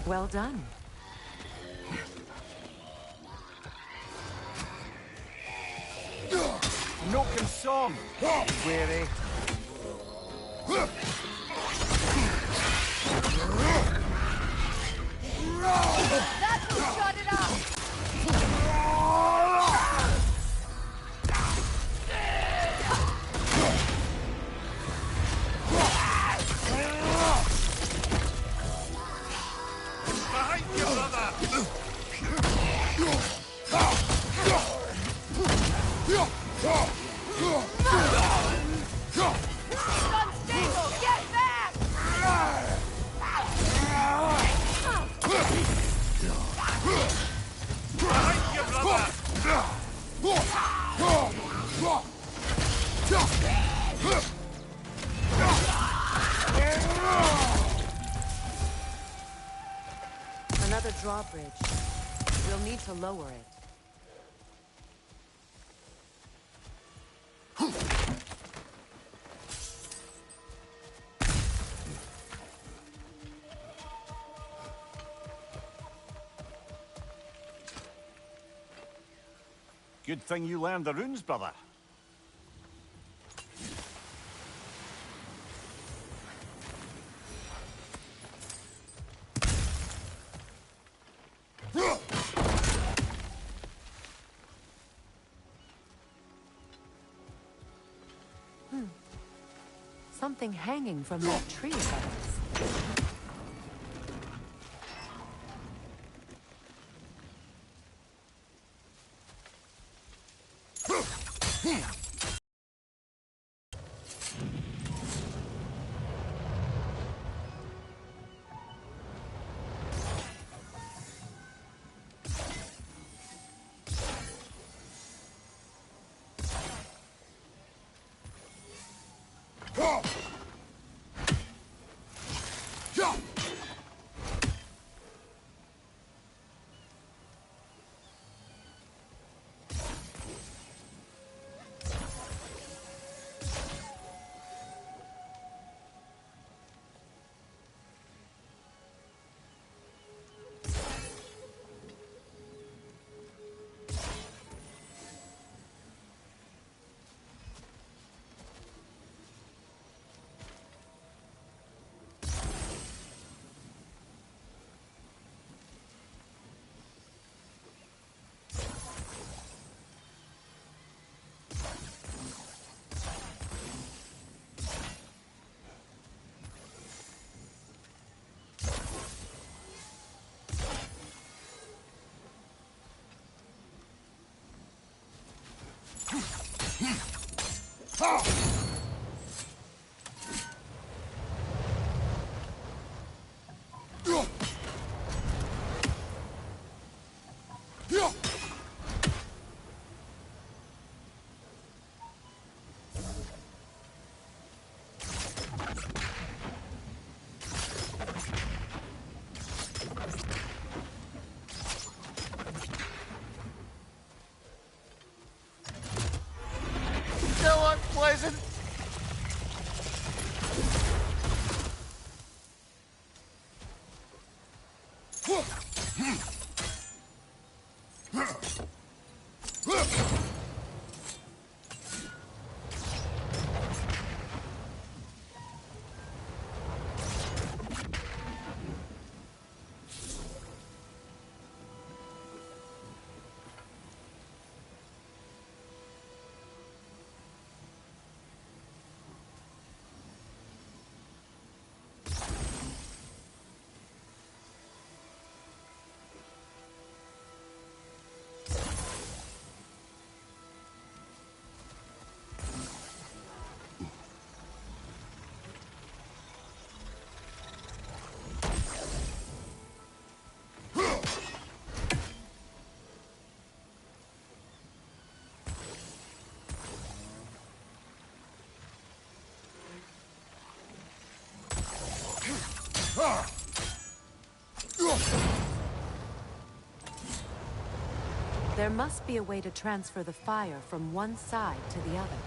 Well done. No consum! Weary. That's what shut it up! Behind you, brother! Unstable! Get back! Behind you, brother! Another drawbridge. We'll need to lower it. Good thing you learned the runes, brother. Something hanging from that tree above us. Still unpleasant! There must be a way to transfer the fire from one side to the other.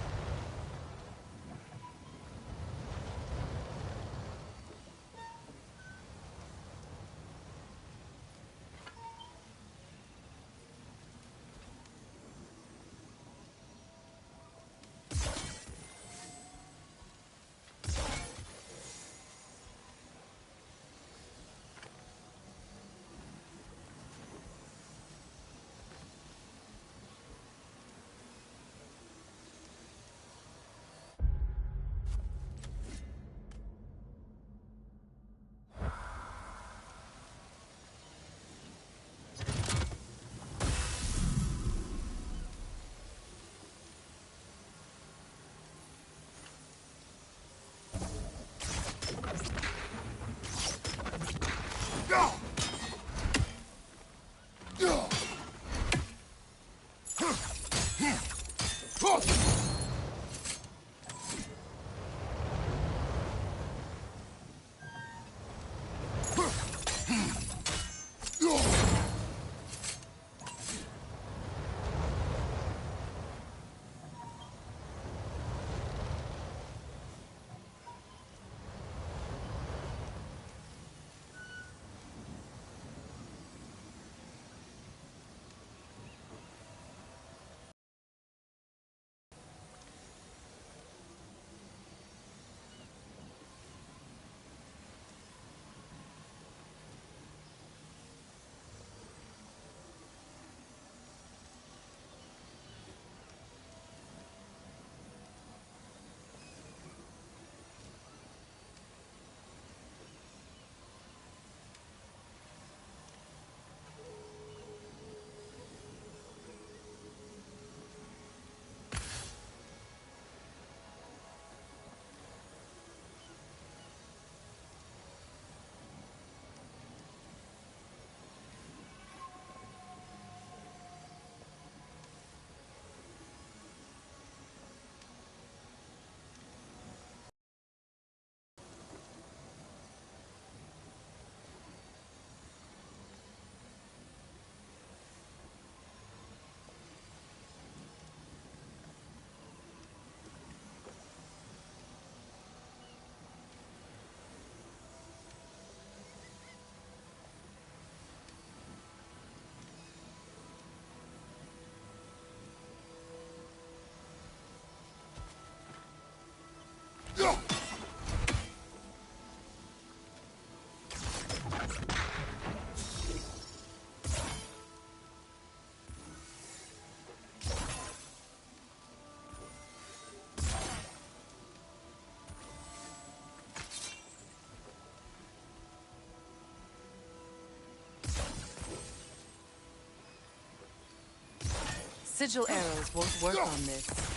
Sigil arrows won't work on this.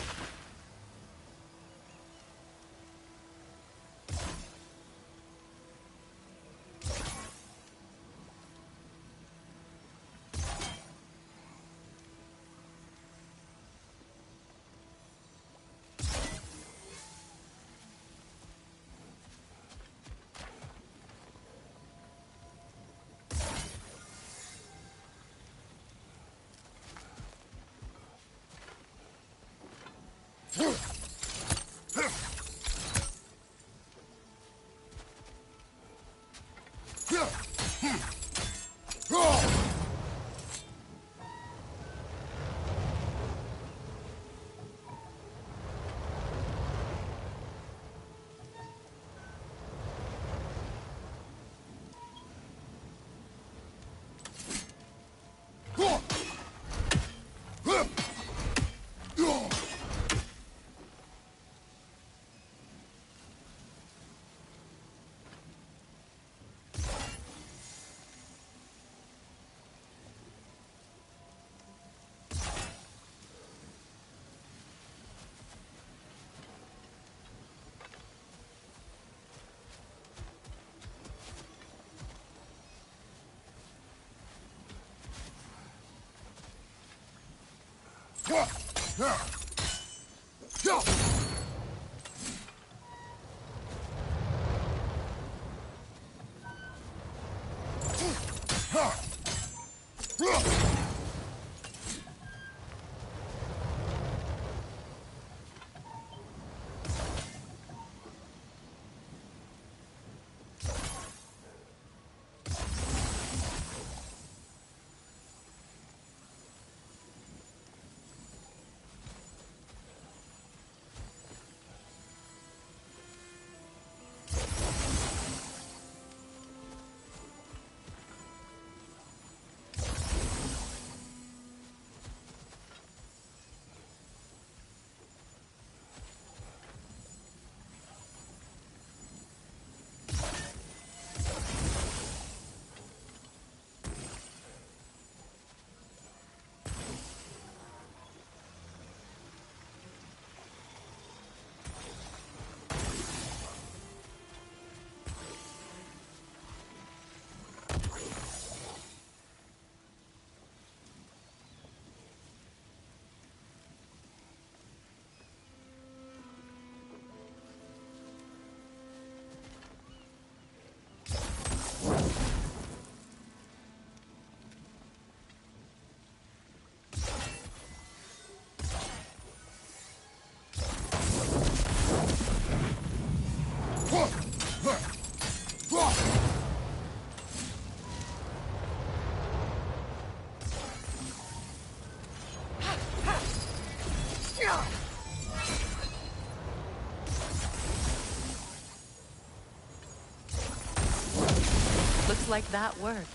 Looks like that worked.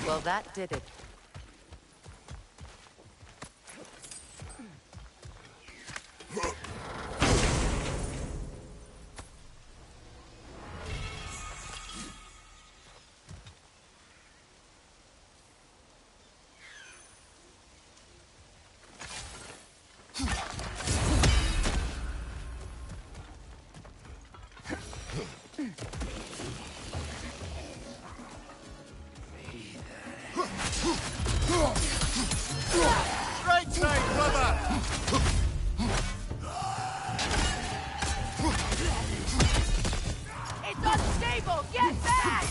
Well, that did it. Right side, brother! It's unstable! Get back!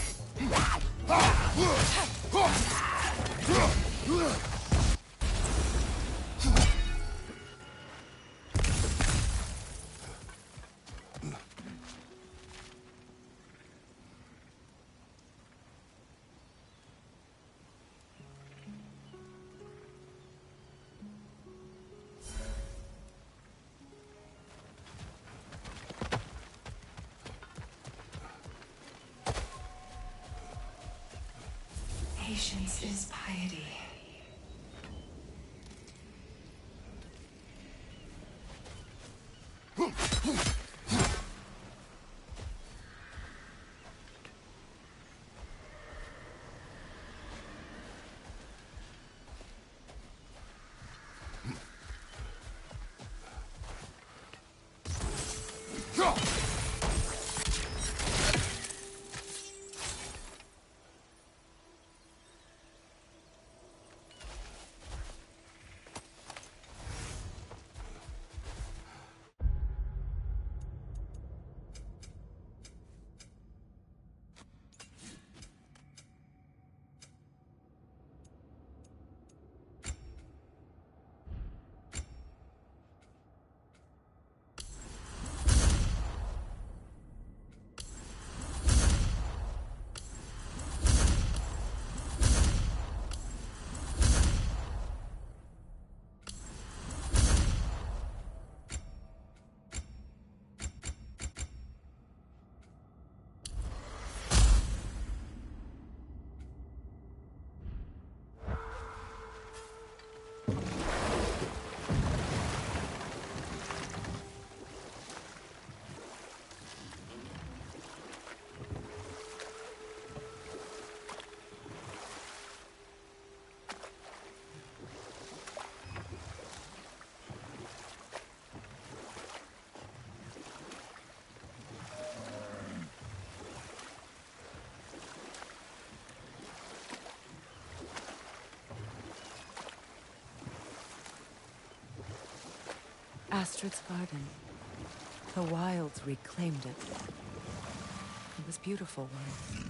Patience is piety. Astrid's garden. The wilds reclaimed it. It was beautiful once.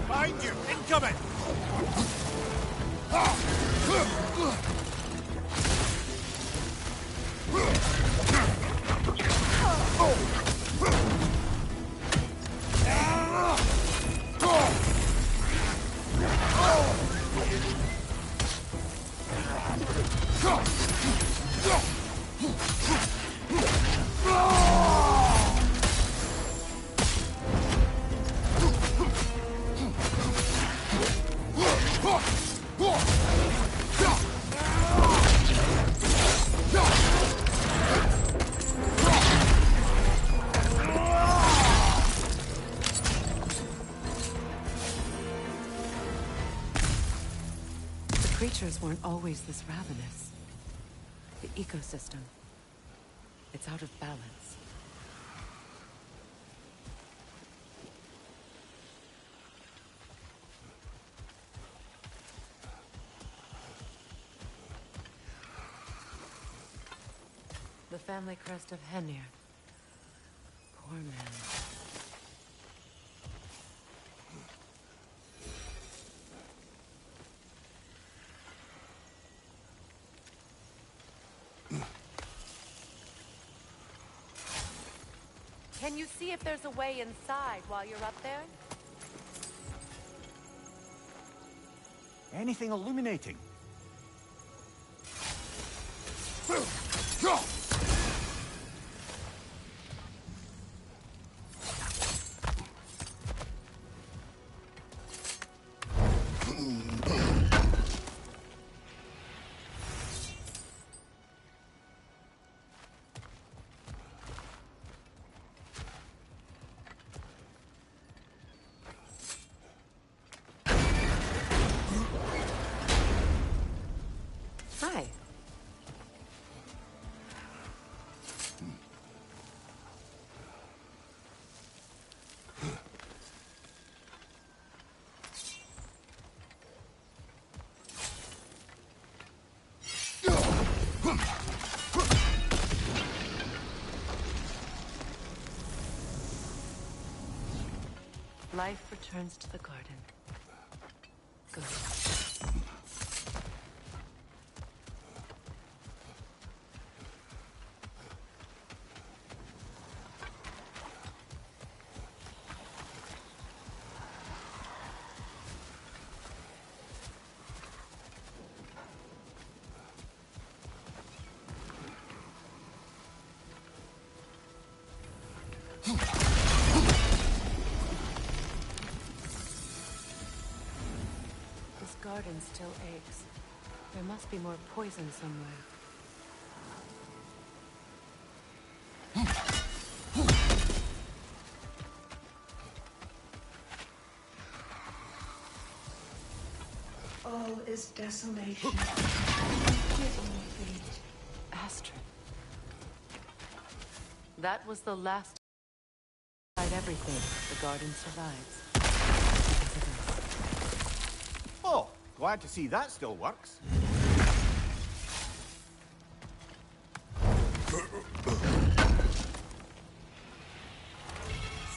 Behind you! Incoming! Creatures weren't always this ravenous. The ecosystem, it's out of balance. The family crest of Henir. Poor man. Can you see if there's a way inside while you're up there? Anything illuminating? Life returns to the garden. Good. This garden still aches. There must be more poison somewhere. All is desolation. Give me fate. Astrid. That was the last. Despite everything, the garden survives. Because of us. Oh, glad to see that still works.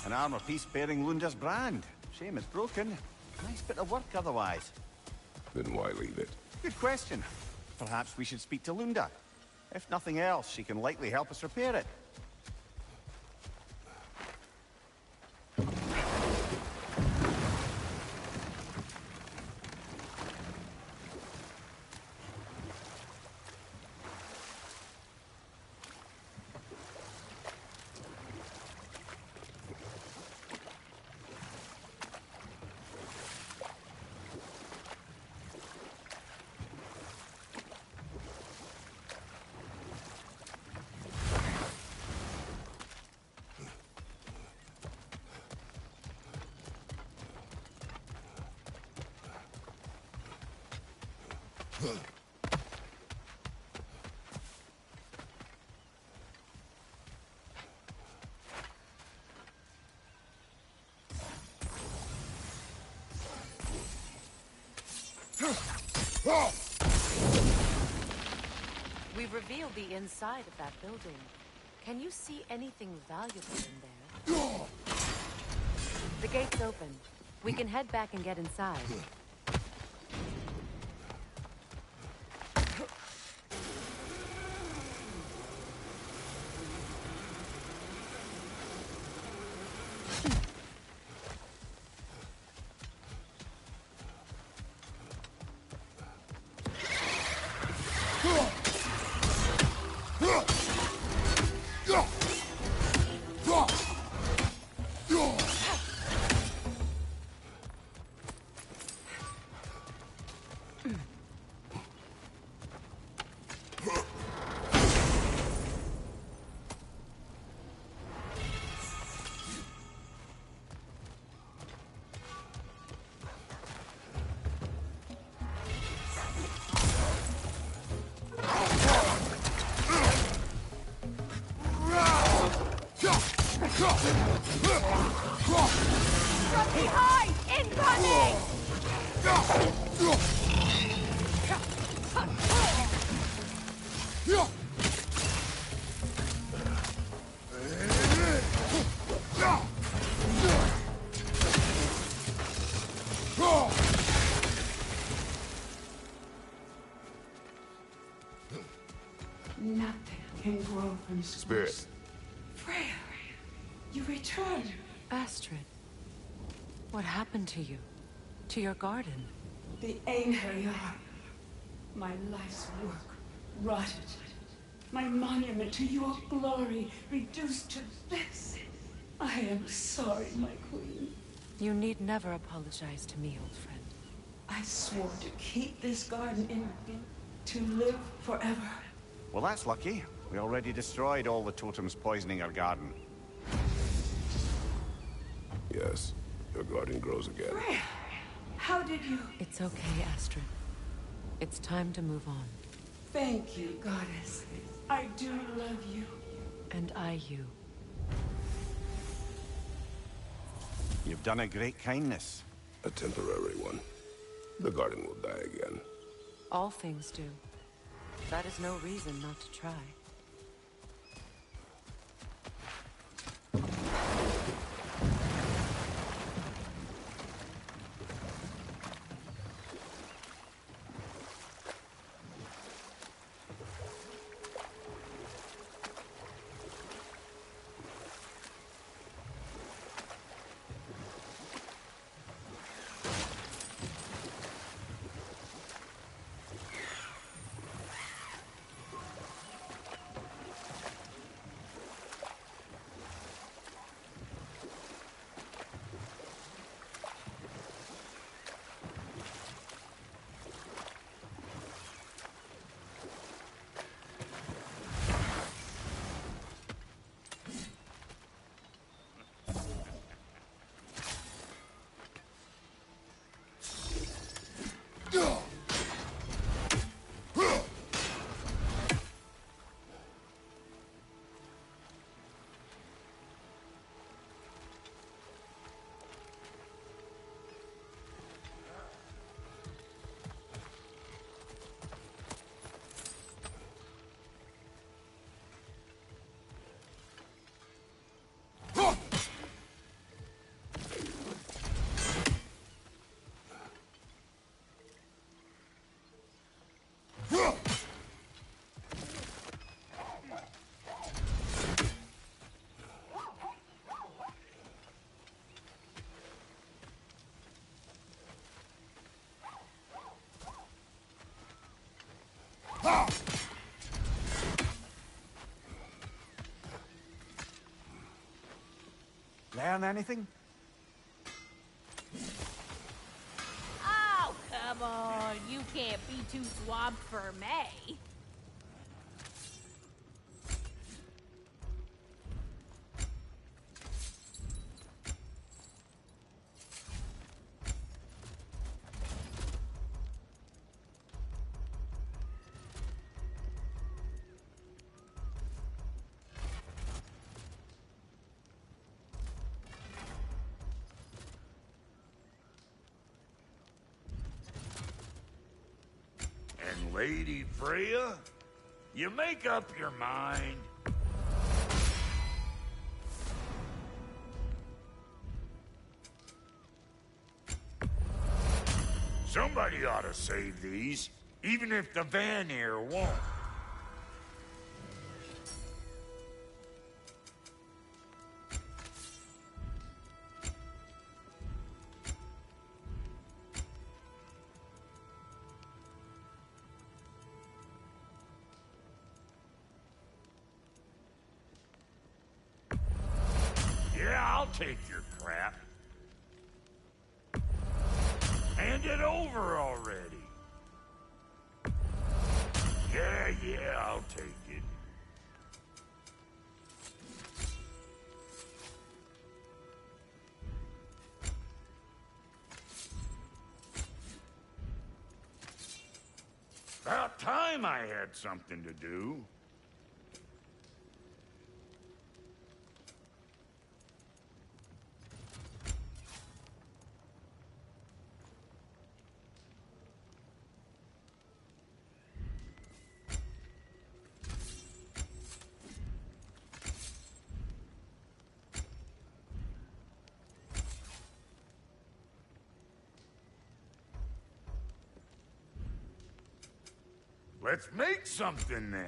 An armor piece bearing Lunda's brand. Shame it's broken. Nice bit of work otherwise. Then why leave it? Good question. Perhaps we should speak to Lunda. If nothing else, she can likely help us repair it. We've revealed the inside of that building. Can you see anything valuable in there? The gate's open. We can head back and get inside. From behind! Incoming! Nothing can grow from Spirit. Freya, you returned. Astrid. What happened to you? To your garden? The anger you are. My life's work rotted. My monument to your glory reduced to this. I am sorry, my queen. You need never apologize to me, old friend. I swore to keep this garden in to live forever. Well, that's lucky. We already destroyed all the totems poisoning our garden. Yes, your garden grows again. Freya, how did you... It's okay, Astrid. It's time to move on. Thank you, goddess. I do love you. And I you. You've done a great kindness. A temporary one. The garden will die again. All things do. That is no reason not to try. learn anything? Oh, come on. You can't be too swamped for me. And Lady Freya, you make up your mind. Somebody ought to save these, even if the Vanir won't. Yeah, I'll take your crap. Hand it over already. Yeah, I'll take it. About time I had something to do. Let's make something then.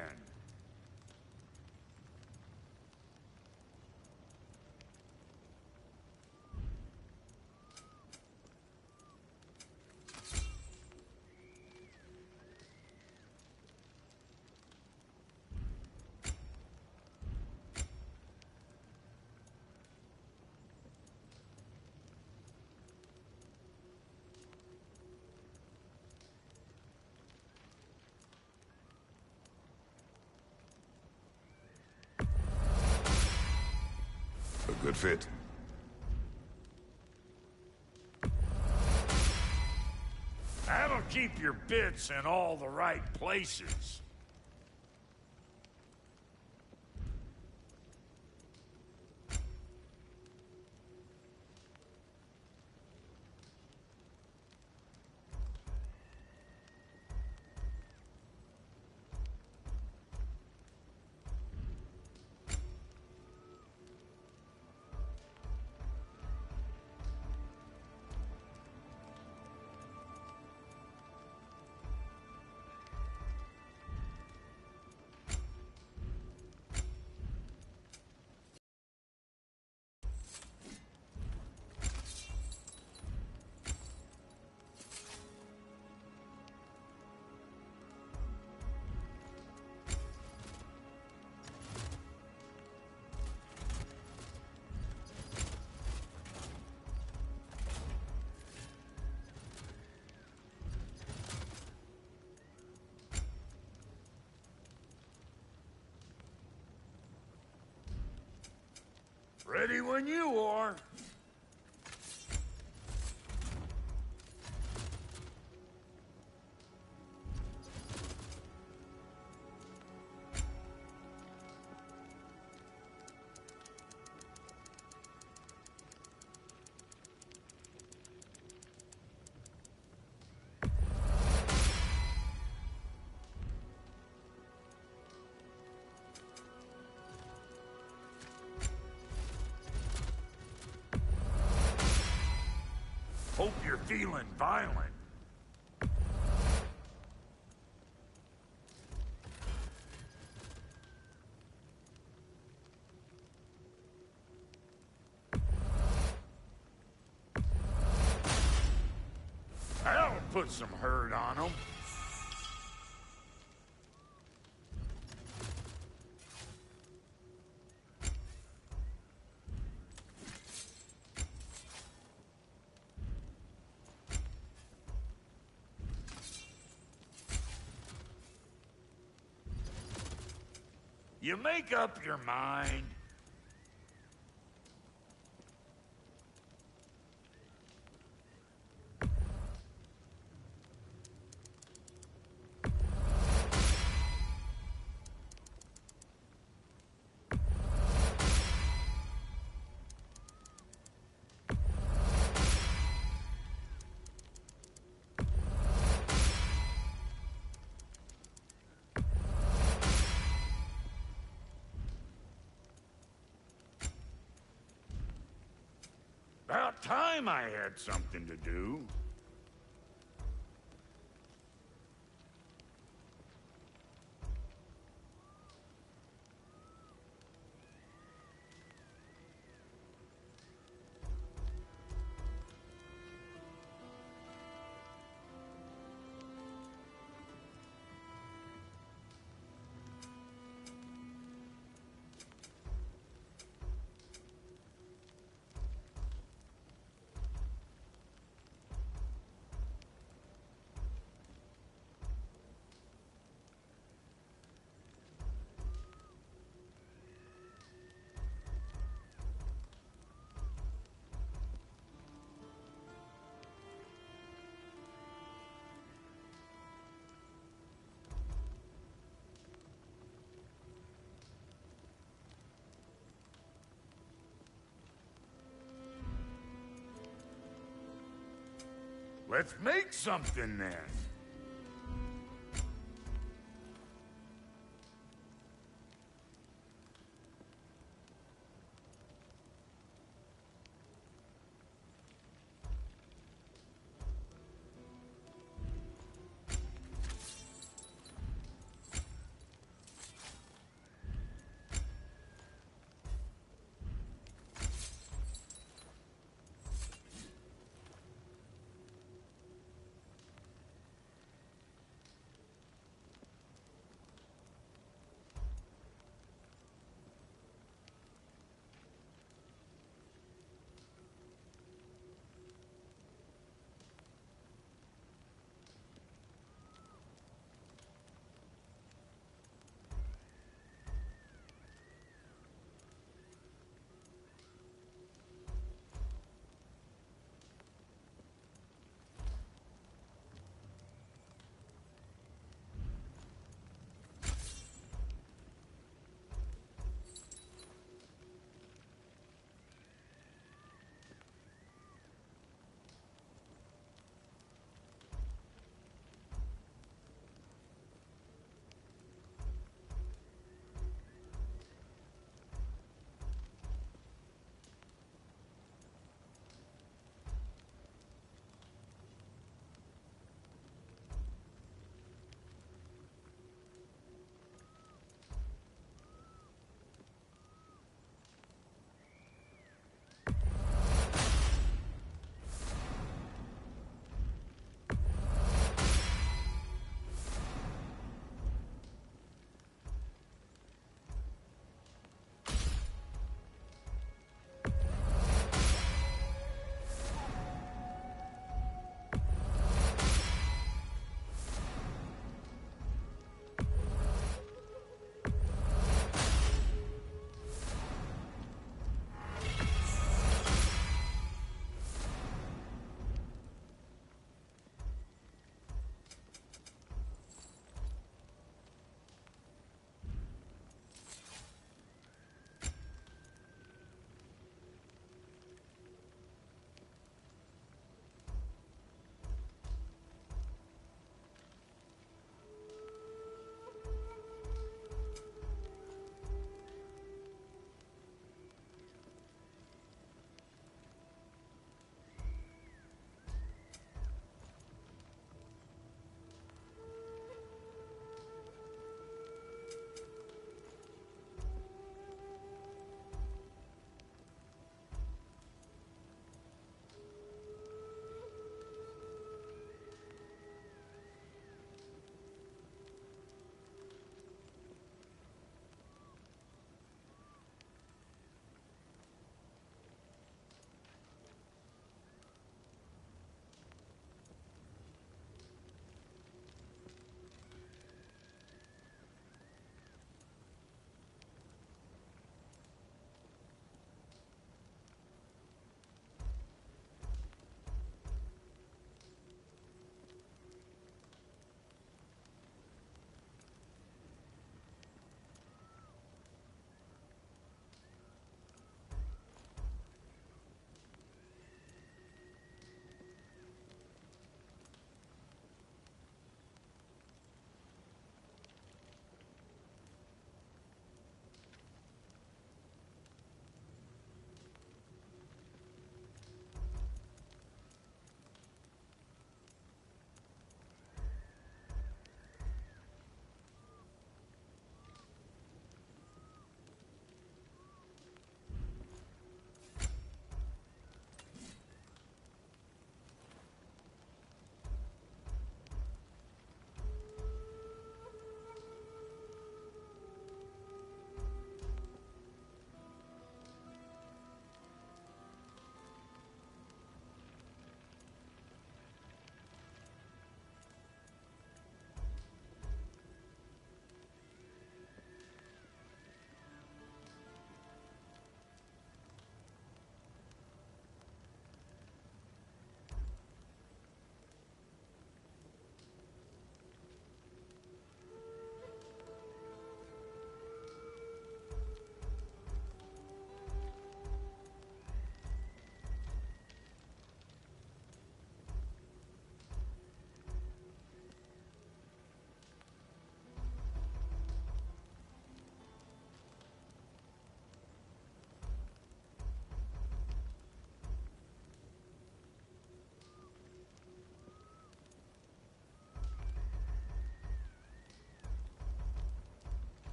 A good fit. That'll keep your bits in all the right places. Ready when you are. Hope you're feeling violent. That'll put some hurt on them. You make up your mind. About time I had something to do. Let's make something then.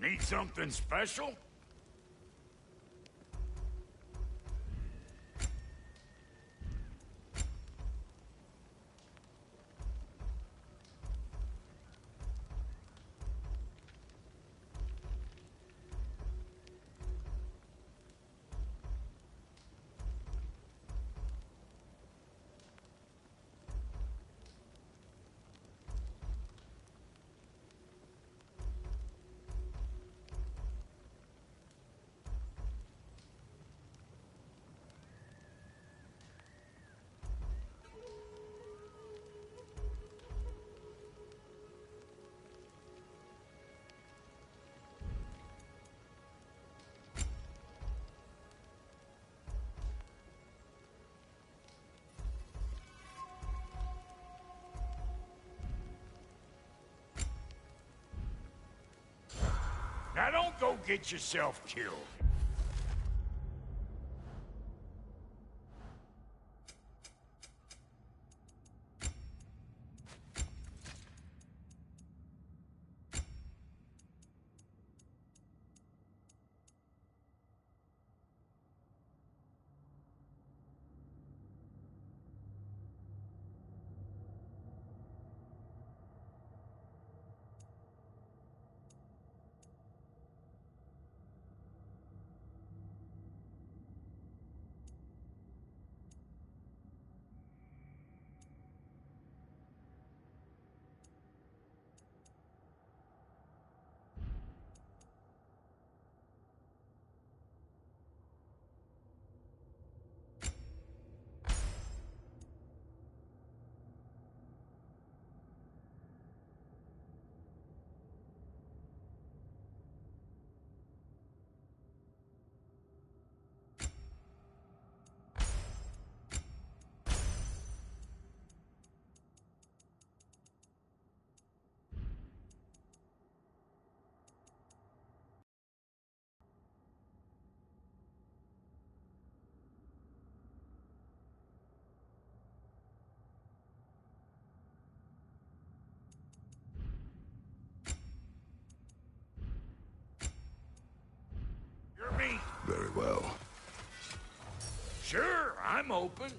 Need something special? Now don't go get yourself killed. You're me. Very well. Sure, I'm open.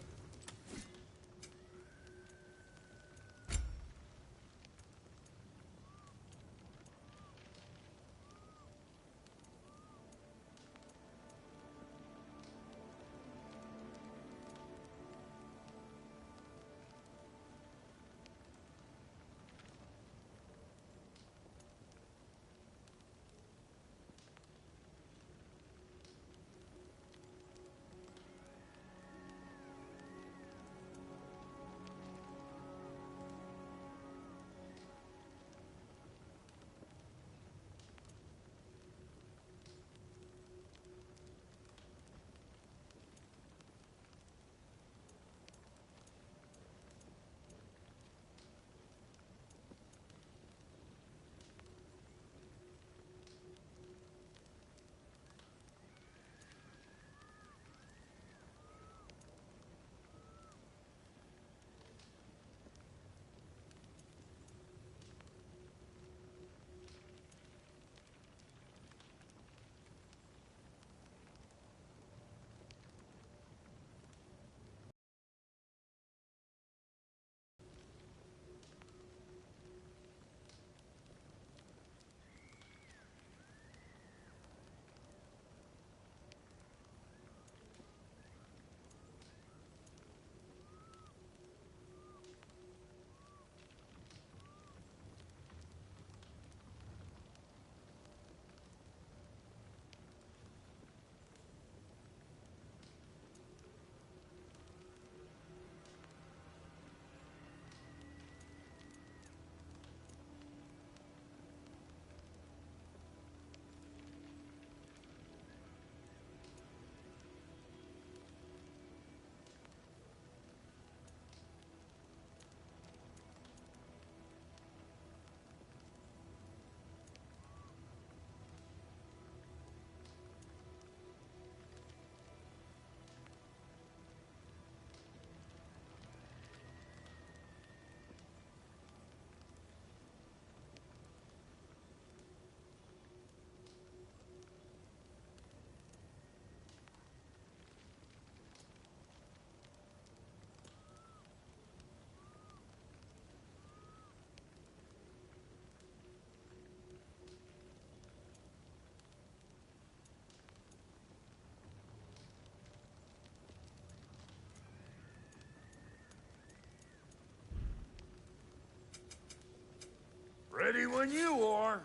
Ready when you are.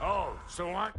Oh, so I...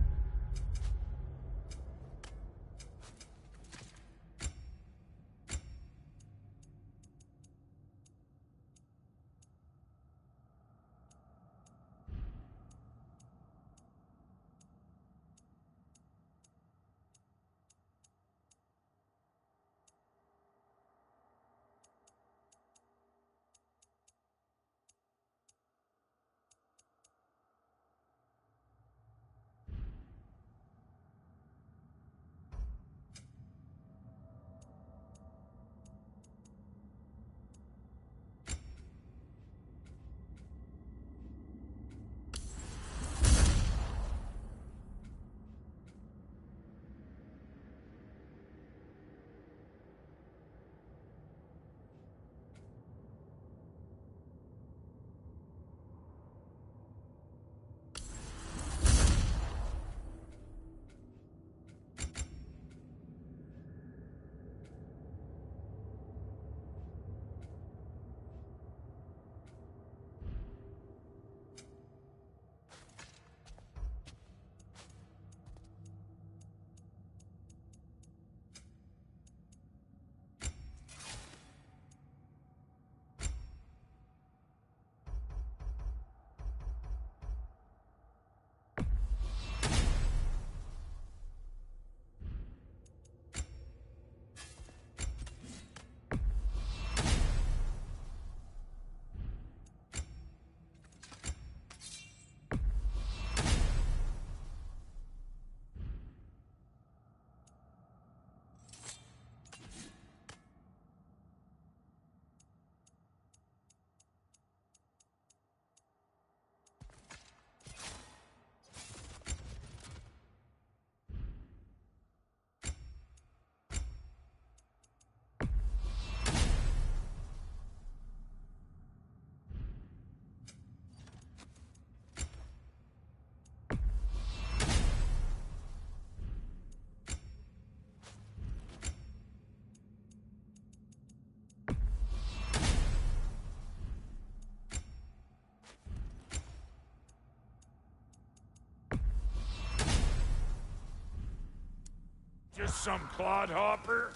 Just some clodhopper?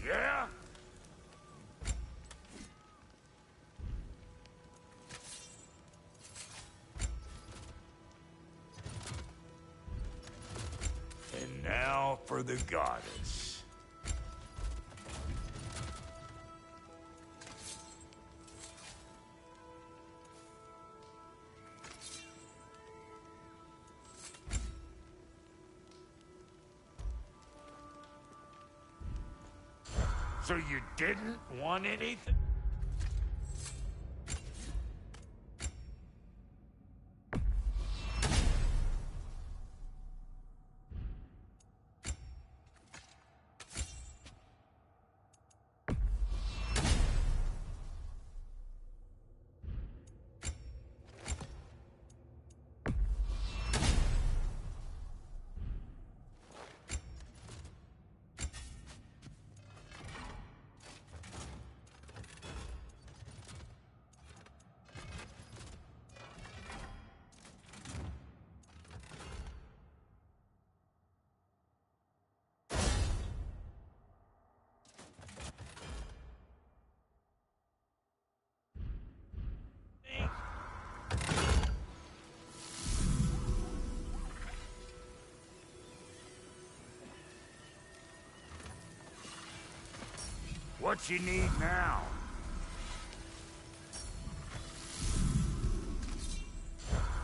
Yeah? for the goddess. So you didn't want anything? What you need now?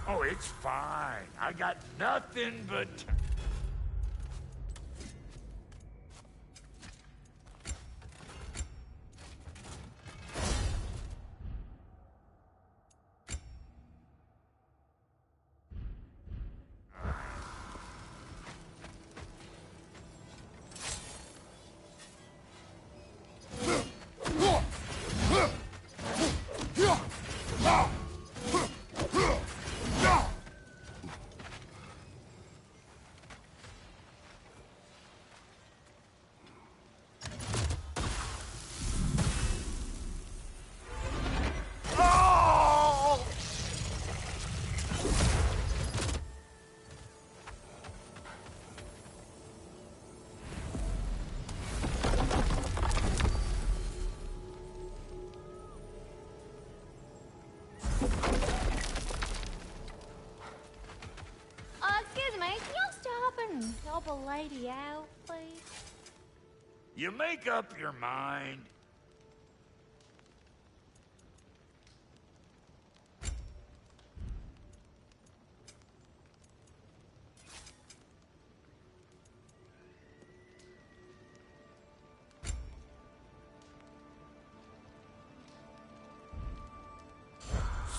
Oh, it's fine. I got nothing but... Excuse me, can you stop and help a lady out, please? You make up your mind.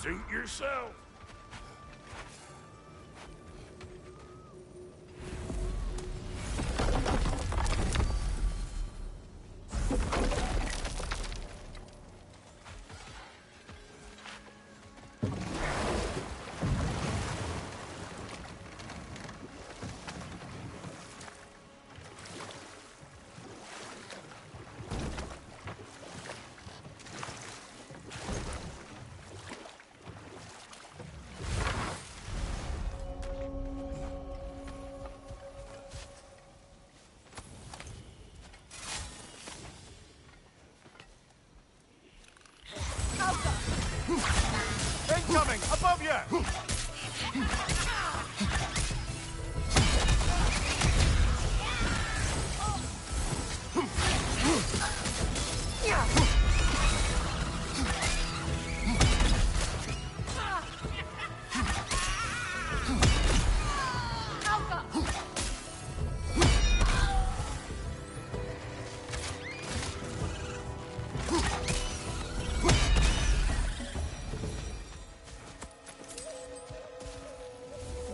Suit yourself. Incoming! Above you!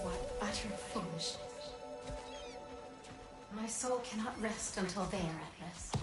What utter foolishness. My soul cannot rest until they are at rest.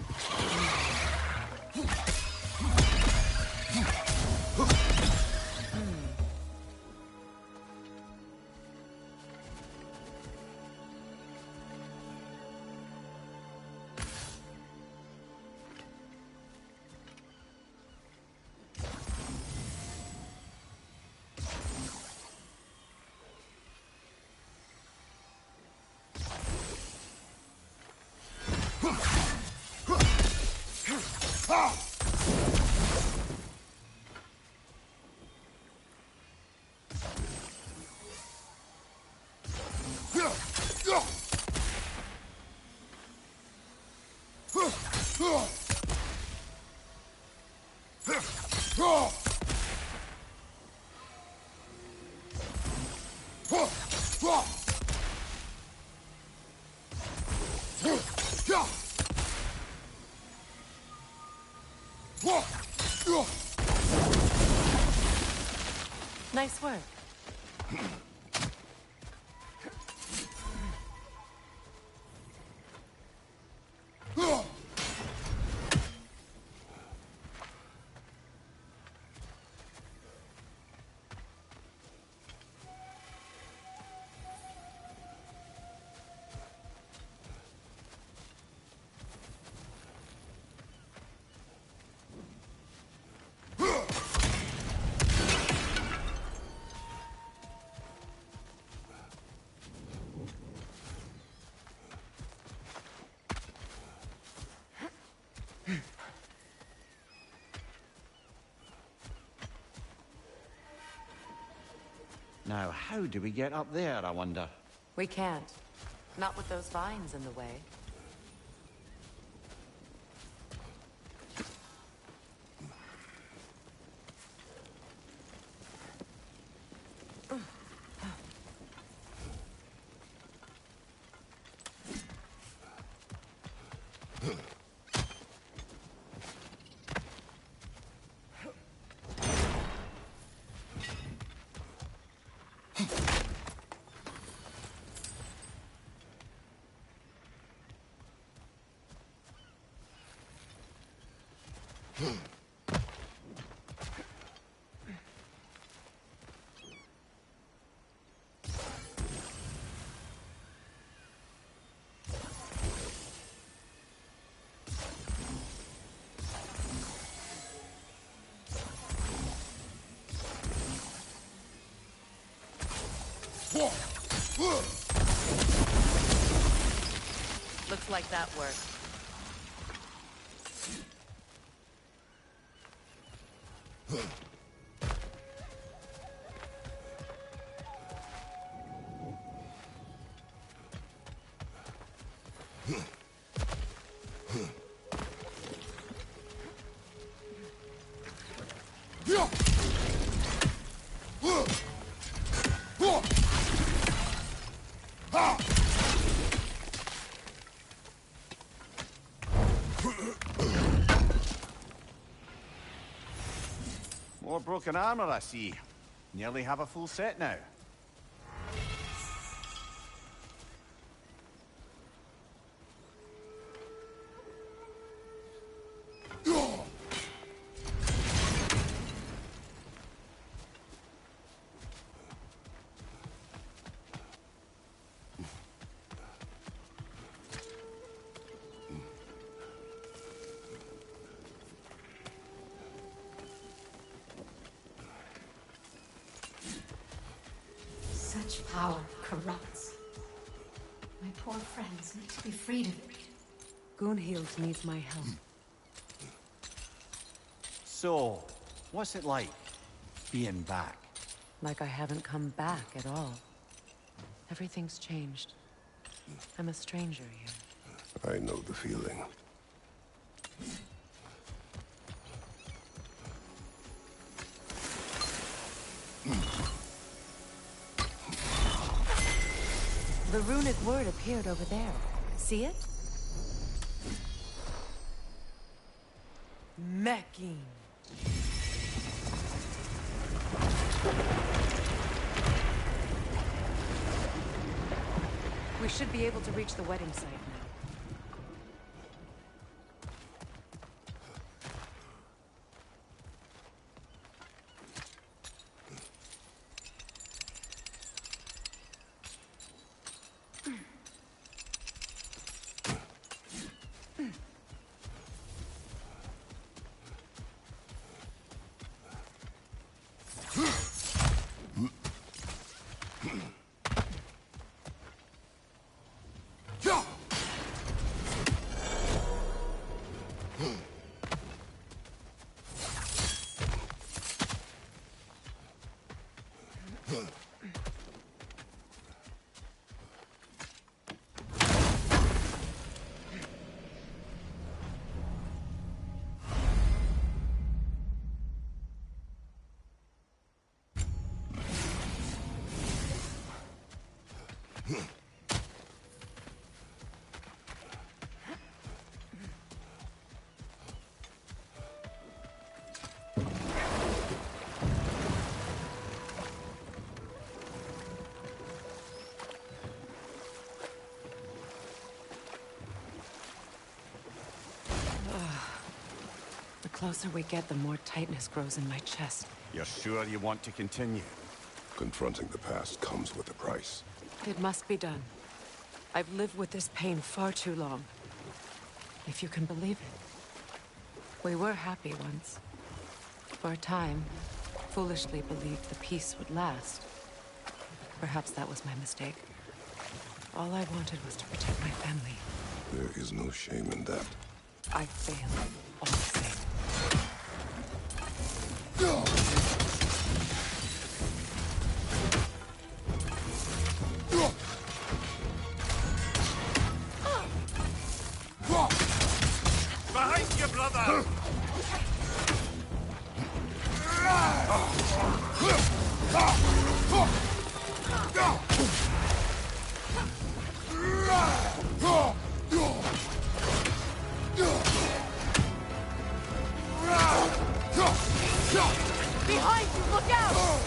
Nice work. Now, how do we get up there, I wonder? We can't. Not with those vines in the way. Looks like that worked. More broken armor, I see. Nearly have a full set now. Such power corrupts. My poor friends need to be freed of it. Gunhild needs my help. So, what's it like, being back? Like I haven't come back at all. Everything's changed. I'm a stranger here. I know the feeling. The runic word appeared over there. See it? Mecking. We should be able to reach the wedding site now. closer we get, the more tightness grows in my chest. You're sure you want to continue? Confronting the past comes with a price. It must be done. I've lived with this pain far too long. If you can believe it. We were happy once. For a time, foolishly believed the peace would last. Perhaps that was my mistake. All I wanted was to protect my family. There is no shame in that. I failed, all the same. Behind you, brother! Behind you, look out!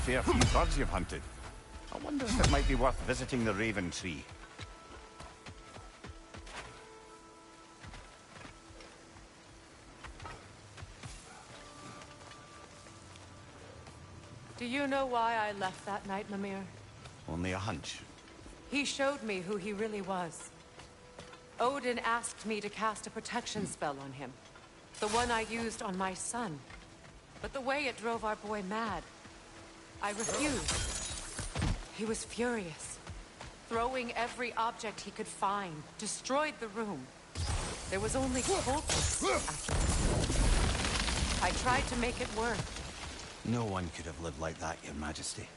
Fair few birds you've hunted. I wonder if it might be worth visiting the Raven Tree. Do you know why I left that night, Mimir? Only a hunch. He showed me who he really was. Odin asked me to cast a protection spell on him. The one I used on my son. But the way it drove our boy mad, I refused. He was furious, throwing every object he could find, destroyed the room. There was only coldness after that. I tried to make it work. No one could have lived like that, Your Majesty.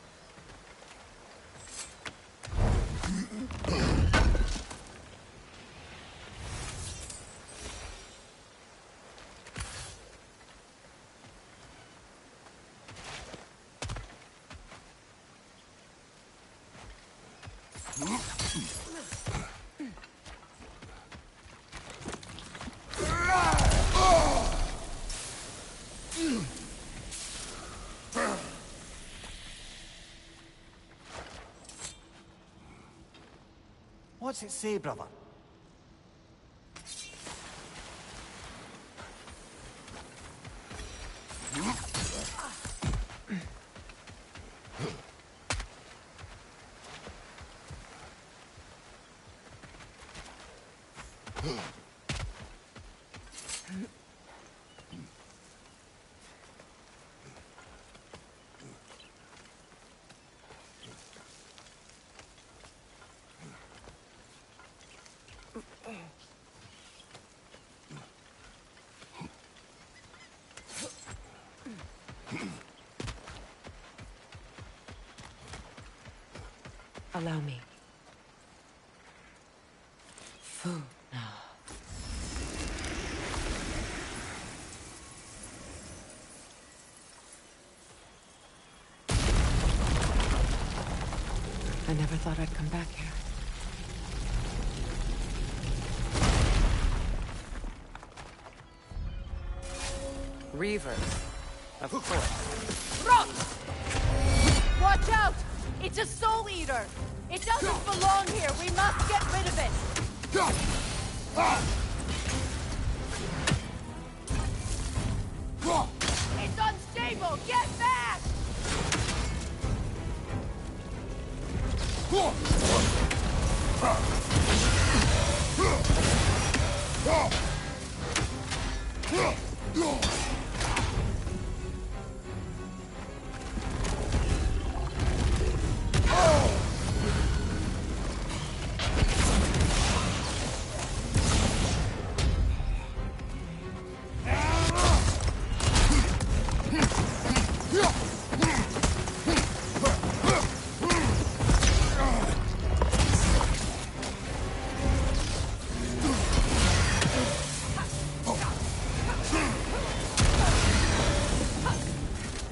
What's it say, brother? Allow me. Food now. I never thought I'd come back here. Reaver. Of course. Rock! Watch out! It's a soul eater! It doesn't belong here! We must get rid of it! It's unstable! Get back!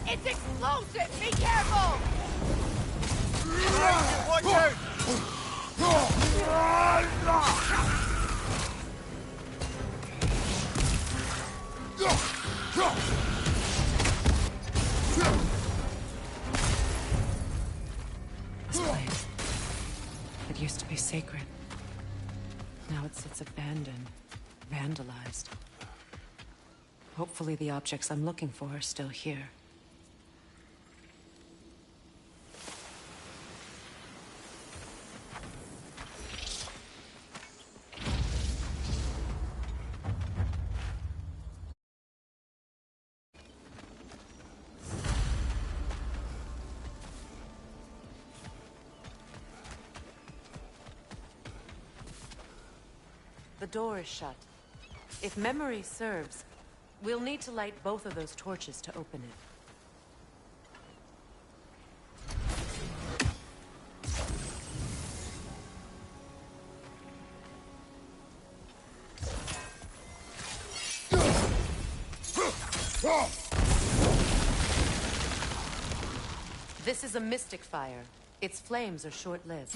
It's explosive! Be careful! Watch out! This place. It used to be sacred. Now it sits abandoned, vandalized. Hopefully the objects I'm looking for are still here. The door is shut. If memory serves, we'll need to light both of those torches to open it. This is a mystic fire. Its flames are short-lived.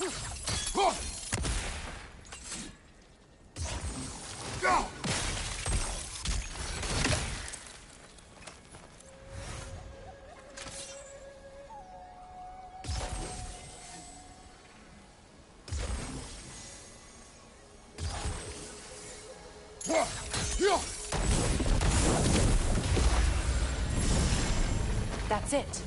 That's it.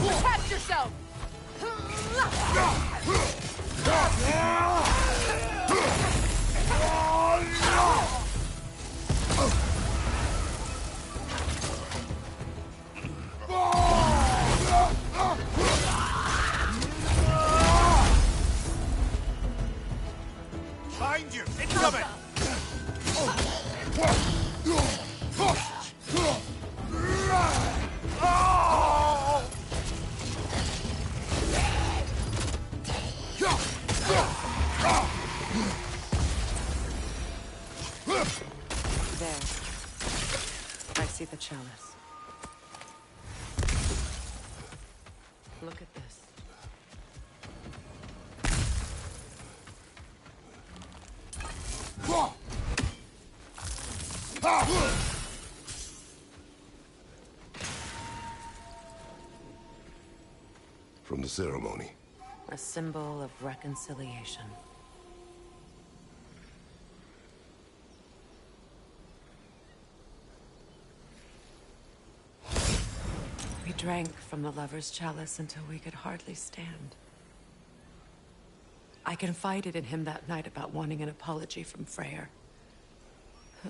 Protect yourself! Behind you! Incoming! Look at this. From the ceremony. A symbol of reconciliation. We drank from the lover's chalice until we could hardly stand. I confided in him that night about wanting an apology from Freyr.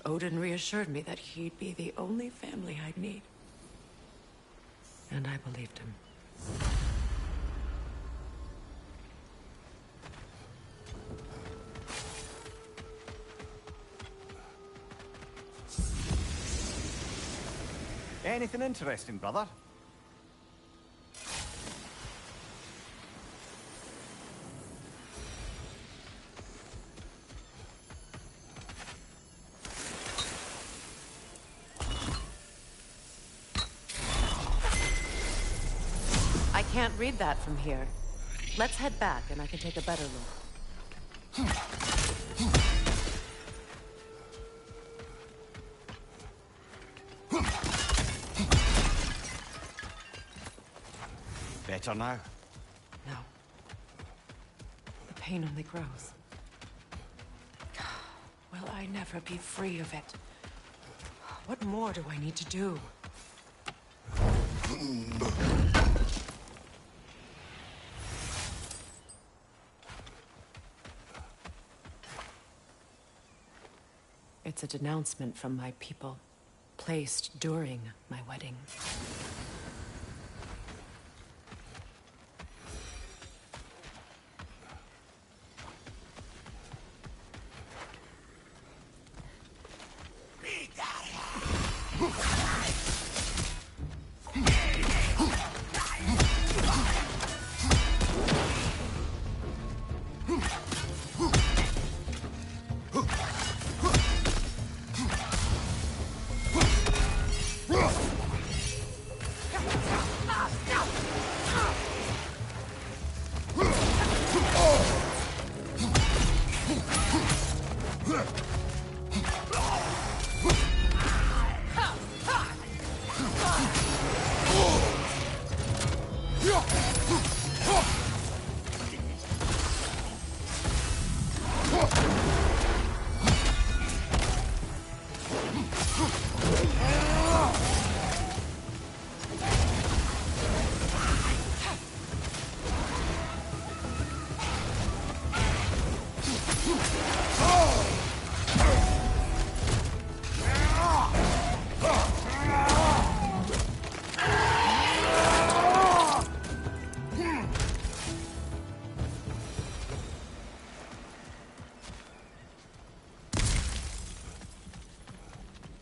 Odin reassured me that he'd be the only family I'd need. And I believed him. Anything interesting, brother? I can't read that from here. Let's head back and I can take a better look. Better now? No. The pain only grows. Will I never be free of it? What more do I need to do? It's a denouncement from my people, placed during my wedding.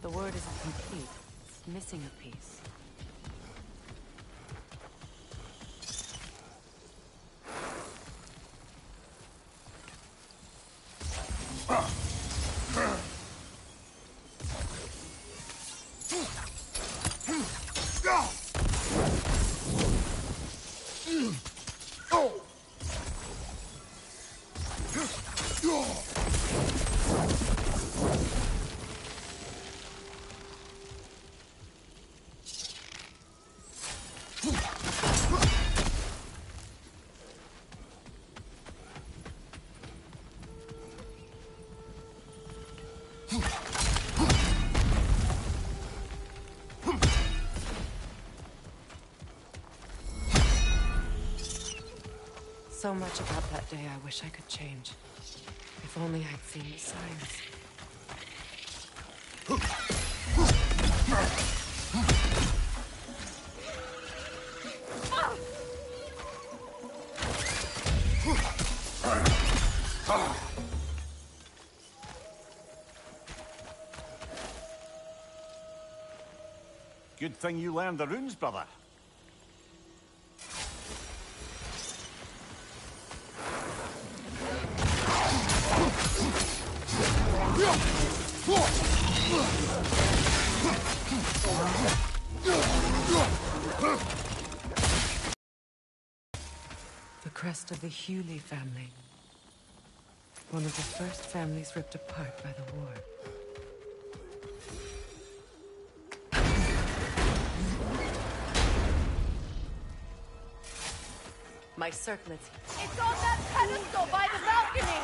The word isn't complete. It's missing a piece. So much about that day I wish I could change. If only I'd seen the signs. Good thing you learned the runes, brother. crest of the Hewley family. One of the first families ripped apart by the war. My circlets. It's on that pedestal by the balcony!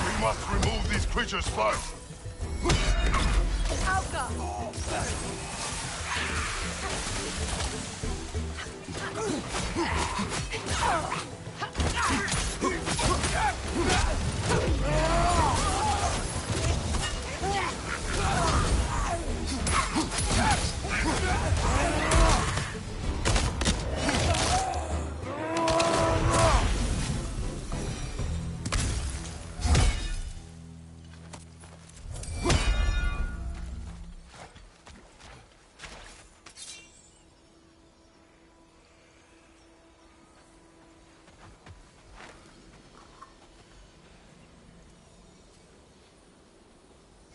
We must remove these creatures first. Alka!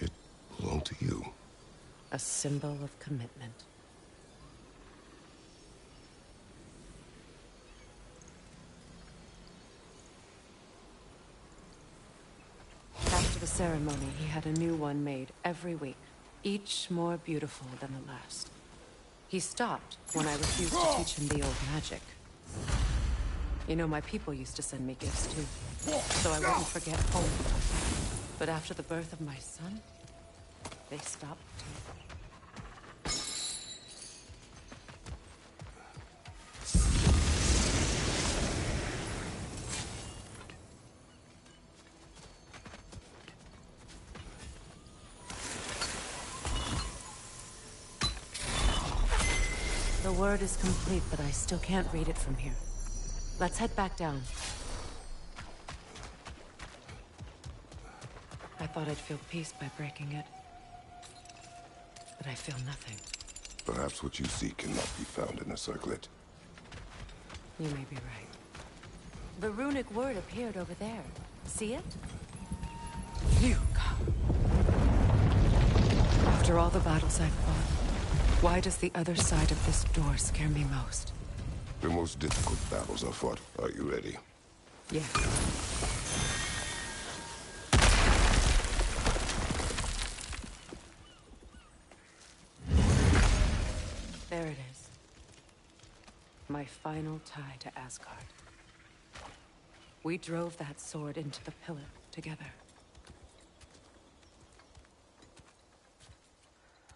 It belonged to you. A symbol of commitment. After the ceremony, he had a new one made every week, each more beautiful than the last. He stopped when I refused to teach him the old magic. You know, my people used to send me gifts too, so I wouldn't forget home. But after the birth of my son, they stopped too. The word is complete, but I still can't read it from here. Let's head back down. I thought I'd feel peace by breaking it. But I feel nothing. Perhaps what you seek cannot be found in a circlet. You may be right. The runic word appeared over there. See it? You come. After all the battles I've fought, why does the other side of this door scare me most? The most difficult battles are fought. Are you ready? Yes. There it is. My final tie to Asgard. We drove that sword into the pillar together.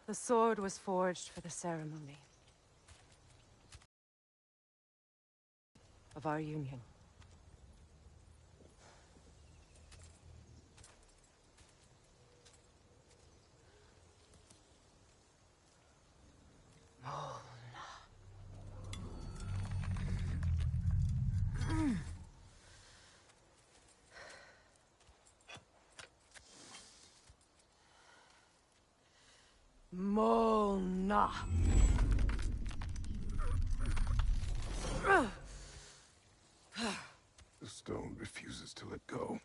The sword was forged for the ceremony of our union. Mona. The stone refuses to let go.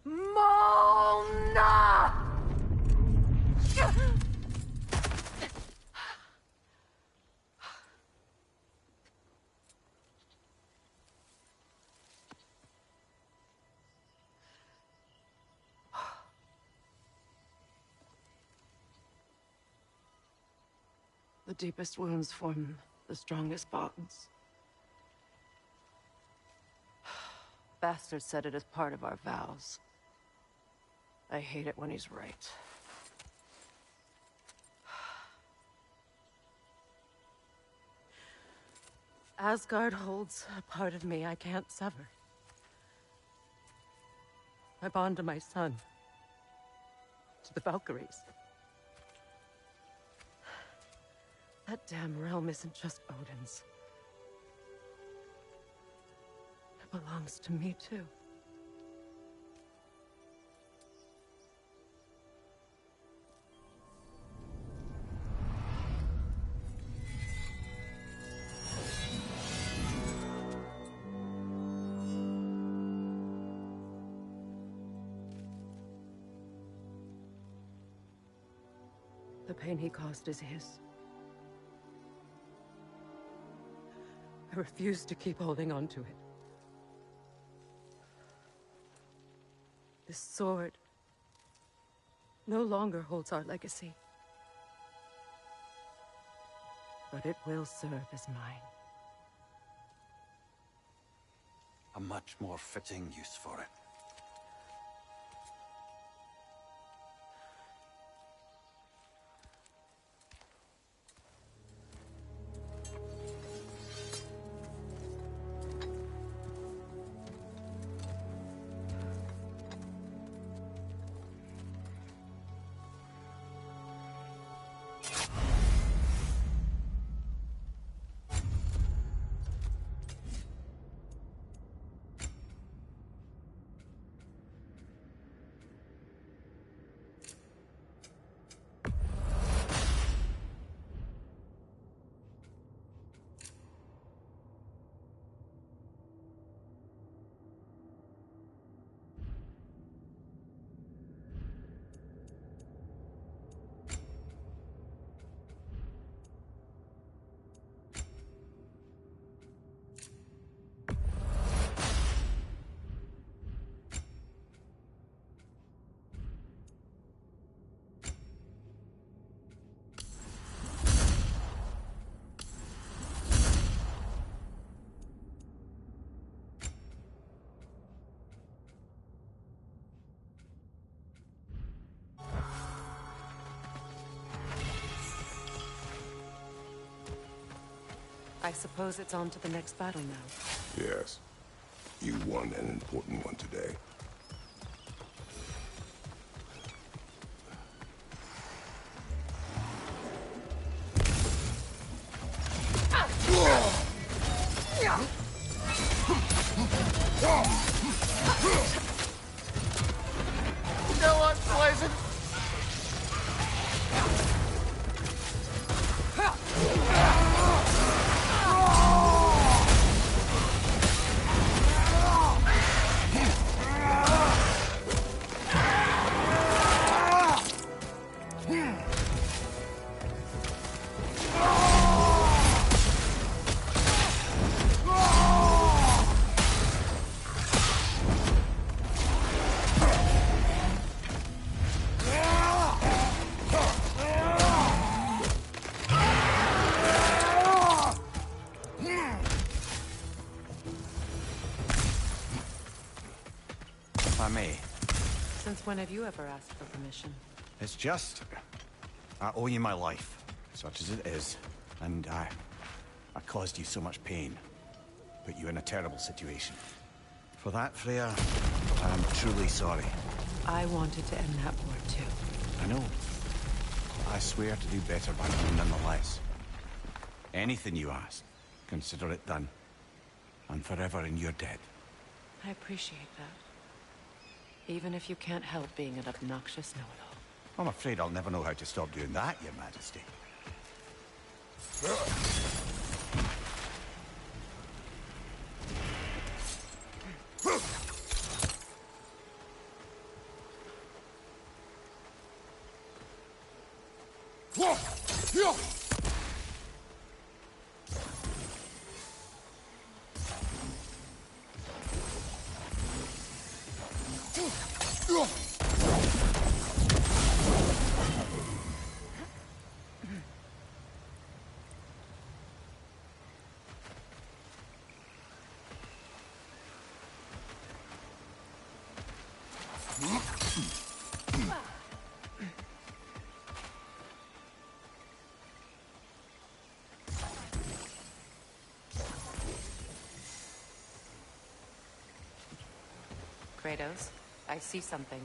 Mona! The deepest wounds form the strongest bonds. Bastard said it as part of our vows. I hate it when he's right. Asgard holds a part of me I can't sever. I bond to my son. To the Valkyries. That damn realm isn't just Odin's. It belongs to me, too. The pain he caused is his. I refuse to keep holding on to it. This sword no longer holds our legacy. But it will serve as mine. A much more fitting use for it. I suppose it's on to the next battle now. Yes. You won an important one today. No unpleasant. If I may. Since when have you ever asked for permission? It's just... I owe you my life, such as it is. And I caused you so much pain. Put you in a terrible situation. For that, Freya, I'm truly sorry. I wanted to end that war too. I know. I swear to do better by you nonetheless. Anything you ask, consider it done. I'm forever in your debt. I appreciate that. Even if you can't help being an obnoxious know-it-all. I'm afraid I'll never know how to stop doing that, Your Majesty. Kratos, I see something.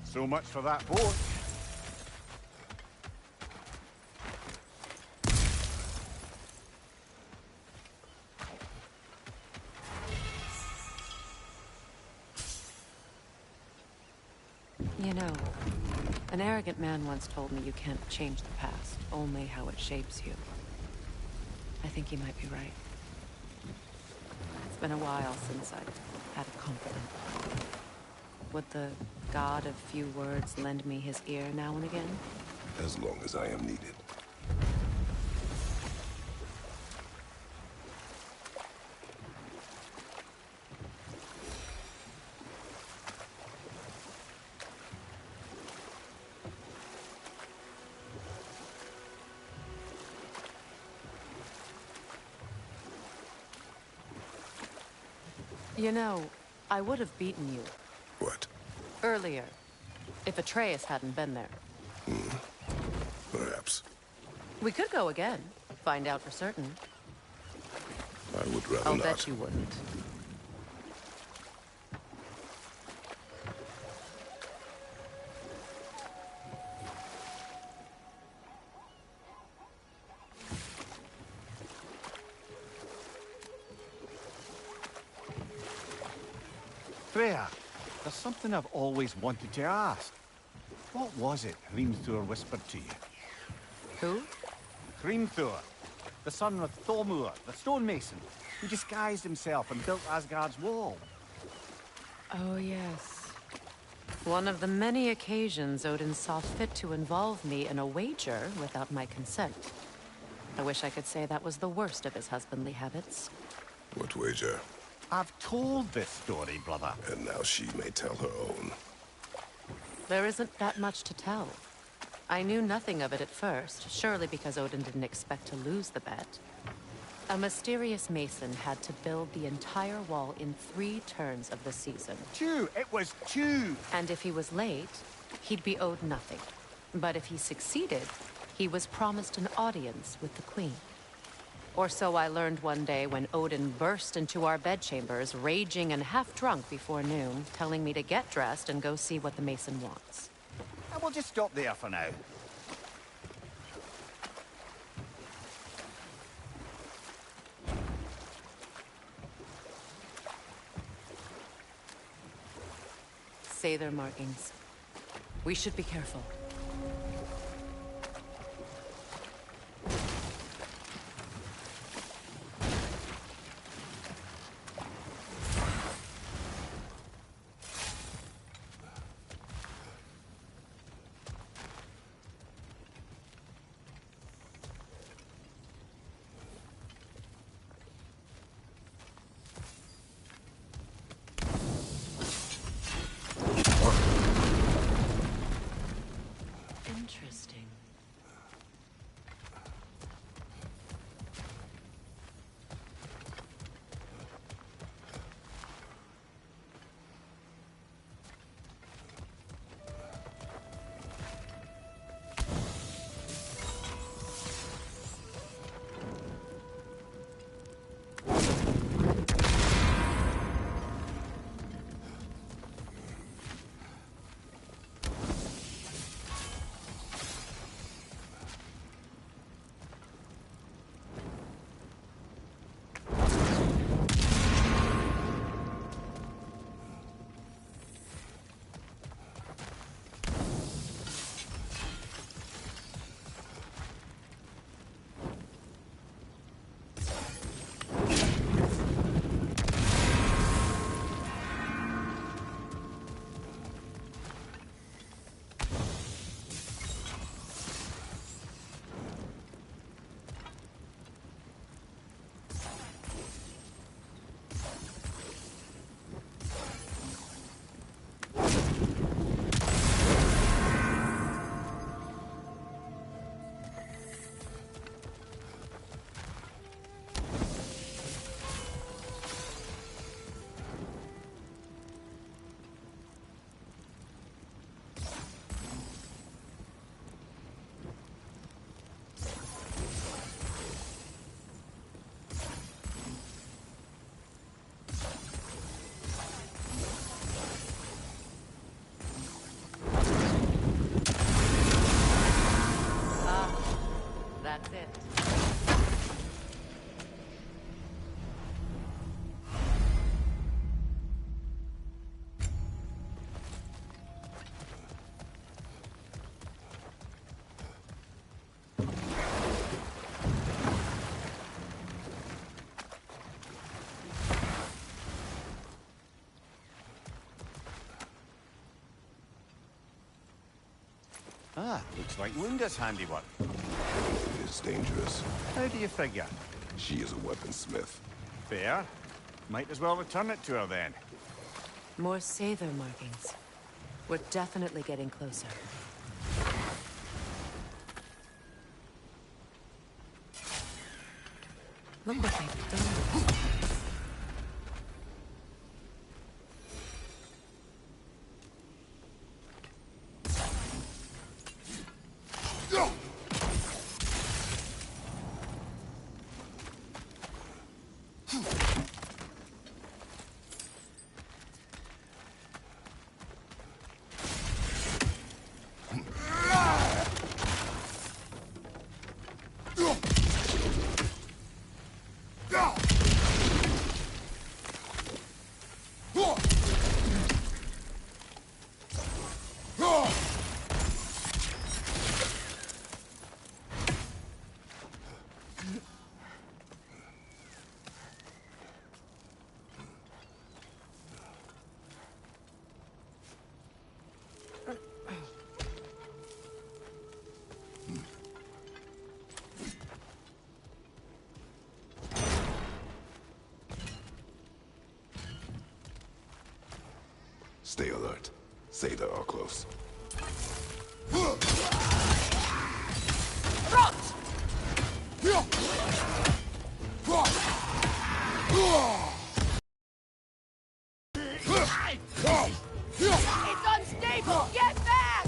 So much for that boat. You know, an arrogant man once told me you can't change the past, only how it shapes you. I think he might be right. It's been a while since I've had a confidant. Would the god of few words lend me his ear now and again? As long as I am needed. You know, I would have beaten you. What? Earlier, if Atreus hadn't been there. Perhaps. We could go again, find out for certain. I would rather I'll not. bet you wouldn't. Freya, there's something I've always wanted to ask. What was it Hrimthur whispered to you? Who? Hrimthur, the son of Thormur, the stonemason, who disguised himself and built Asgard's wall. Oh, yes. One of the many occasions Odin saw fit to involve me in a wager without my consent. I wish I could say that was the worst of his husbandly habits. What wager? I've told this story, brother. And now she may tell her own. There isn't that much to tell. I knew nothing of it at first, surely because Odin didn't expect to lose the bet. A mysterious mason had to build the entire wall in 3 turns of the season. 2! It was 2! And if he was late, he'd be owed nothing. But if he succeeded, he was promised an audience with the queen. Or so I learned one day when Odin burst into our bedchambers, raging and half-drunk before noon, telling me to get dressed and go see what the mason wants. And we'll just stop there for now. Say their markings. We should be careful. Interesting. That's it. Ah, looks like Lunda's handiwork. It is dangerous. How do you figure? She is a weaponsmith. Fair. Might as well return it to her then. More Sather markings. We're definitely getting closer. Look what they've done. Stay alert. Sather are close. It's unstable! Get back!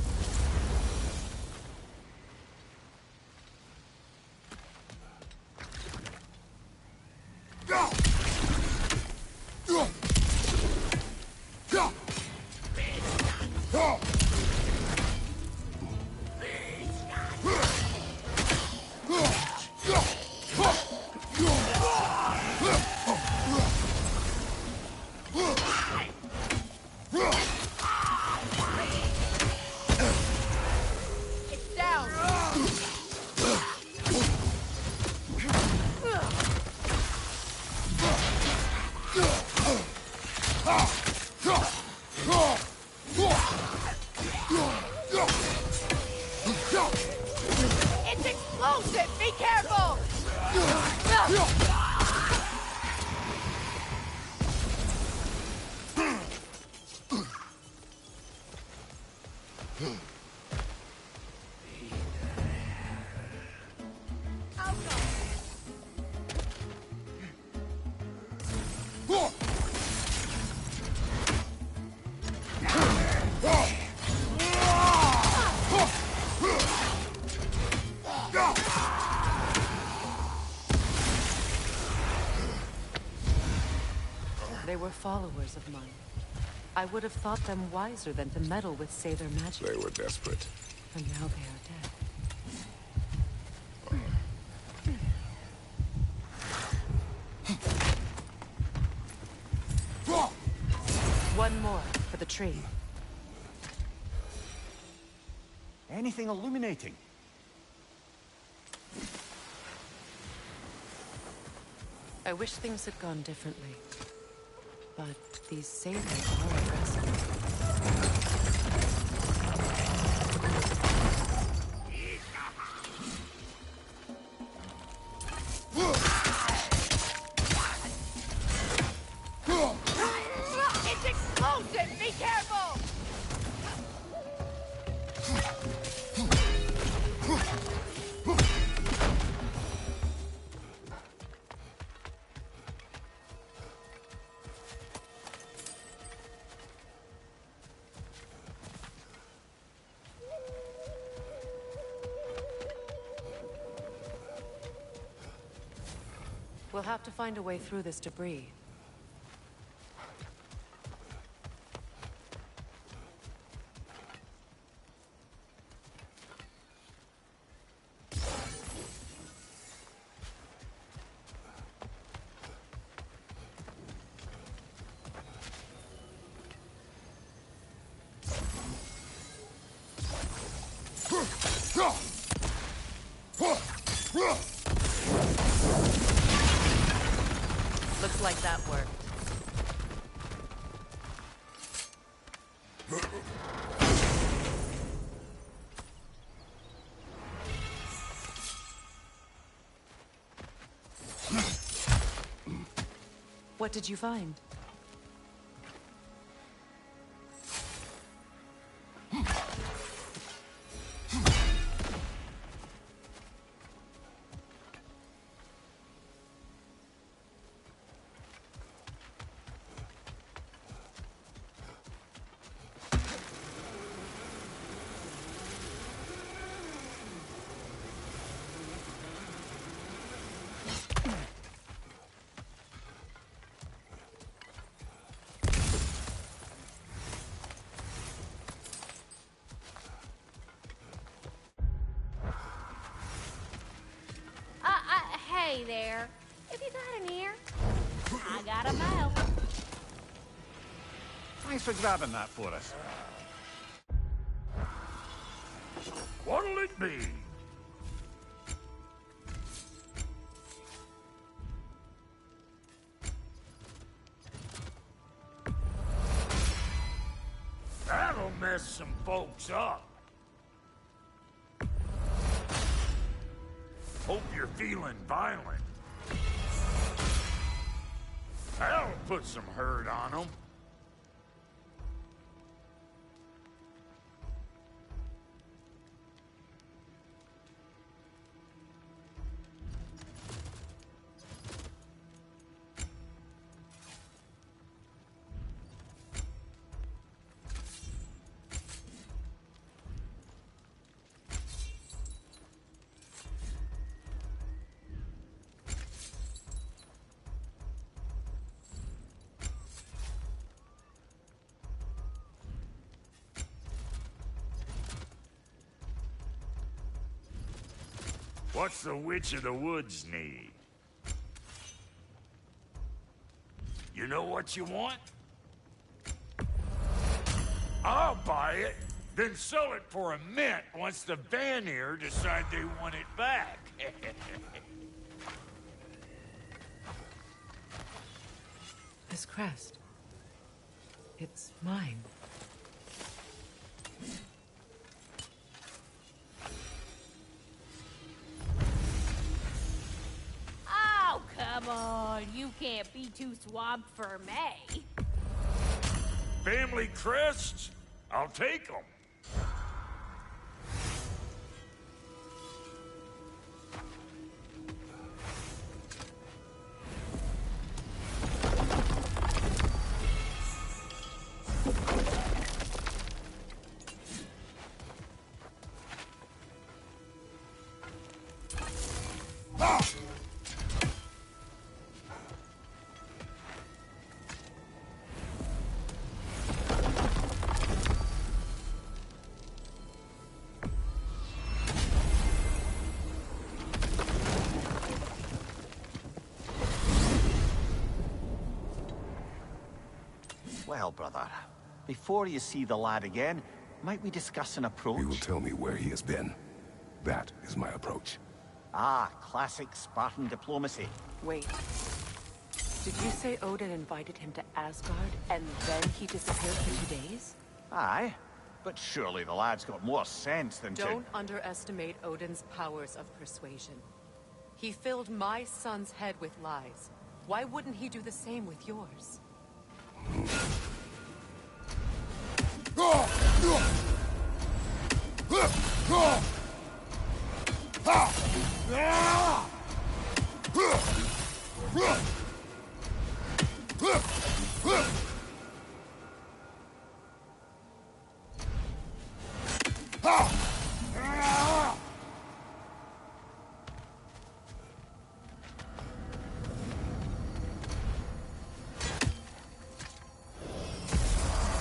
They were followers of mine. I would have thought them wiser than to meddle with Sather magic. They were desperate. And now they are dead. One more for the tree. Anything illuminating? I wish things had gone differently. But these Sathers are aggressive. It's explosive! Be careful! We'll have to find a way through this debris. Looks like that worked. What did you find? Hey there. If you got an ear, I got a mouth. Thanks for grabbing that for us. What'll it be? That'll mess some folks up. Hope you're feeling violent. That'll put some hurt on them. What's the Witch of the Woods need? You know what you want? I'll buy it, then sell it for a mint once the Vanir decide they want it back. This crest. It's mine. Oh, come on. You can't be too swamped for me. Family crests? I'll take them. Well, brother, before you see the lad again, might we discuss an approach? He will tell me where he has been. That is my approach. Ah, classic Spartan diplomacy. Wait. Did you say Odin invited him to Asgard, and then he disappeared for 2 days? Aye, but surely the lad's got more sense than Don't underestimate Odin's powers of persuasion. He filled my son's head with lies. Why wouldn't he do the same with yours?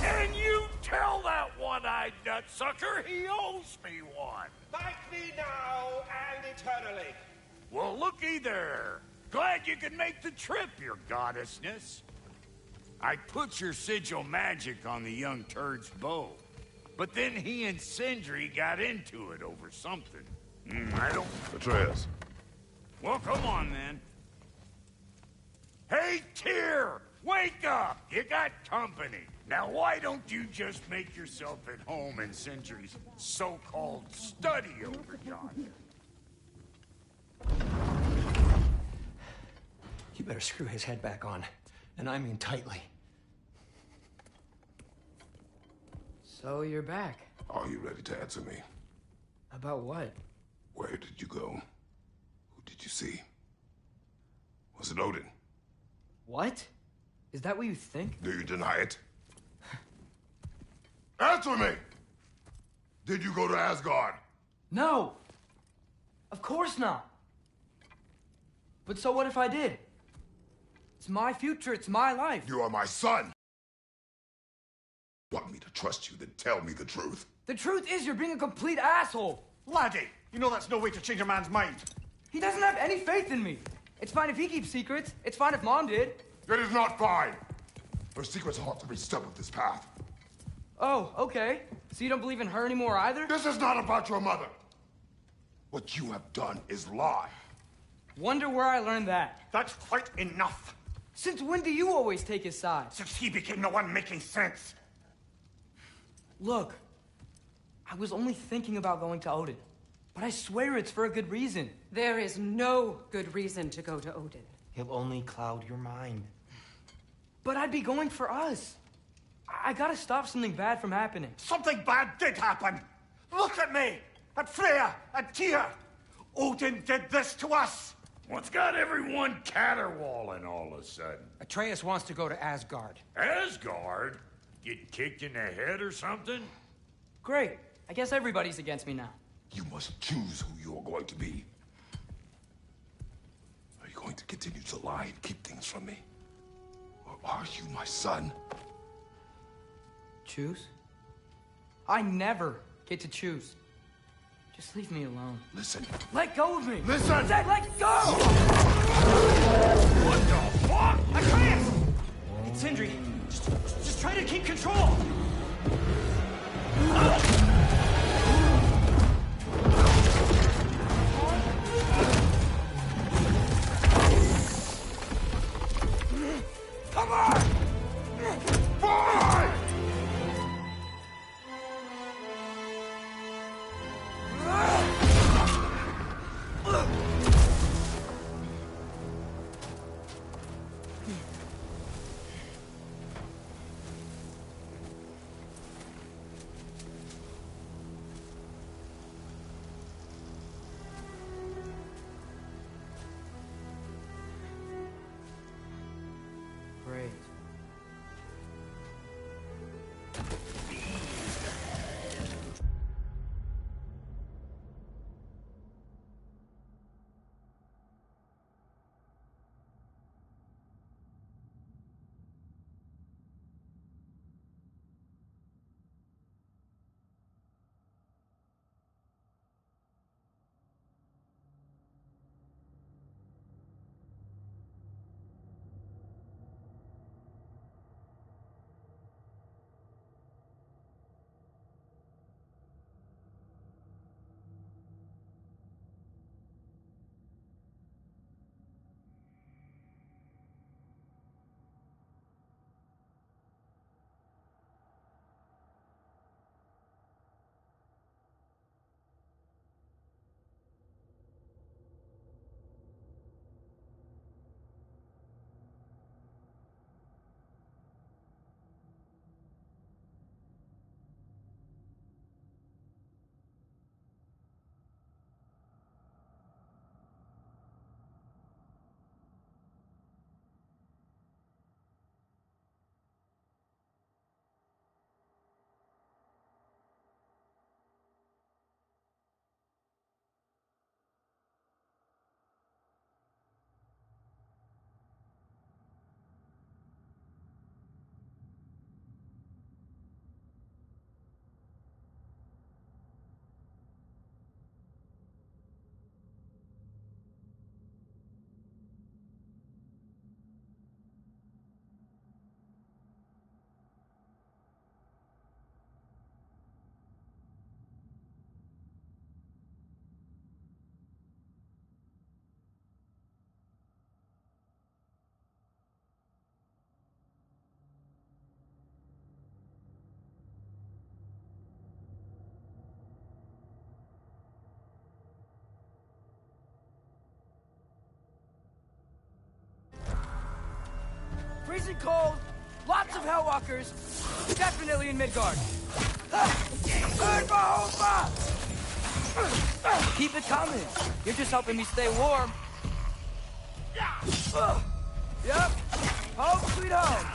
Can you tell that one-eyed nutsucker he owes me one? Thank me now and eternally. Well, looky there. Glad you could make the trip, your goddessness. I put your sigil magic on the young turd's bow. But then he and Sindri got into it over something. I don't... Atreus. Well, come on, then. Hey, Tyr! Wake up! You got company. Now, why don't you just make yourself at home in Sindri's so-called study over yonder? You better screw his head back on. And I mean tightly. So you're back. Are you ready to answer me? About what? Where did you go? Who did you see? Was it Odin? What? Is that what you think? Do you deny it? Answer me! Did you go to Asgard? No! Of course not! But so what if I did? It's my future, it's my life. You are my son! Want me to trust you, then tell me the truth. The truth is you're being a complete asshole! Laddie, you know that's no way to change a man's mind. He doesn't have any faith in me. It's fine if he keeps secrets. It's fine if Mom did. It is not fine! Her secrets ought to be step of this path. Oh, okay. So you don't believe in her anymore either? This is not about your mother. What you have done is lie. Wonder where I learned that. That's quite enough. Since when do you always take his side? Since he became the one making sense. Look, I was only thinking about going to Odin. But I swear it's for a good reason. There is no good reason to go to Odin. He'll only cloud your mind. But I'd be going for us. I gotta stop something bad from happening. Something bad did happen. Look at me, at Freya, at Tyr. Odin did this to us. What's got everyone caterwauling all of a sudden? Atreus wants to go to Asgard. Asgard? Get kicked in the head or something? Great. I guess everybody's against me now. You must choose who you are going to be. Are you going to continue to lie and keep things from me? Or are you my son? Choose? I never get to choose. Just leave me alone. Listen. Let go of me! Listen! I said let go! What the fuck? Atreus! It's Sindri. Just try to keep control! Come on! Fine! freezing cold, lots of Hellwalkers, definitely in Midgard. Keep it coming. You're just helping me stay warm. Yep. Home sweet home.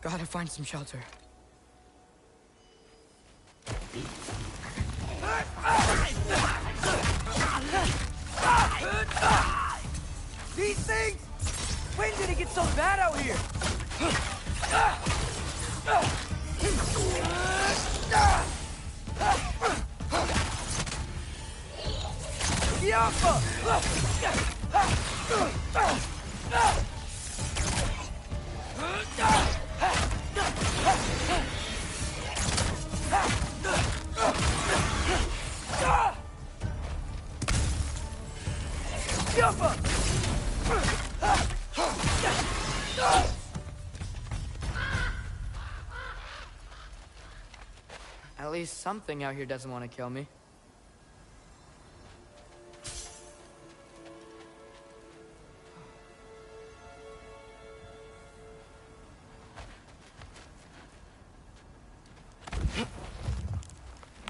Gotta find some shelter. These things? When did it get so bad out here? At least something out here doesn't want to kill me.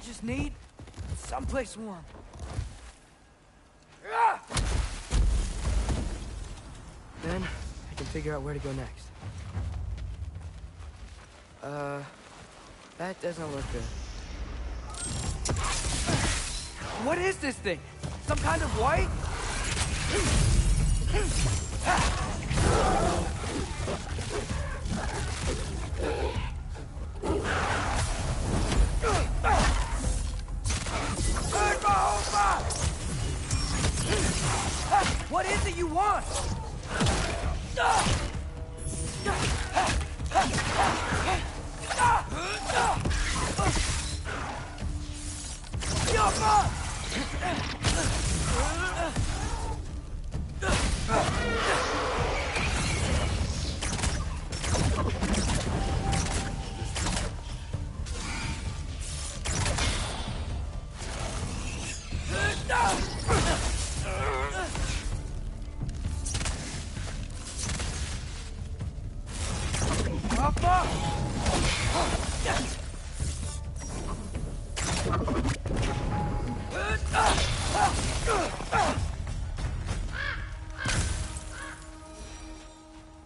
Just need someplace warm. Then I can figure out where to go next. That doesn't look good. What is this thing? Some kind of white? What is it you want?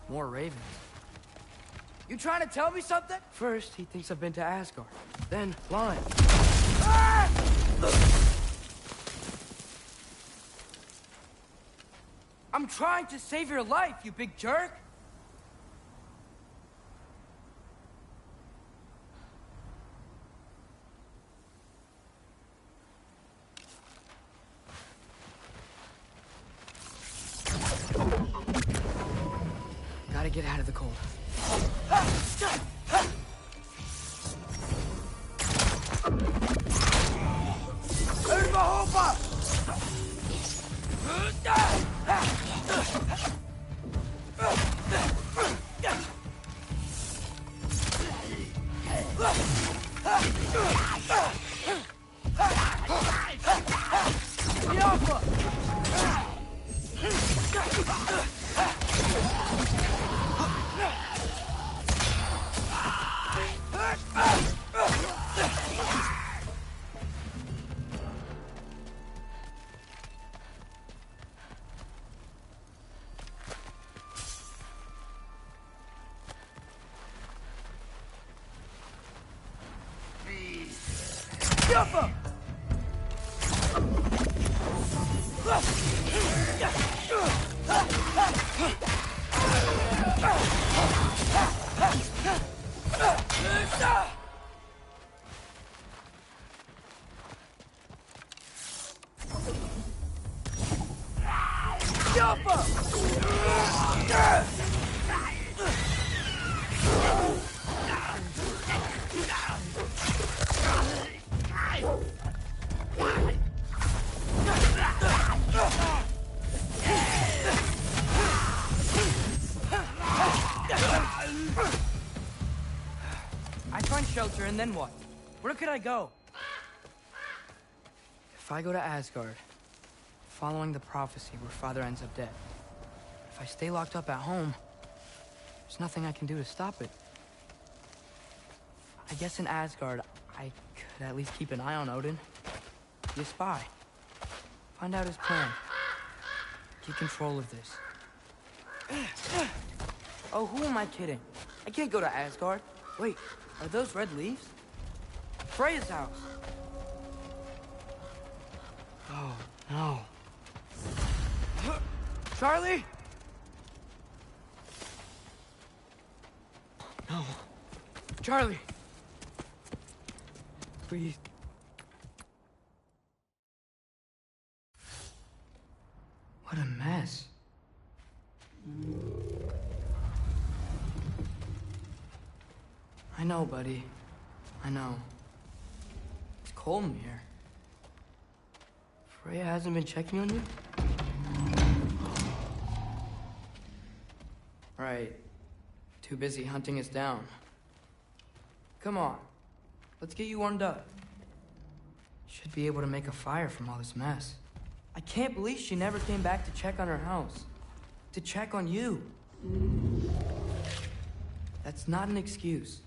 More ravens. You trying to tell me something? First, he thinks I've been to Asgard. Then, lions. Ah! I'm trying to save your life, you big jerk! Gotta get out of the cold. find shelter, and then what? Where could I go? If I go to Asgard, following the prophecy where Father ends up dead, if I stay locked up at home, there's nothing I can do to stop it. I guess in Asgard, I could at least keep an eye on Odin. Be a spy. Find out his plan. Get control of this. Oh, who am I kidding? I can't go to Asgard. Wait, are those red leaves? Freya's house. Oh, no. Charlie? No. Charlie. Please. What a mess. I know, buddy. I know. It's cold in here. Freya hasn't been checking on you? Right. Too busy hunting us down. Come on. Let's get you warmed up. Should be able to make a fire from all this mess. I can't believe she never came back to check on her house. To check on you. That's not an excuse.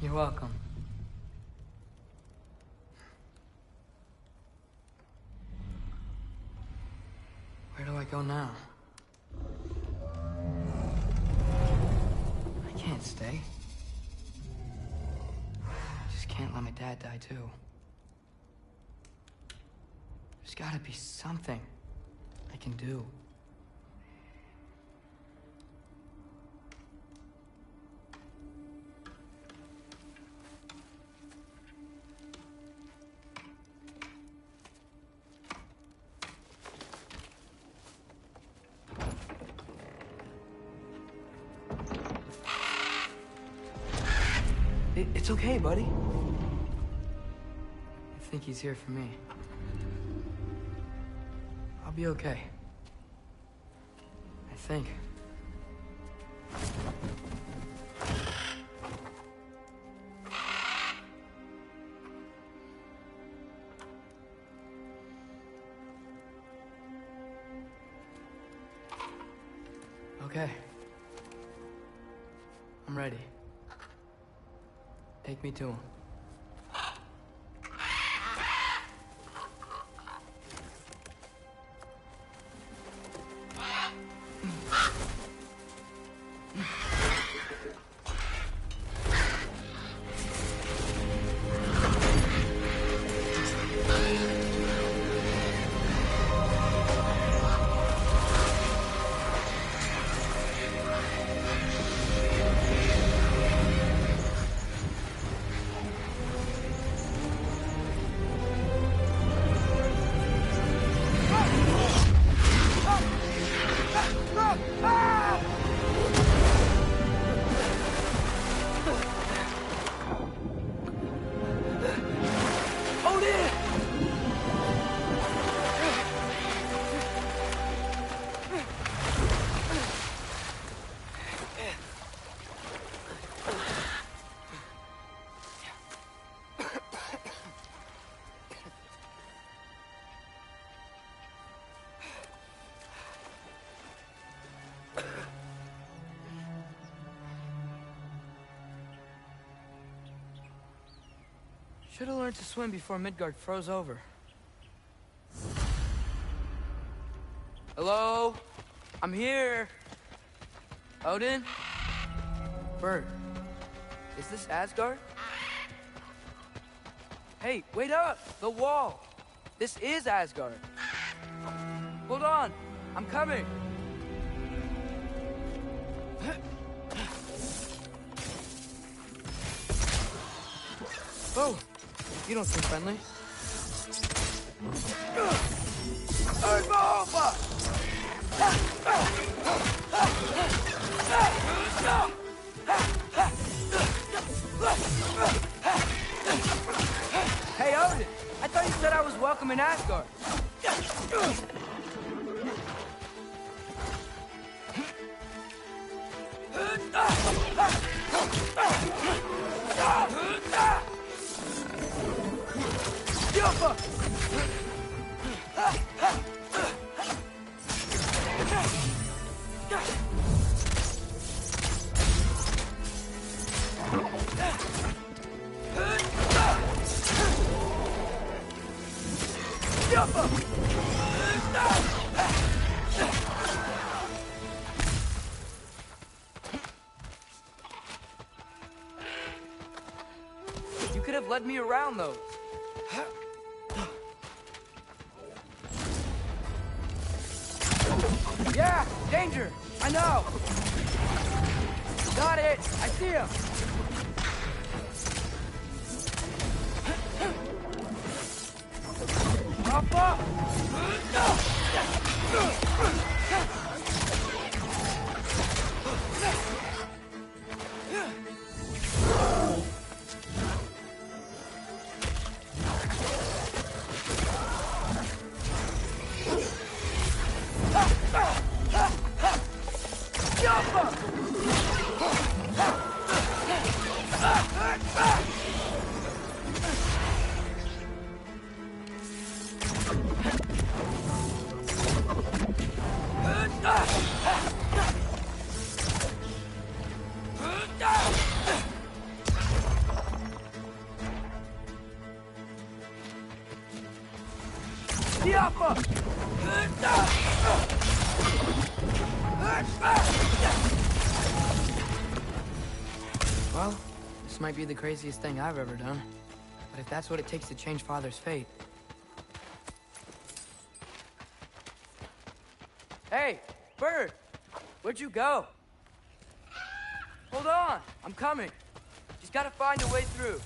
You're welcome. Where do I go now? I can't stay. I just can't let my dad die too. There's gotta be something I can do. It's okay, buddy. I think he's here for me. I'll be okay. I think. Okay. I'm ready. Take me to him. Should have learned to swim before Midgard froze over. Hello? I'm here. Odin? Bert, is this Asgard? Hey, wait up! The wall! This is Asgard. Hold on, I'm coming. Oh, you don't seem friendly. welcome in Asgard. You could have led me around those. Yeah, danger! I know! Got it! I see him! Up, up! Well, this might be the craziest thing I've ever done. But if that's what it takes to change Father's fate... Hey, Bird! Where'd you go? Hold on, I'm coming. Just gotta find a way through.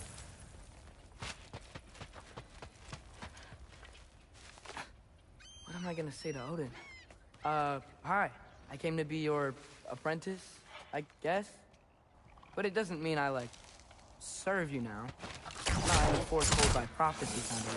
What am I gonna say to Odin? Hi. I came to be your apprentice, I guess? But it doesn't mean I, like, serve you now. I'm not in a foretold by prophecy kind of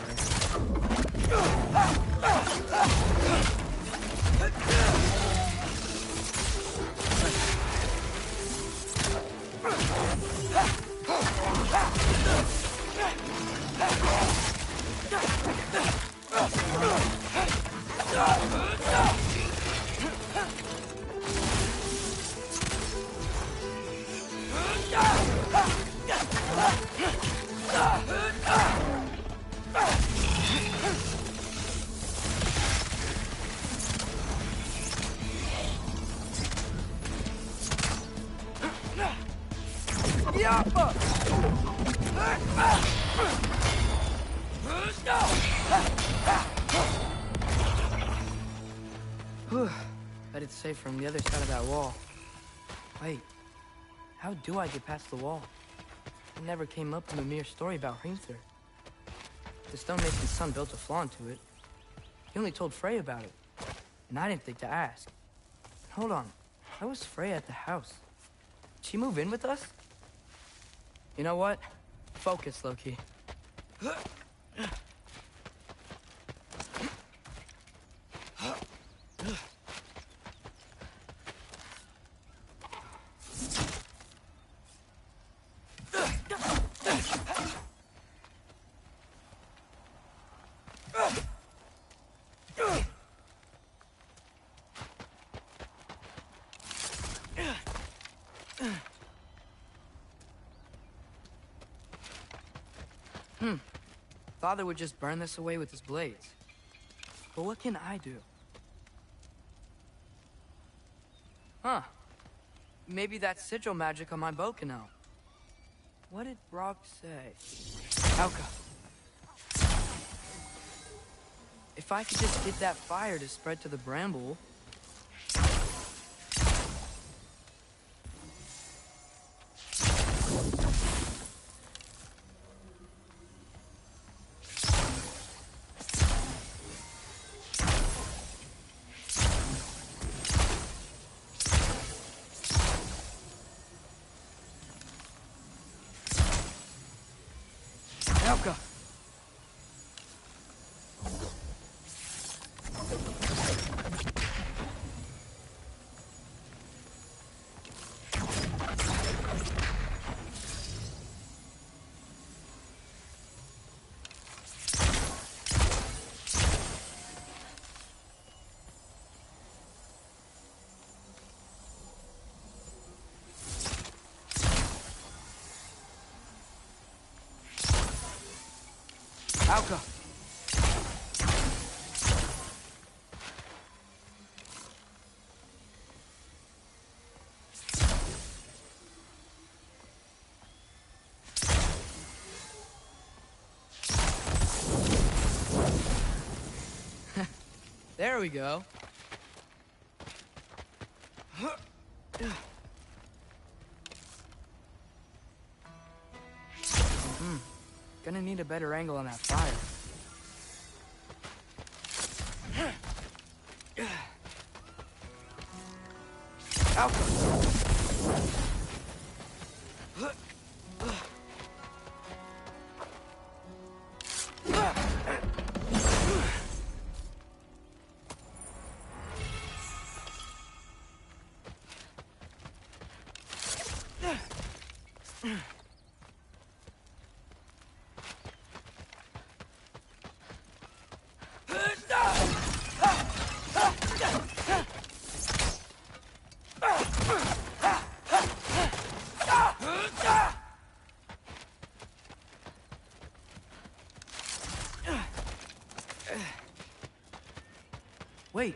Bet it's safe from the other side of that wall. Wait, how do I get past the wall? It never came up in the mere story about Hrimthur. The stonemason's son built a flaw into it. He only told Frey about it, and I didn't think to ask. Hold on, how was Frey at the house? Did she move in with us? You know what? Focus, Loki. Father would just burn this away with his blades. But what can I do? Huh. Maybe that sigil magic on my bow can help. What did Brock say? Alka. If I could just get that fire to spread to the bramble... Alka. There we go. Gonna need a better angle on that fire. Alka! Wait,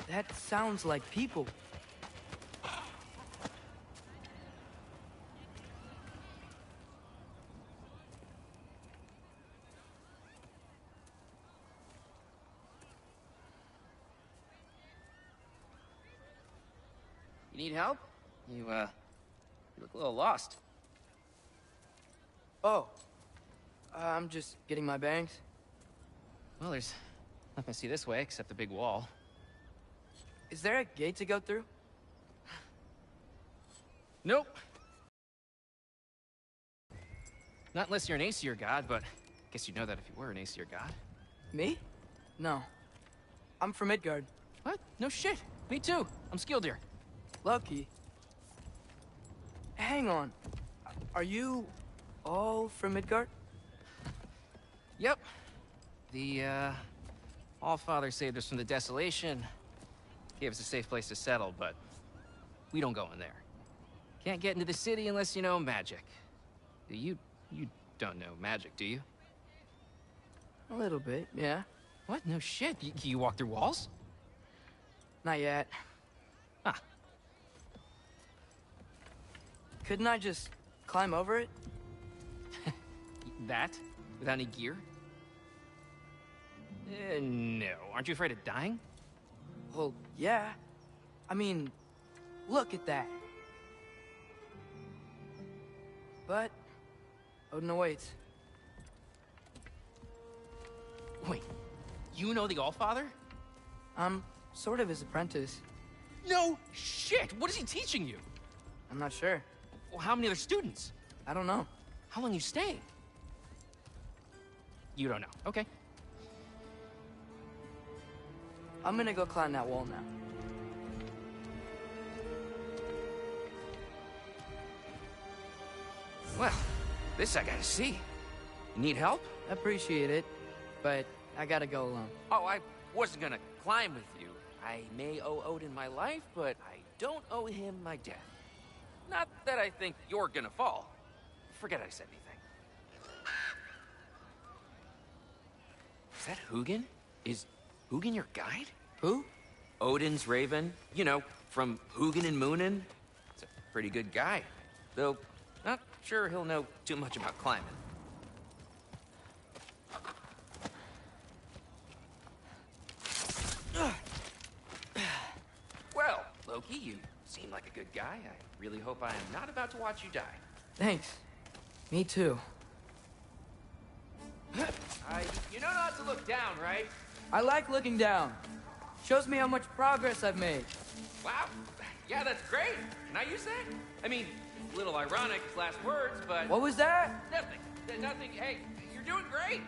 that sounds like people. You need help? You look a little lost. Oh, I'm just getting my bangs. Well, there's nothing to see this way except the big wall. Is there a gate to go through? Nope. Not unless you're an Aesir god, but I guess you'd know that if you were an Aesir god. Me? No. I'm from Midgard. What? No shit. Me too. I'm Skildir. Lucky. Hang on. Are you all from Midgard? Yep. The, Allfather saved us from the desolation. Gave us a safe place to settle, but we don't go in there. Can't get into the city unless you know magic. You don't know magic, do you? A little bit, yeah. What? No shit. You walk through walls? Not yet. Ah. Couldn't I just climb over it? That? Without any gear? No. Aren't you afraid of dying? Well, yeah. I mean, look at that. But Odin awaits. Wait, you know the Allfather? I'm sort of his apprentice. No shit! What is he teaching you? I'm not sure. Well, how many other students? I don't know. How long you staying? You don't know. Okay. I'm gonna go climb that wall now. Well, this I gotta see. You need help? Appreciate it, but I gotta go alone. Oh, I wasn't gonna climb with you. I may owe Odin my life, but I don't owe him my death. Not that I think you're gonna fall. Forget I said anything. Is that Hugin? Is Hugin your guide? Who? Odin's raven. You know, from Hugin and Moonin. He's a pretty good guy. Though, not sure he'll know too much about climbing. Well, Loki, you seem like a good guy. I really hope I am not about to watch you die. Thanks. Me too. You know not to look down, right? I like looking down. Shows me how much progress I've made. Wow. Yeah, that's great. Can I use that? I mean, a little ironic, his last words, but... What was that? Nothing. Nothing. Hey, you're doing great.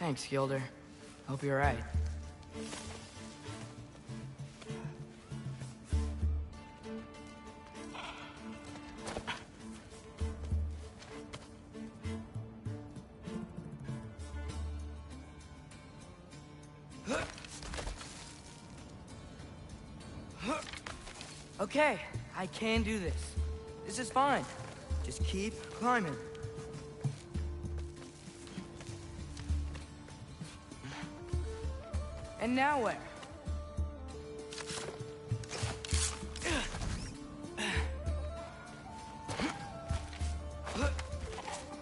Thanks, Gilder. Hope you're right. Okay, I can do this. This is fine. Just keep climbing. And now where?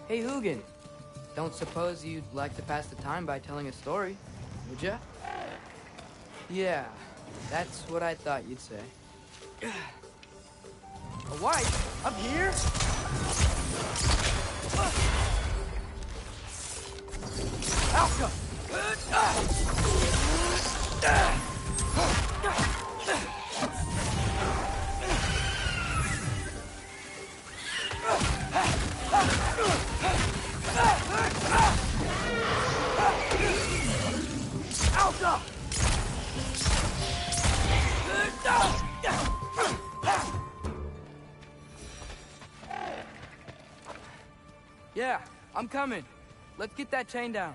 Hey, Hugin. Don't suppose you'd like to pass the time by telling a story, would ya? Yeah, that's what I thought you'd say. A wife? Up here? Alka! Alka! Yeah, I'm coming. Let's get that chain down.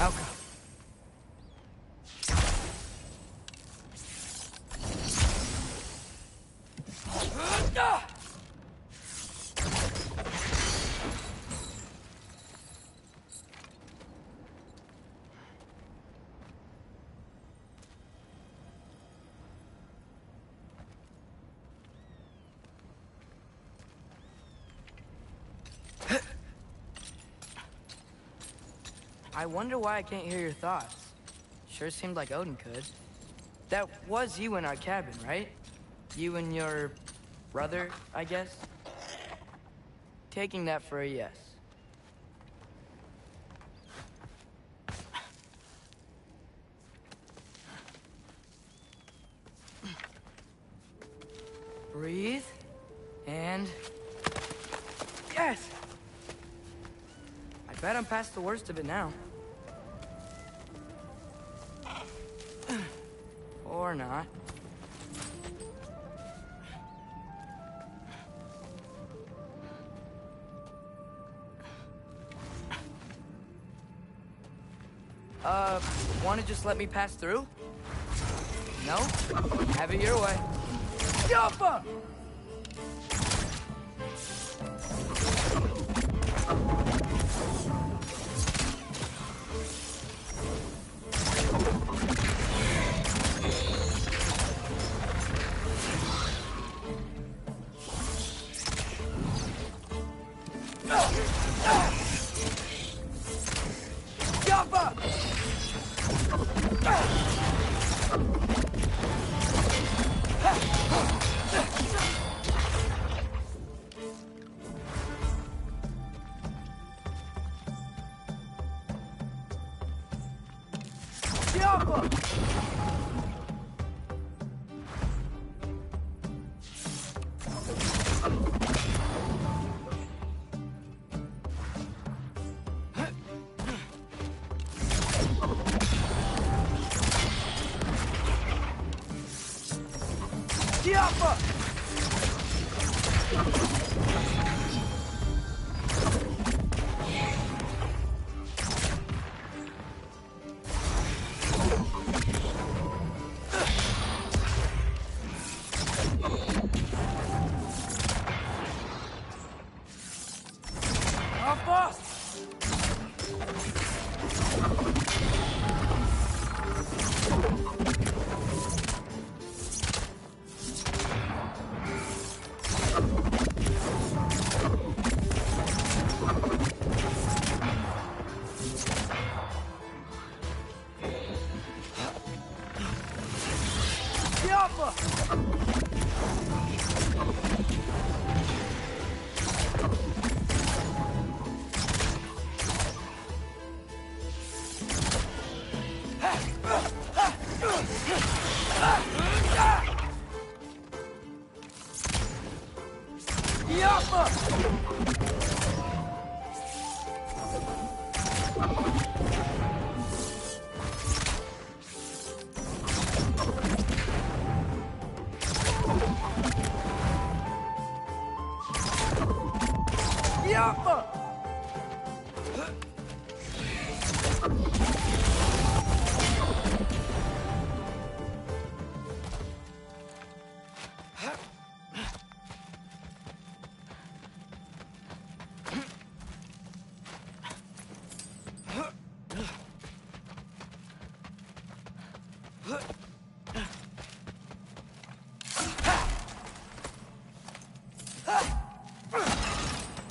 Alka. I wonder why I can't hear your thoughts. Sure seemed like Odin could. That was you in our cabin, right? You and your brother, I guess? Taking that for a yes. Breathe. And... yes! I bet I'm past the worst of it now. Or not. Wanna just let me pass through? No? Have it your way. Jumpa!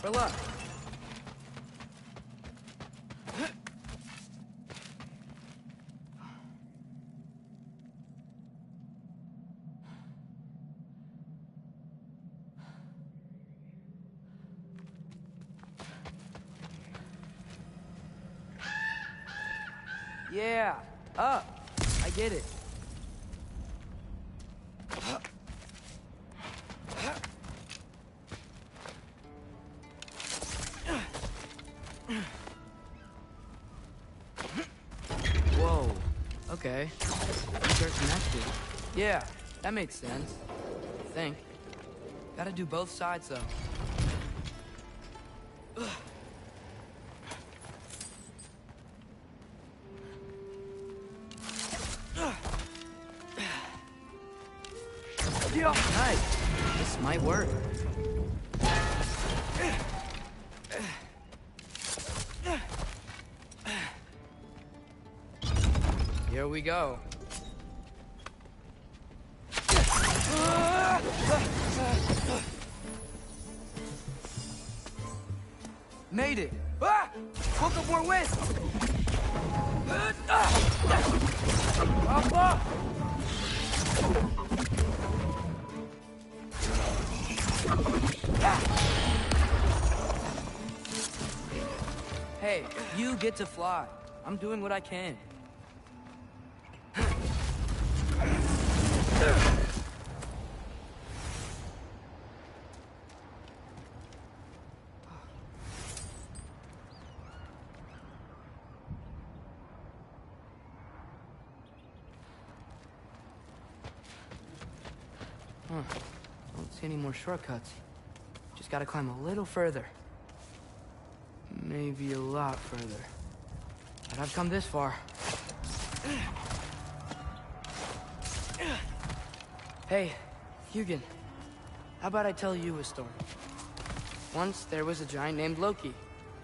For luck. Yeah, up. I get it. Whoa. Okay. They're connected. Yeah, that makes sense. I think. Gotta do both sides, though. Nice. This might work. Here we go. Made it. Ah! Book of War West. Hey, you get to fly. I'm doing what I can. Don't see any more shortcuts. Just gotta climb a little further. Maybe a lot further. But I've come this far. Hey, Hugin. How about I tell you a story? Once there was a giant named Loki,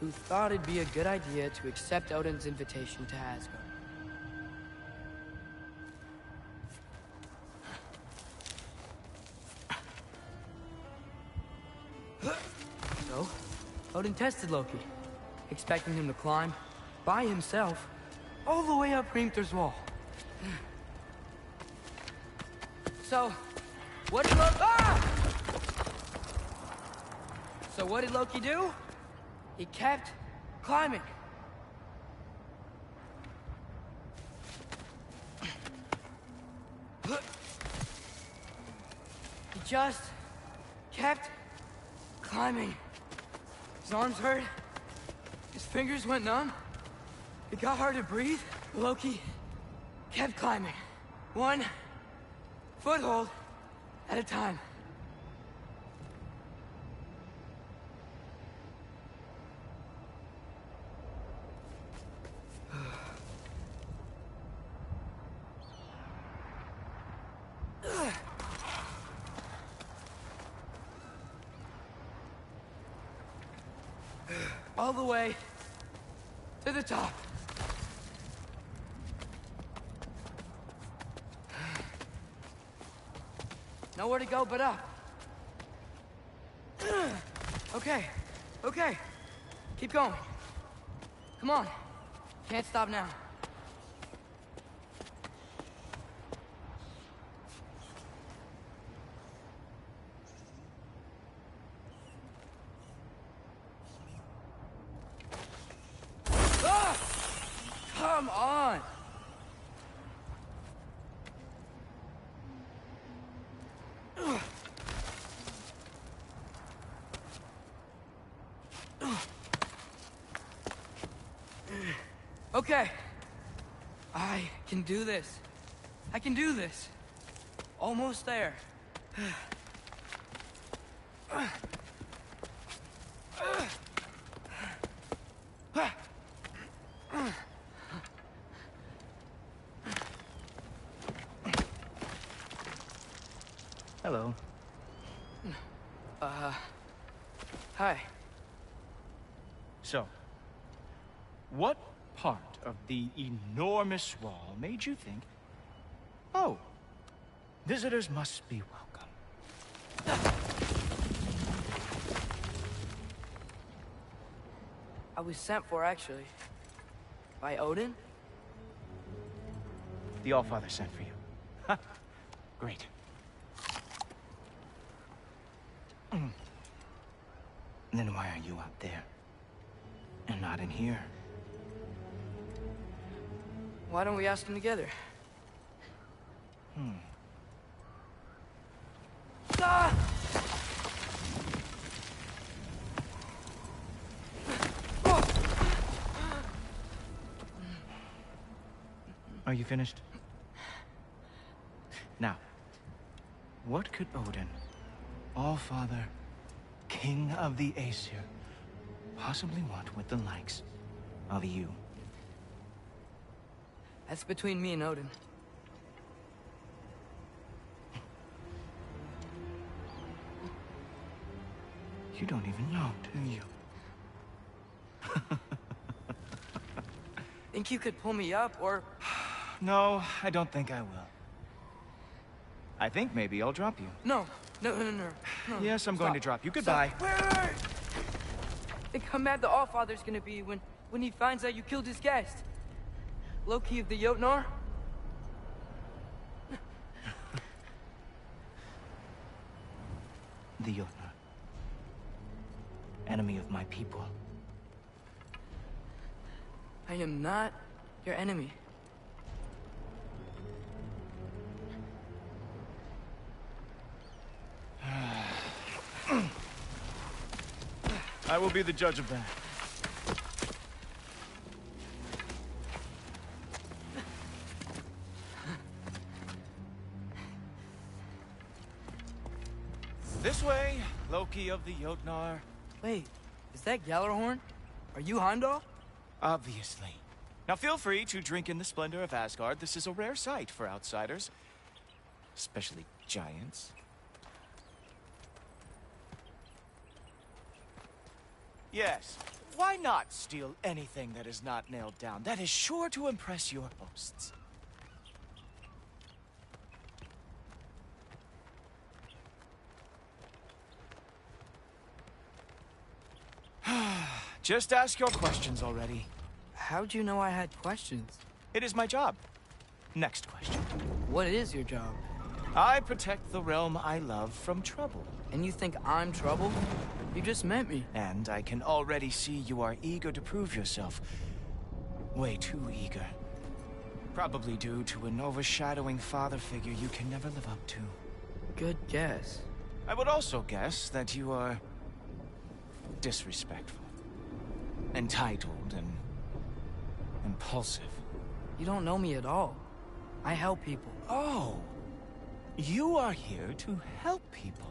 who thought it'd be a good idea to accept Odin's invitation to Asgard. So, Odin tested Loki, expecting him to climb, by himself, all the way up Hrimthur's wall. So, what did Loki do? He kept climbing. He just kept climbing. His arms hurt. His fingers went numb. It got hard to breathe. Loki kept climbing. One foothold at a time. All the way to the top. Nowhere to go but up. Okay, okay. Keep going. Come on. Can't stop now. Come on! Okay. I can do this. I can do this. Almost there. Hello. Hi. So, what part of the enormous wall made you think, oh, visitors must be welcome? I was sent for, actually. By Odin? The Allfather sent for you. Ha! Great. Then why are you out there? And not in here? Why don't we ask them together? Ah! Are you finished? Now, what could Odin, Allfather, King of the Aesir, possibly want with the likes of you? That's between me and Odin. You don't even know, do you? Think you could pull me up, or... No, I don't think I will. I think maybe I'll drop you. No. No. Yes, I'm Stop. going to drop you. Goodbye. Stop. Wait. Think how mad the Allfather's gonna be when he finds out you killed his guest. Loki of the Jotnar? The Jotnar. Enemy of my people. I am not your enemy. I will be the judge of that. This way, Loki of the Jotnar. Wait, is that Gjallarhorn? Are you Heimdall? Obviously. Now feel free to drink in the splendor of Asgard. This is a rare sight for outsiders. Especially giants. Yes, why not steal anything that is not nailed down? That is sure to impress your hosts. Just ask your questions already. How'd you know I had questions? It is my job. Next question. What is your job? I protect the realm I love from trouble. And you think I'm trouble? You just met me. And I can already see you are eager to prove yourself. Way too eager. Probably due to an overshadowing father figure you can never live up to. Good guess. I would also guess that you are disrespectful, entitled, and impulsive. You don't know me at all. I help people. Oh, you are here to help people.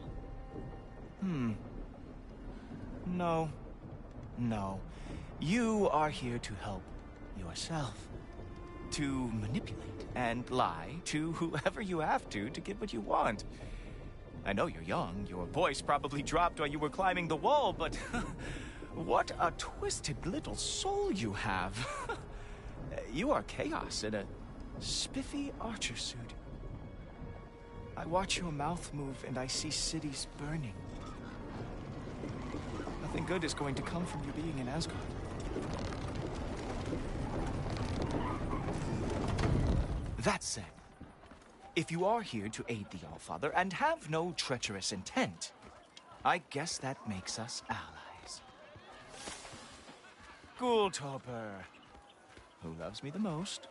No. You are here to help yourself. To manipulate and lie to whoever you have to get what you want. I know you're young. Your voice probably dropped while you were climbing the wall, but what a twisted little soul you have. You are chaos in a spiffy archer suit. I watch your mouth move and I see cities burning. Nothing good is going to come from you being in Asgard. That said, if you are here to aid the Allfather and have no treacherous intent, I guess that makes us allies. Ghoultoper, who loves me the most?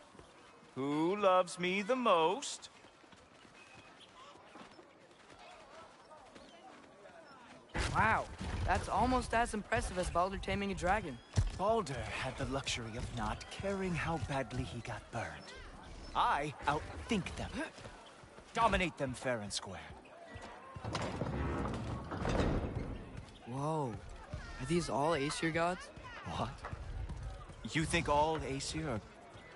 Who loves me the most? Wow, that's almost as impressive as Baldur taming a dragon. Baldur had the luxury of not caring how badly he got burned. I outthink them. Dominate them fair and square. Whoa. Are these all Aesir gods? What? You think all Aesir are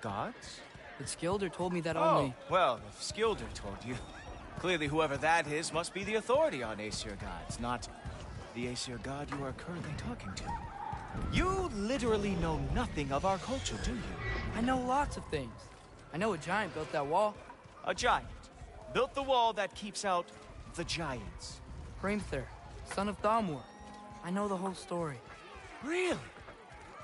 gods? But Skilder told me that Oh, only... well, if Skilder told you, clearly whoever that is must be the authority on Aesir gods, not the Aesir god you are currently talking to. You literally know nothing of our culture, do you? I know lots of things. I know a giant built that wall. A giant built the wall that keeps out the giants. Hrimthur, son of Thamur. I know the whole story. Really?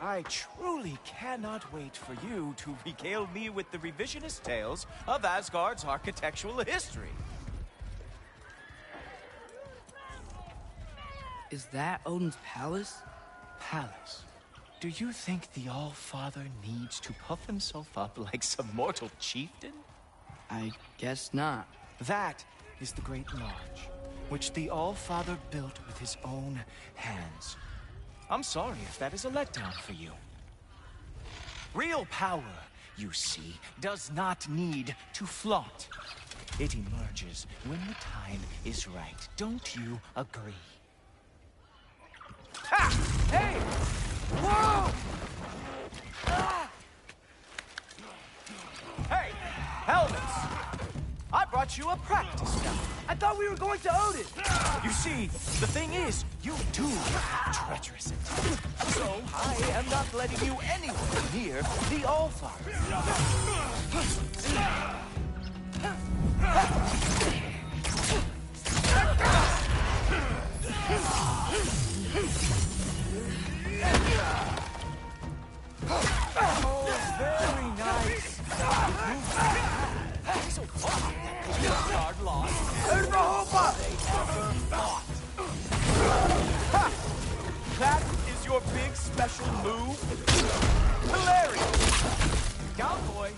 I truly cannot wait for you to regale me with the revisionist tales of Asgard's architectural history. Is that Odin's palace? Palace? Do you think the All-Father needs to puff himself up like some mortal chieftain? I guess not. That is the Great Lodge, which the All-Father built with his own hands. I'm sorry if that is a letdown for you. Real power, you see, does not need to flaunt. It emerges when the time is right. Don't you agree? Ha! Hey! Whoa! Ah! Hey! Helmets! I brought you a practice gun. I thought we were going to Odin! You see, the thing is, you do have treacherous intent. So, I am not letting you anywhere near the All-Father. Oh, very nice. So funny that the Asgard lost. Out of the whole Ha! That is your big special move? Hilarious! Cowboy!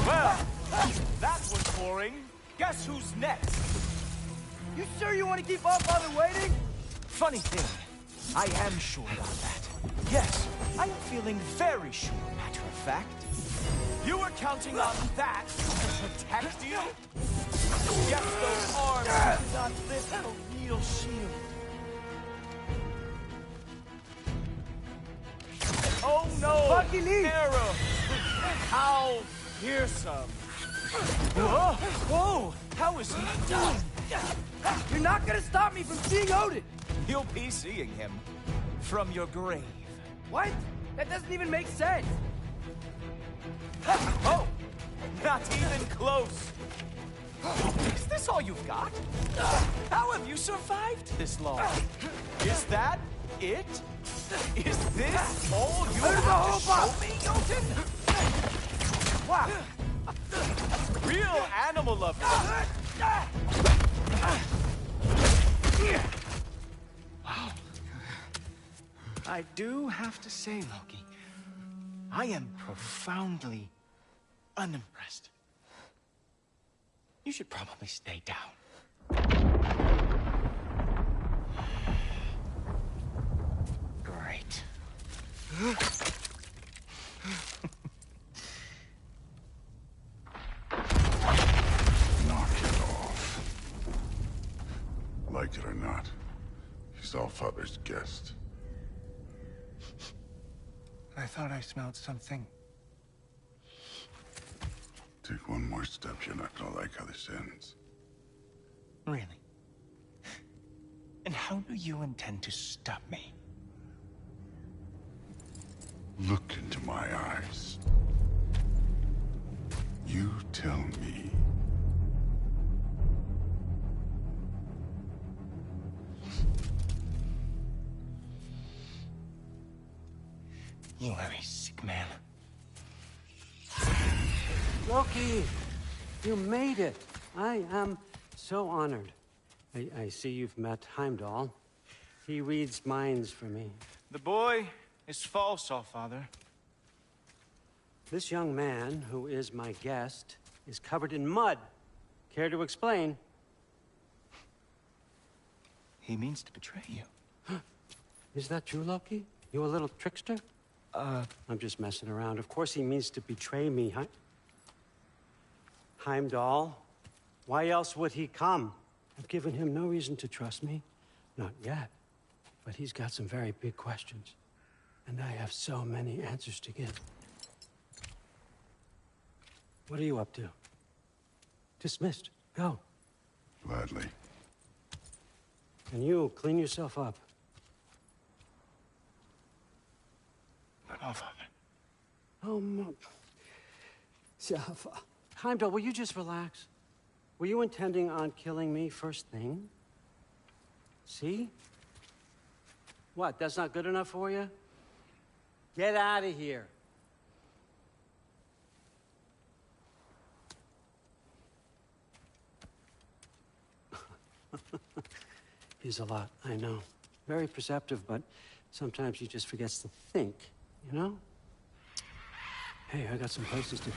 Well, that was boring. Guess who's next? You sure you want to keep All-Father waiting? Funny thing, I am sure about that. Yes, I am feeling very sure, matter of fact. You were counting on that to protect you? Yes, those arms do not lift a real shield. Oh no! Lucky me! Arrow! How fearsome! Whoa! Whoa! How is he doing? You're not gonna stop me from seeing Odin! You'll be seeing him from your grave. What? That doesn't even make sense! Oh! Not even close! Is this all you've got? How have you survived this long? Is that it? Is this all you have to show me, Jotun? Wow! Real animal lover! Wow. I do have to say, Loki, I am profoundly unimpressed. You should probably stay down. Great. Knock it off. Like it or not, he's All-Father's guest. I thought I smelled something. Take one more step, you're not gonna like how this ends. Really? And how do you intend to stop me? Look into my eyes. You tell me. You are a sick man. Loki, you made it. I am so honored. I see you've met Heimdall. He reads minds for me. The boy is false, Allfather. This young man, who is my guest, is covered in mud. Care to explain? He means to betray you. Is that true, Loki? You a little trickster? I'm just messing around. Of course he means to betray me, Heimdall. Why else would he come? I've given him no reason to trust me. Not yet. But he's got some very big questions. And I have so many answers to give. What are you up to? Dismissed. Go. Gladly. And you, clean yourself up. But Allfather. Oh, Heimdall, will you just relax? Were you intending on killing me first thing? See? What, that's not good enough for you? Get out of here. He's a lot, I know. Very perceptive, but sometimes he just forgets to think, you know? Hey, I got some places to be.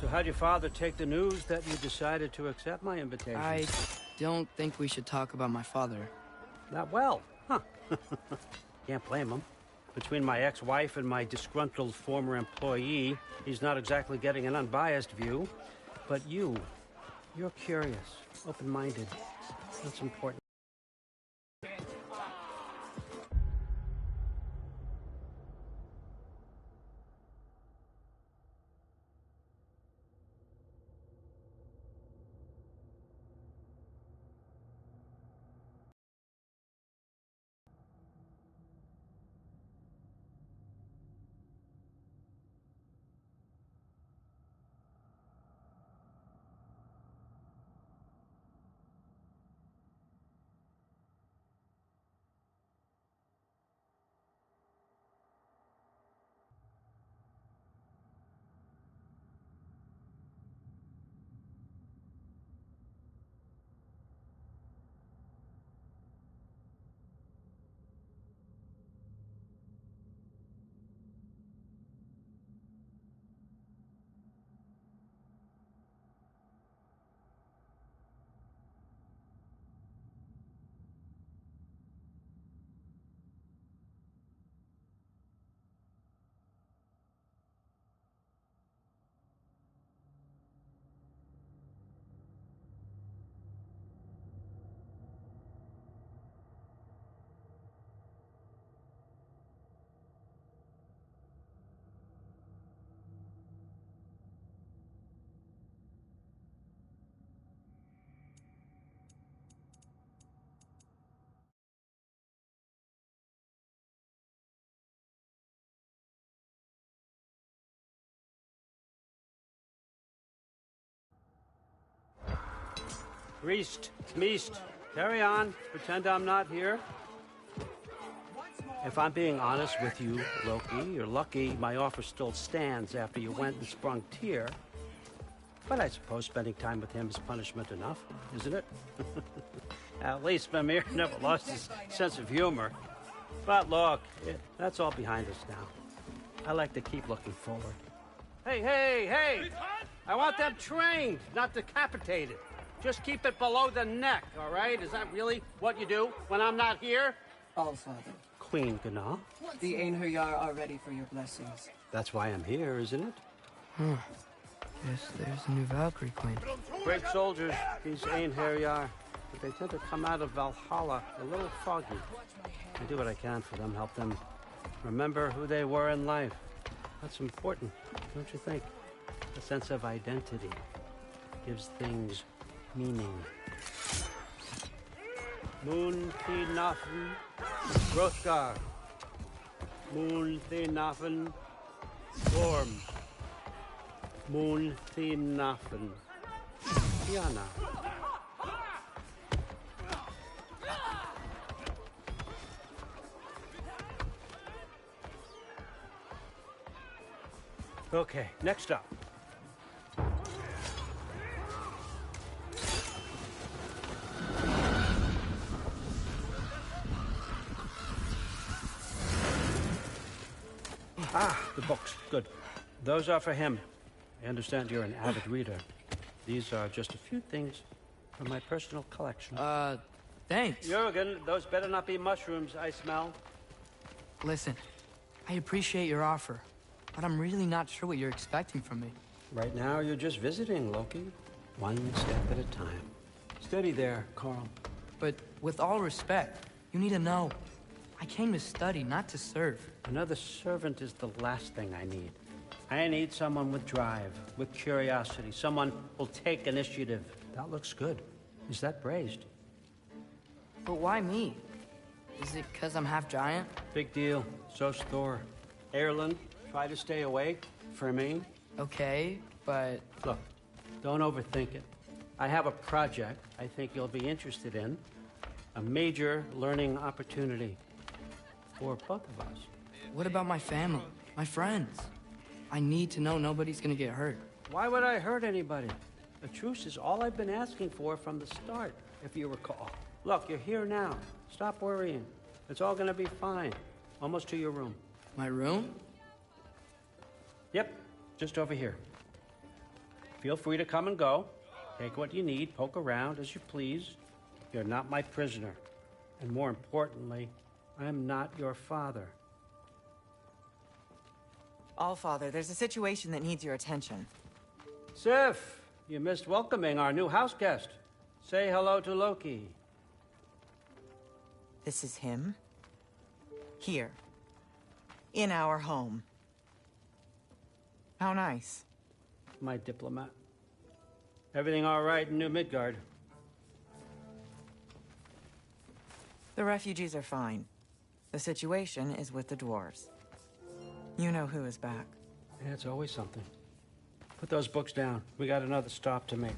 So how'd your father take the news that you decided to accept my invitation? I don't think we should talk about my father. Not well, huh? Can't blame him. Between my ex-wife and my disgruntled former employee, he's not exactly getting an unbiased view. But you're curious, open-minded. That's important. Reist, Meest, carry on. Pretend I'm not here. If I'm being honest with you, Loki, you're lucky my offer still stands after you went and sprung Tyr. But I suppose spending time with him is punishment enough, isn't it? At least Mimir never lost his sense of humor. But look, that's all behind us now. I like to keep looking forward. Hey! I want them trained, not decapitated. Just keep it below the neck, all right? Is that really what you do when I'm not here? Allfather. Queen Gná. The Einherjar are ready for your blessings. That's why I'm here, isn't it? Yes, there's a new Valkyrie Queen. Great soldiers, these Einherjar. But they tend to come out of Valhalla a little foggy. I do what I can for them, help them remember who they were in life. That's important, don't you think? A sense of identity gives things meaning. Moon Thinafen, Hrothgar. Moon Thinafen, Storm. Moon Thinafen, Tiana. Okay, next up. Ah, the books. Good. Those are for him. I understand you're an avid reader. These are just a few things from my personal collection. Thanks. Jurgen, those better not be mushrooms I smell. Listen, I appreciate your offer, but I'm really not sure what you're expecting from me. Right now, you're just visiting, Loki. One step at a time. Steady there, Carl. But with all respect, you need to know, I came to study, not to serve. Another servant is the last thing I need. I need someone with drive, with curiosity, someone who'll take initiative. That looks good. Is that braised? But why me? Is it because I'm half giant? Big deal. So's Thor. Erlen, try to stay awake for me. Okay, but... Look, don't overthink it. I have a project I think you'll be interested in. A major learning opportunity for both of us. What about my family, my friends? I need to know nobody's gonna get hurt. Why would I hurt anybody? A truce is all I've been asking for from the start, if you recall. Look, you're here now. Stop worrying. It's all gonna be fine. Almost to your room. My room? Yep, just over here. Feel free to come and go. Take what you need, poke around as you please. You're not my prisoner. And more importantly, I'm not your father. Allfather, there's a situation that needs your attention. Sif, you missed welcoming our new house guest. Say hello to Loki. This is him? Here. In our home. How nice. My diplomat. Everything all right in New Midgard? The refugees are fine. The situation is with the dwarves. You know who is back. Yeah, it's always something. Put those books down. We got another stop to make.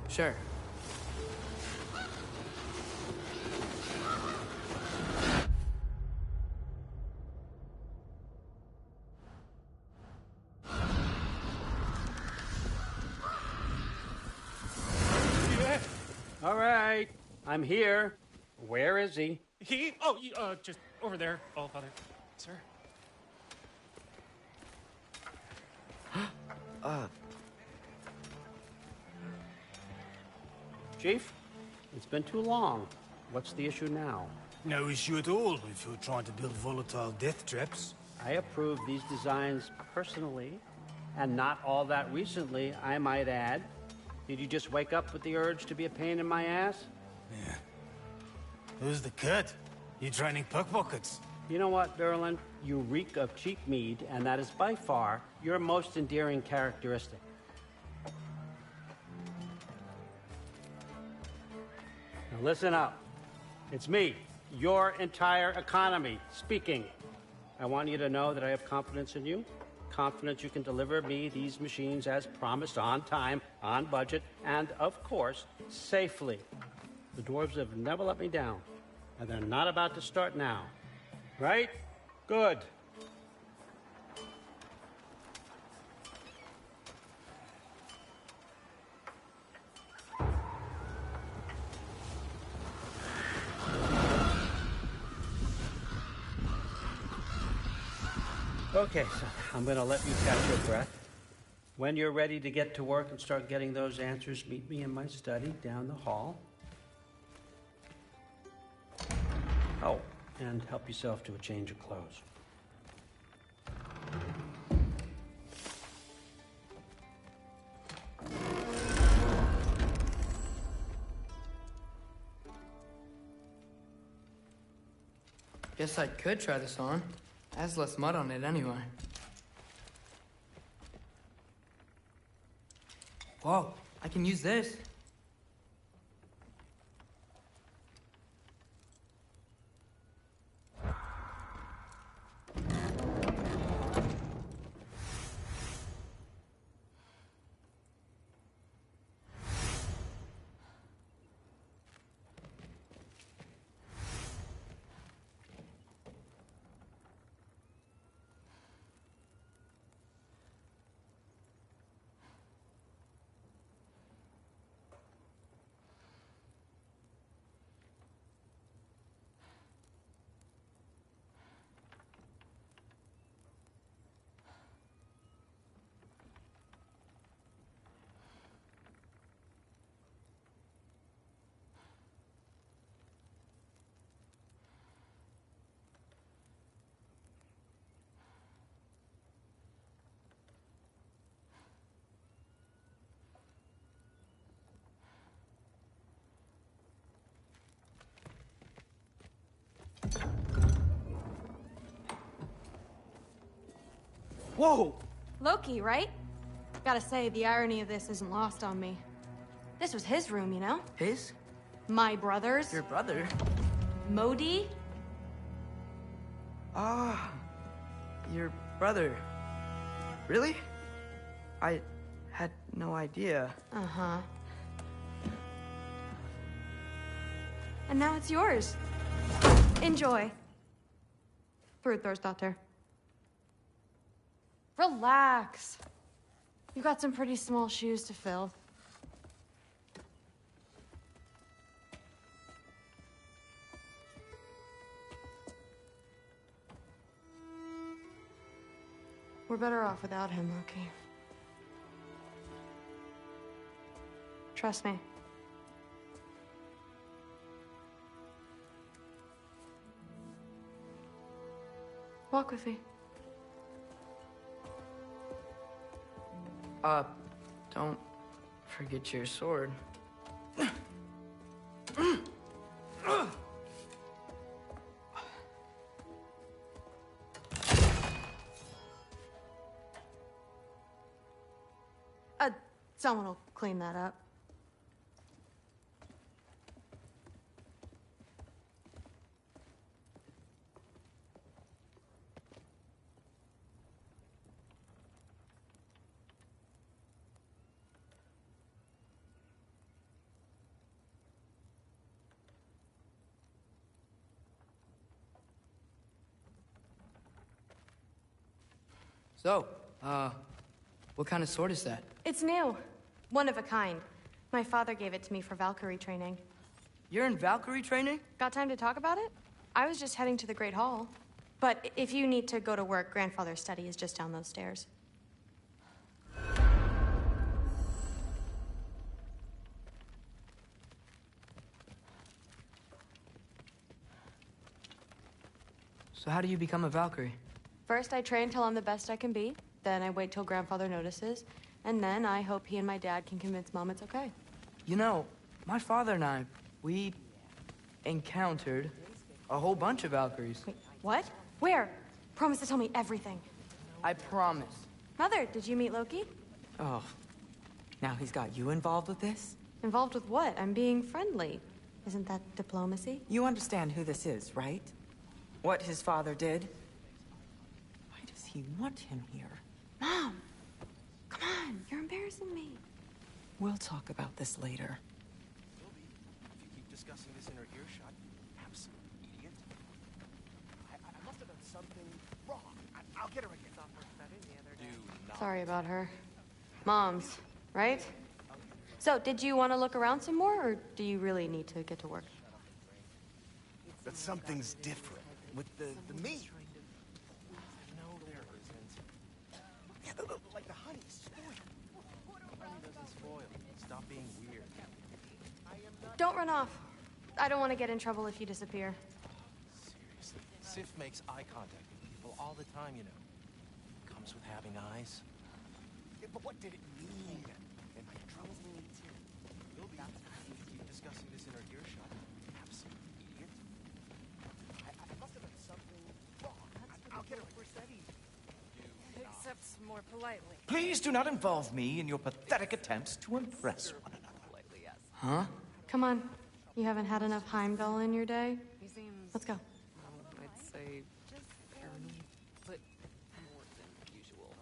Sure. All right, I'm here. Where is he? Just over there, Allfather. Sir? Chief, it's been too long. What's the issue now? No issue at all if you're trying to build volatile death traps. I approve these designs personally, and not all that recently, I might add. Did you just wake up with the urge to be a pain in my ass? Yeah. Who's the cut? You training pickpockets? You know what, Derlin? You reek of cheap mead, and that is by far your most endearing characteristic. Now listen up. It's me, your entire economy, speaking. I want you to know that I have confidence in you. Confidence you can deliver me these machines as promised, on time, on budget, and, of course, safely. The dwarves have never let me down, and they're not about to start now. Right? Good. Okay, so I'm going to let you catch your breath. When you're ready to get to work and start getting those answers, meet me in my study down the hall. Oh, and help yourself to a change of clothes. Guess I could try this on. Has less mud on it anyway. Whoa, I can use this. Whoa! Loki, right? Gotta say, the irony of this isn't lost on me. This was his room, you know? His? My brother's. Your brother? Modi? Ah, your brother. Really? I had no idea. Uh-huh. And now it's yours. Enjoy. Frukostdotter. Relax. You've got some pretty small shoes to fill. We're better off without him, Loki. Trust me. Walk with me. Don't forget your sword. Someone will clean that up. So, what kind of sword is that? It's new. One of a kind. My father gave it to me for Valkyrie training. You're in Valkyrie training? Got time to talk about it? I was just heading to the Great Hall. But if you need to go to work, Grandfather's study is just down those stairs. So how do you become a Valkyrie? First, I train till I'm the best I can be. Then I wait till Grandfather notices. And then I hope he and my dad can convince Mom it's okay. You know, my father and I, we encountered a whole bunch of Valkyries. Wait, what? Where? Promise to tell me everything. I promise. Mother, did you meet Loki? Oh, now he's got you involved with this? Involved with what? I'm being friendly. Isn't that diplomacy? You understand who this is, right? What his father did? Why does he want him here? Mom! Come on, you're embarrassing me. We'll talk about this later. Sylvie, if you keep discussing this in her earshot, absolute idiot. I must have done something wrong. I'll get her again. Do not. Sorry about her. Mom's, right? So, did you want to look around some more, or do you really need to get to work? But something's different with the meat. No, there isn't. Yeah, like the honey spoiled. Honey doesn't spoil. Stop being weird. Don't run off. I don't want to get in trouble if you disappear. Seriously, Sif makes eye contact with people all the time, you know. Comes with having eyes. Yeah, but what did it mean? Am I in trouble? You'll be. Keep discussing this in her earshot. Absolute idiot. I must have done something wrong. I'll get her first that evening. Except more politely. Please do not involve me in your pathetic attempts to impress one another. Huh? Come on. You haven't had enough Heimdall in your day? He seems... Let's go. I'd say... just paranoid, but more than usual.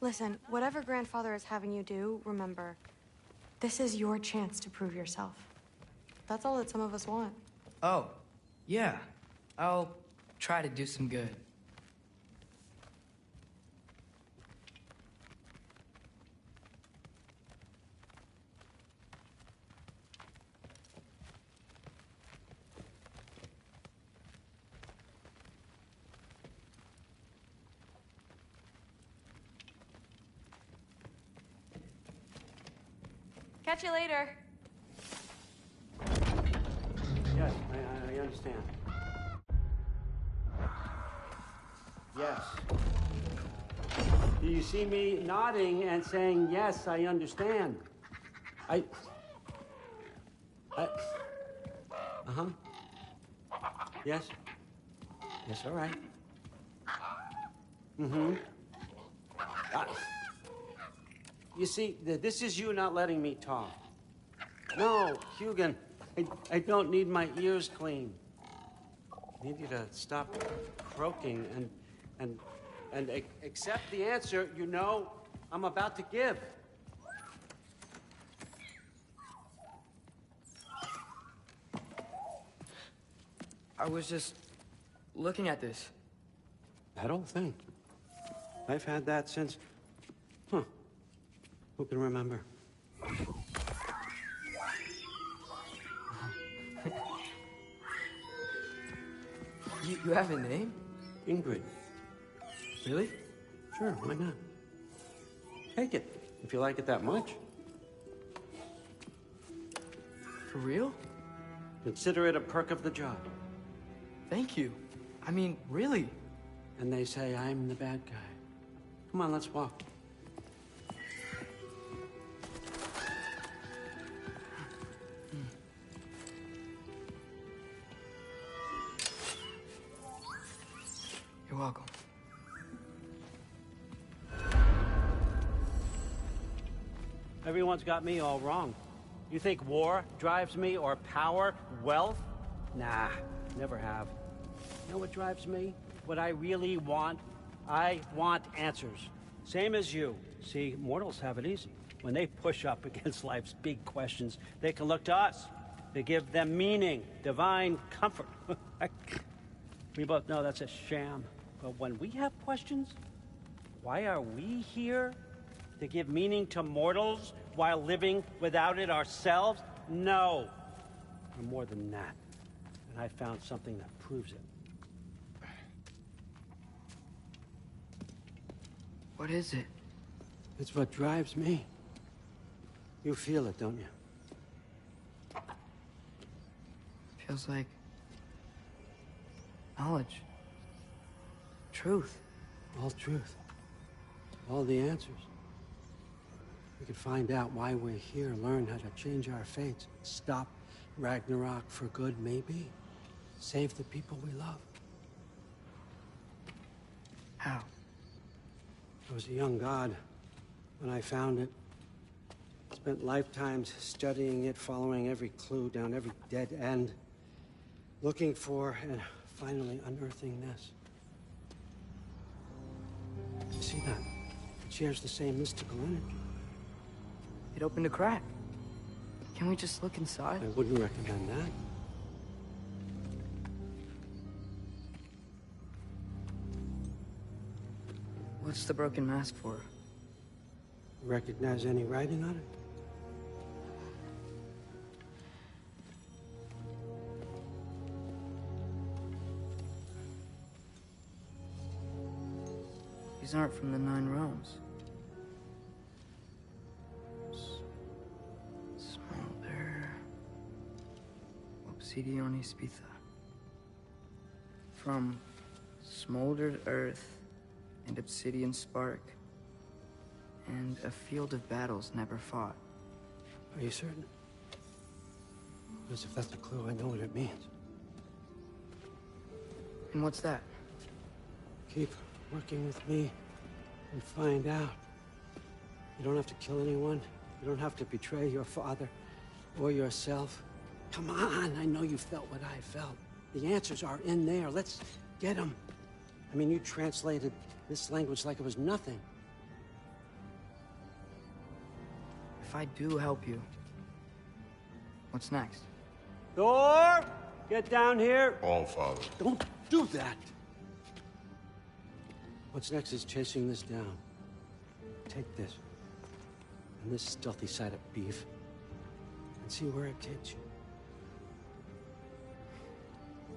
Listen, whatever Grandfather is having you do, remember, this is your chance to prove yourself. That's all that some of us want. Oh, yeah. I'll try to do some good. Catch you later. Yes, I understand. Yes. Do you see me nodding and saying, yes, I understand? Uh-huh. Yes. Yes, all right. Mm-hmm. You see, this is you not letting me talk. No, Hugan, I don't need my ears cleaned. I need you to stop croaking and accept the answer you know I'm about to give. I was just looking at this. That old thing. I've had that since... Who can remember? You have a name? Ingrid. Really? Sure, why not? Take it, if you like it that much. For real? Consider it a perk of the job. Thank you. I mean, really. And they say I'm the bad guy. Come on, let's walk. You're welcome. Everyone's got me all wrong. You think war drives me, or power, wealth? Nah, never have. You know what drives me? What I really want? I want answers. Same as you. See, mortals have it easy. When they push up against life's big questions, they can look to us. They give them meaning, divine comfort. We both know that's a sham. But when we have questions, why are we here? To give meaning to mortals while living without it ourselves? No. We're more than that. And I found something that proves it. What is it? It's what drives me. You feel it, don't you? Feels like knowledge. Truth. All truth. All the answers. We could find out why we're here, learn how to change our fates, stop Ragnarok for good, maybe. Save the people we love. How? I was a young god when I found it. Spent lifetimes studying it, following every clue down every dead end, looking for and finally unearthing this. You see that? It shares the same mystical energy. It opened a crack. Can we just look inside? I wouldn't recommend that. What's the broken mask for? Recognize any writing on it? These aren't from the Nine Realms. Smolder. Obsidione Spitha. From smoldered earth and obsidian spark. And a field of battles never fought. Are you certain? Because if that's a clue, I know what it means. And what's that? Keep working with me and find out. You don't have to kill anyone. You don't have to betray your father or yourself. Come on, I know you felt what I felt. The answers are in there. Let's get them. I mean, you translated this language like it was nothing. If I do help you, what's next? Thor! Get down here! All Father. Don't do that! What's next is chasing this down. Take this, and this stealthy side of beef, and see where it takes you.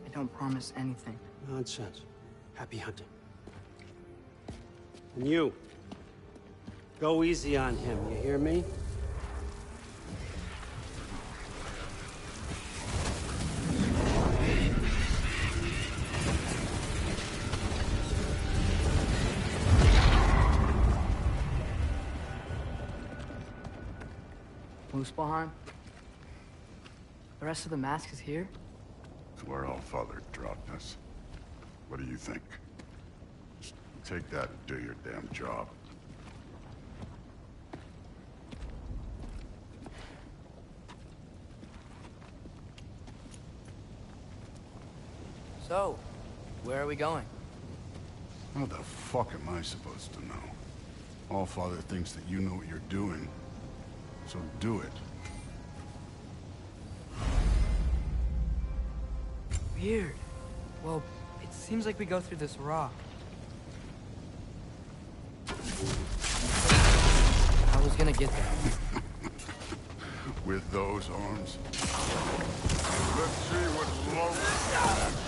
I don't promise anything. Nonsense. Happy hunting. And you, go easy on him, you hear me? Muspelheim? The rest of the mask is here? It's where All Father dropped us. What do you think? Just take that and do your damn job. So, where are we going? How the fuck am I supposed to know? Allfather thinks that you know what you're doing, so do it. Weird. Well, it seems like we go through this rock. I was gonna get there. With those arms. Let's see what's low.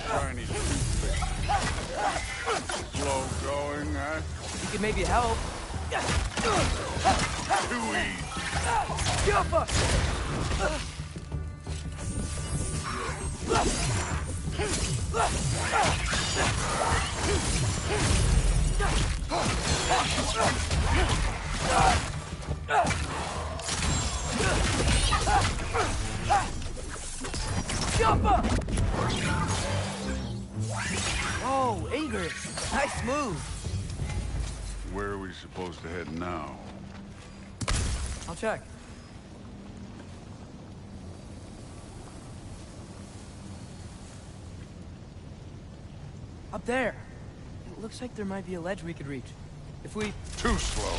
Shiny toothpick. Slow going, huh? You could maybe help. Too easy. Jumper! Jumper! Oh, Ingrid. Nice move. Where are we supposed to head now? I'll check. Up there. It looks like there might be a ledge we could reach. If we... Too slow.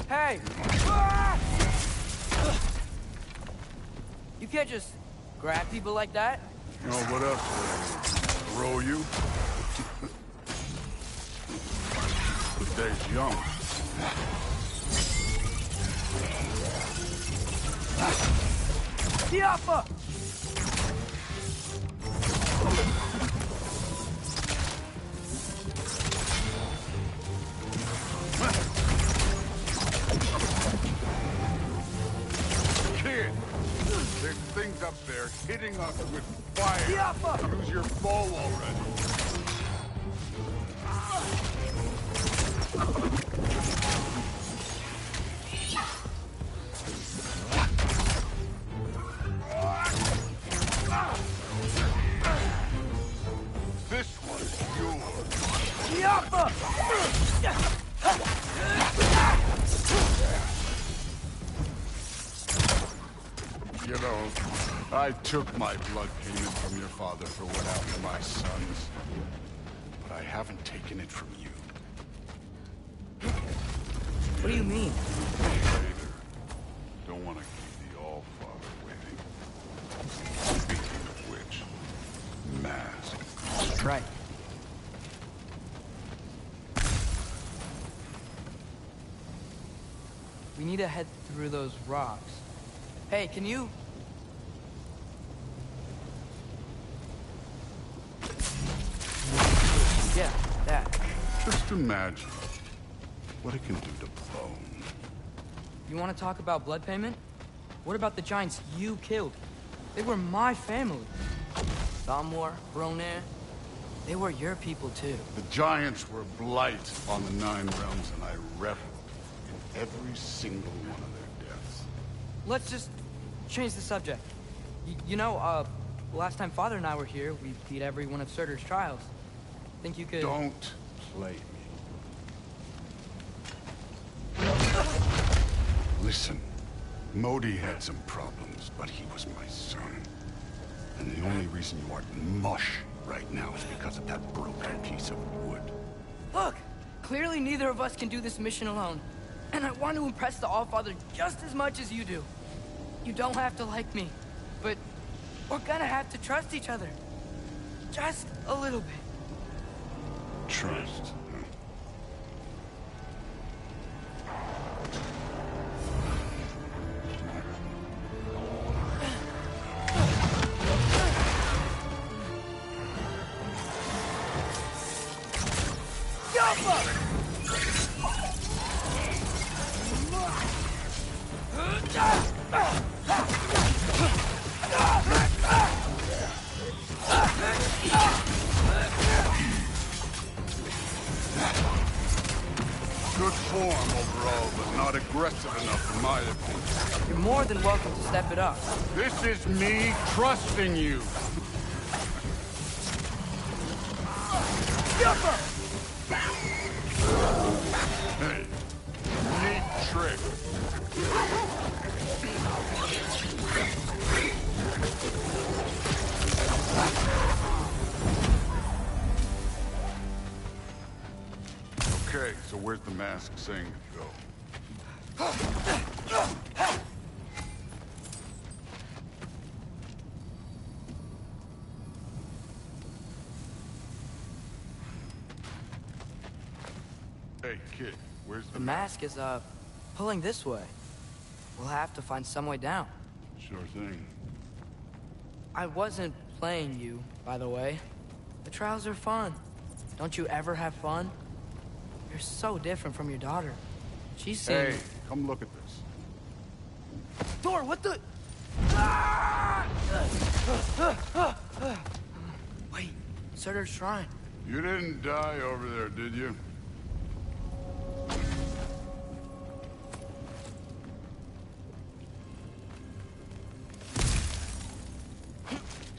Hey! Ah! You can't just grab people like that. You know, what else? Throw you? The day's young. Diapa! Kid, there's things up there hitting us with fire. Use your bow already. This one's yours. Diapa! You know, I took my blood payment from your father for what happened to my sons. But I haven't taken it from you. What do you mean? Later. Don't want to keep the Allfather waiting. Speaking of which, mask. Right. We need to head through those rocks. Hey, can you... Yeah, that. Just imagine what it can do to bone. You want to talk about blood payment? What about the giants you killed? They were my family. Thamor, Bronir, they were your people too. The giants were blight on the Nine Realms, and I reveled in every single one of their deaths. Let's just change the subject. You know, last time Father and I were here, we beat every one of Surtur's trials. Think you could... Don't play me. Listen, Modi had some problems, but he was my son. And the only reason you aren't mush right now is because of that broken piece of wood. Look! Clearly neither of us can do this mission alone. And I want to impress the Allfather just as much as you do. You don't have to like me, but we're gonna have to trust each other. Just a little bit. Trust. Good form overall, but not aggressive enough in my opinion. You're more than welcome to step it up. This is me trusting you. Hey, neat trick. So where's the mask saying to go? Hey, kid, where's The mask is, pulling this way. We'll have to find some way down. Sure thing. I wasn't playing you, by the way. The trials are fun. Don't you ever have fun? You're so different from your daughter. She seems... Hey, come look at this. Thor, what the... Wait, Surtur's shrine. You didn't die over there, did you?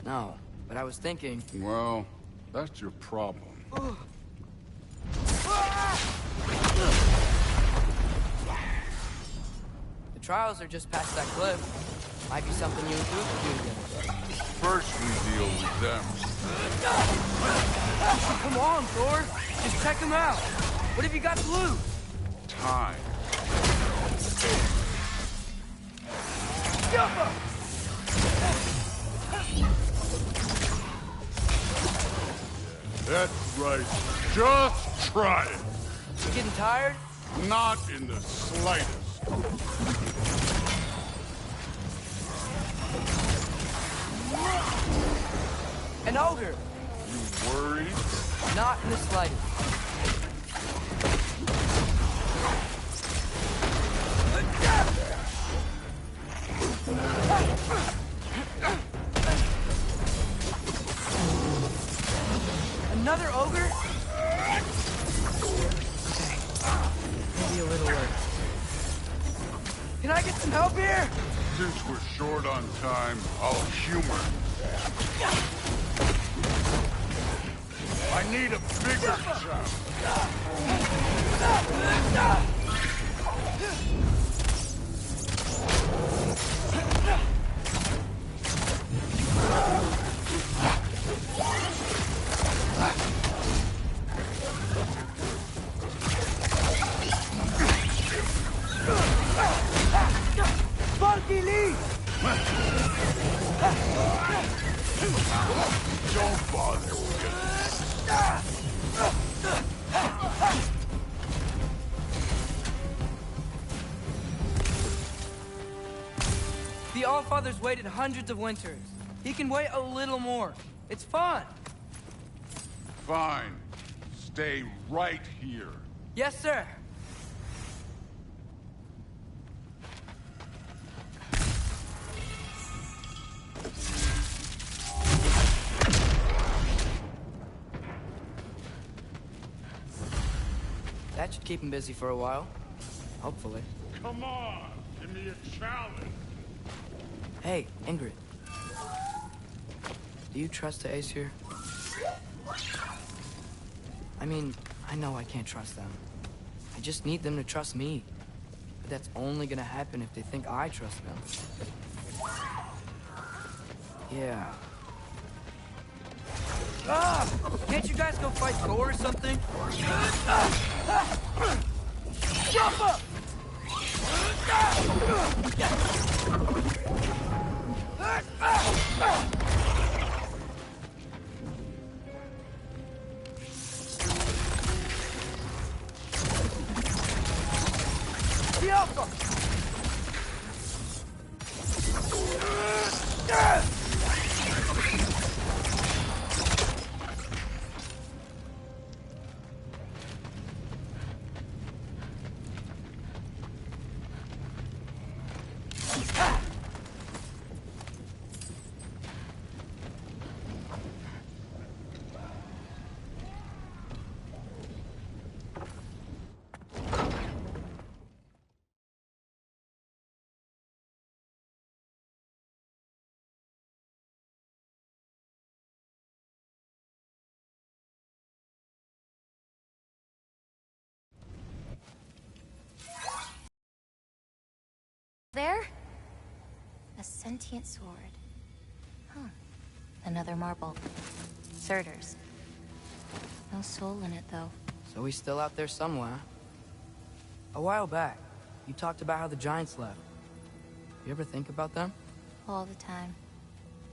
No, but I was thinking... Well, that's your problem. The trials are just past that cliff. Might be something you and Duke could do together. First we deal with them. Come on, Thor. Just check them out. What have you got to lose? Time. That's right. Just try it. You getting tired? Not in the slightest. An ogre. You worried? Not in the slightest. Another ogre? Okay. Maybe a little worse. Can I get some help here? Since we're short on time, I'll humor you. I need a bigger shot. Funky Lee! Don't bother with The Allfather's waited hundreds of winters. He can wait a little more. It's fun. Fine. Stay right here. Yes, sir. That should keep him busy for a while. Hopefully. Come on, give me a challenge. Hey, Ingrid. Do you trust the Aesir? I mean, I know I can't trust them. I just need them to trust me. But that's only gonna happen if they think I trust them. Yeah. Ah! Can't you guys go fight Thor or something? Jump up! The Alpha! There? A sentient sword. Huh. Another marble. Surtur's. No soul in it, though. So he's still out there somewhere. A while back, you talked about how the Giants left. You ever think about them? All the time.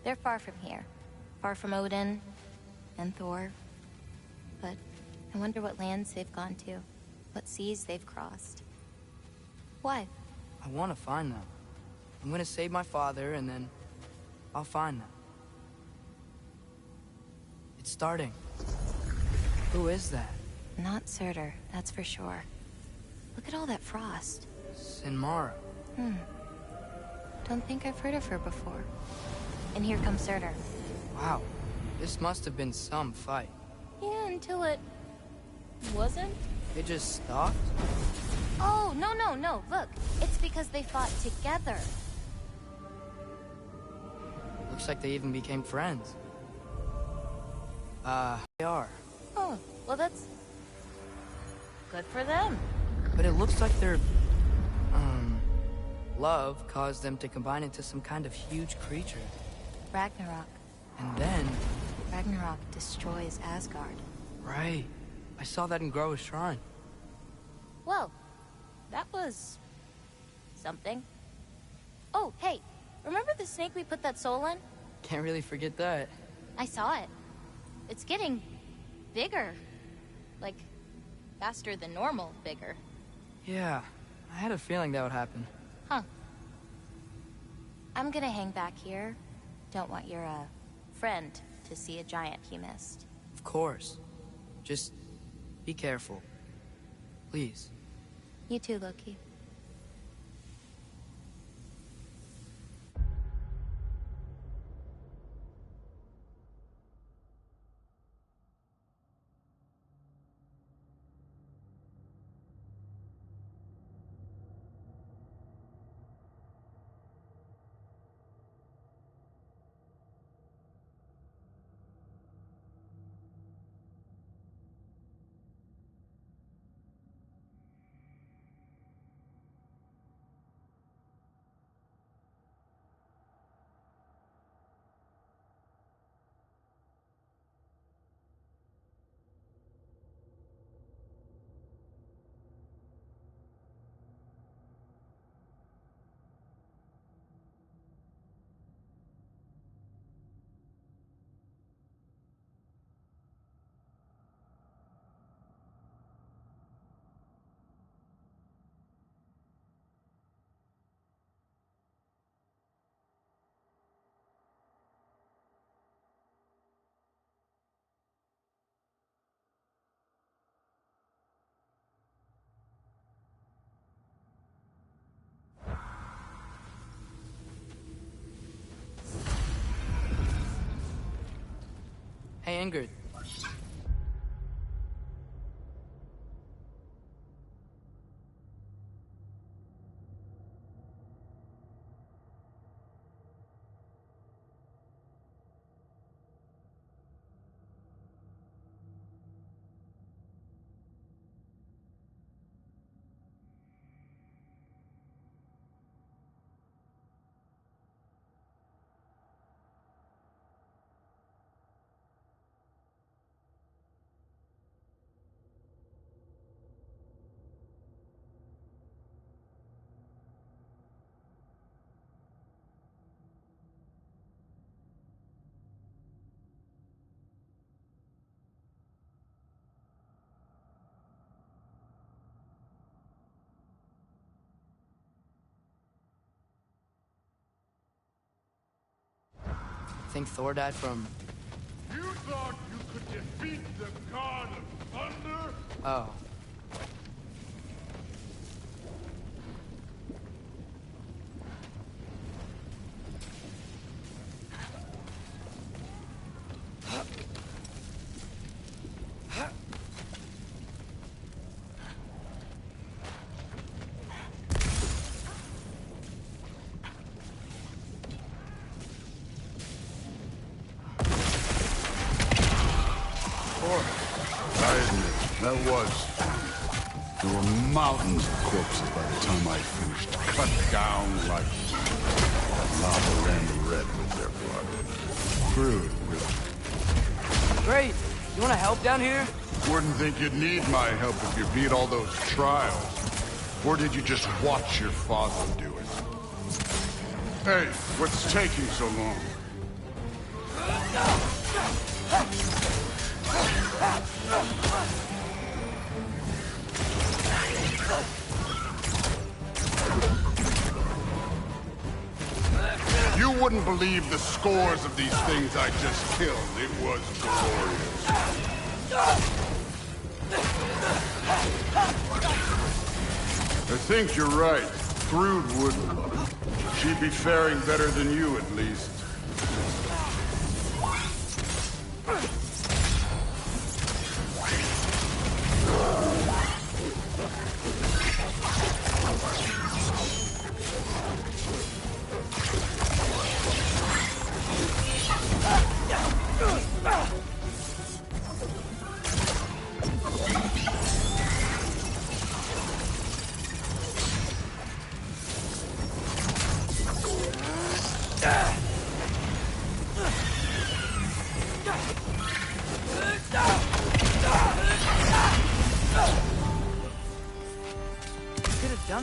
They're far from here. Far from Odin and Thor. But I wonder what lands they've gone to. What seas they've crossed. Why? I want to find them. I'm gonna save my father, and then I'll find them. It's starting. Who is that? Not Surtur, that's for sure. Look at all that frost. Sinmara. Don't think I've heard of her before. And here comes Surtur. Wow. This must have been some fight. Yeah, until it... wasn't? It just stopped? Oh, no. Look, it's because they fought together. Looks like they even became friends. They are. Oh, well that's... good for them. But it looks like their... love caused them to combine into some kind of huge creature. Ragnarok. And then... Ragnarok destroys Asgard. Right. I saw that in Groa's shrine. Well, that was... something. Oh, hey, remember the snake we put that soul in? Can't really forget that. I saw it. It's getting... bigger. Like, faster than normal bigger. Yeah, I had a feeling that would happen. Huh. I'm gonna hang back here. Don't want your, friend to see a giant he missed. Of course. Just be careful. Please. You too, Loki. Hey, Ingrid. Think Thor died from... You thought you could defeat the god of thunder? Oh. That was. There were mountains of corpses by the time I finished. Cut down like lava ran the red with their blood. True. Great. You want to help down here? Wouldn't think you'd need my help if you beat all those trials. Or did you just watch your father do it? Hey, what's taking so long? You wouldn't believe the scores of these things I just killed. It was glorious. I think you're right. Thrud wouldn't. She'd be faring better than you, at least.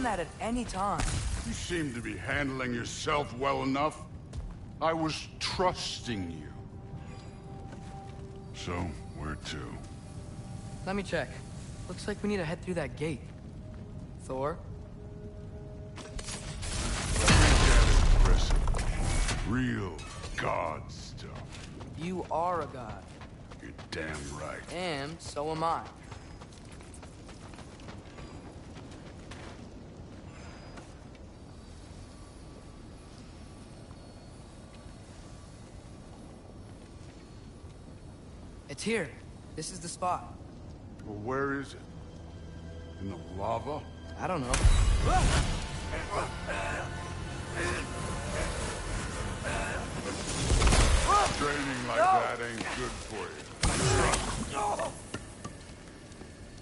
That at any time. You seem to be handling yourself well enough. I was trusting you. So, where to? Let me check. Looks like we need to head through that gate. Thor? Impressive. Real god stuff. You are a god. You're damn right. And so am I. It's here. This is the spot. Well, where is it? In the lava? I don't know. Training like that ain't good for you.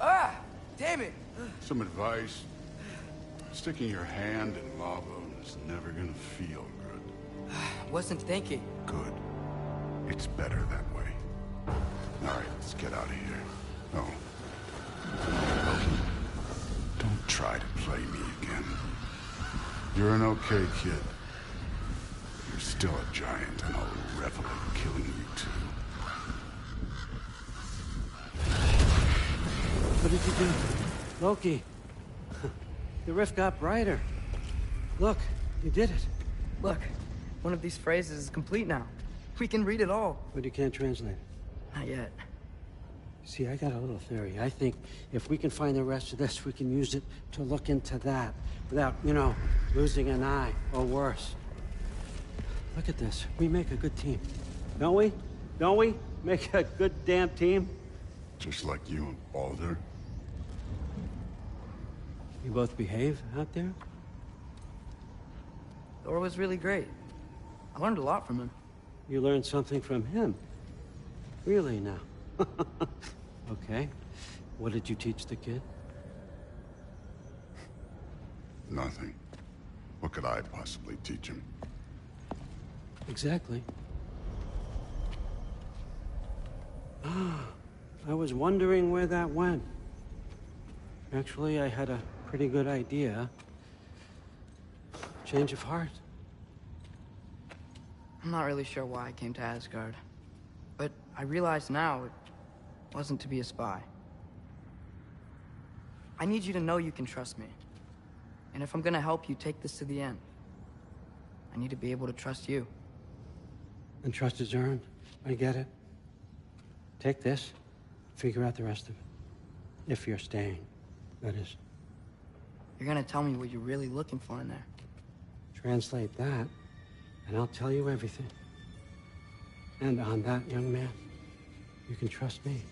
Ah! Damn it! Some advice. Sticking your hand in lava is never gonna feel good. Wasn't thinking. Good. It's better that way. All right, let's get out of here. Oh. Loki, don't try to play me again. You're an okay kid. You're still a giant, and I'll revel in killing you too. What did you do? Loki. The rift got brighter. Look, you did it. Look, one of these phrases is complete now. We can read it all. But you can't translate it. Not yet. See, I got a little theory. I think if we can find the rest of this, we can use it to look into that without, you know, losing an eye or worse. Look at this. We make a good team. Don't we? Don't we? Make a good damn team? Just like you and Baldur? You both behave out there? Thor was really great. I learned a lot from him. You learned something from him? Really now? Okay. What did you teach the kid? Nothing. What could I possibly teach him? Exactly. I was wondering where that went. Actually, I had a pretty good idea. Change of heart. I'm not really sure why I came to Asgard. But I realize now it wasn't to be a spy. I need you to know you can trust me. And if I'm gonna help you take this to the end, I need to be able to trust you. And trust is earned. I get it. Take this, figure out the rest of it. If you're staying, that is. You're gonna tell me what you're really looking for in there. Translate that, and I'll tell you everything. And on that, young man, you can trust me.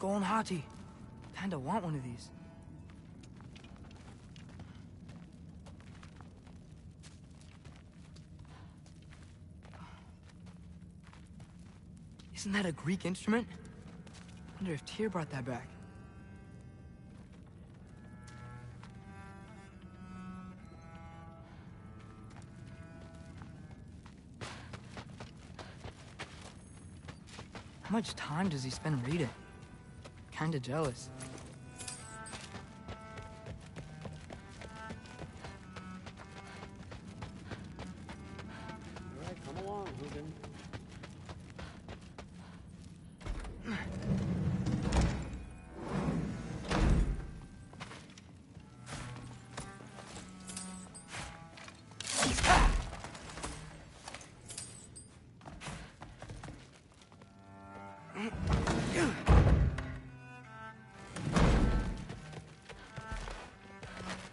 Skull and Hati. Kinda want one of these. Isn't that a Greek instrument? Wonder if Tyr brought that back. How much time does he spend reading? Kinda jealous. All right, come along, Hugin.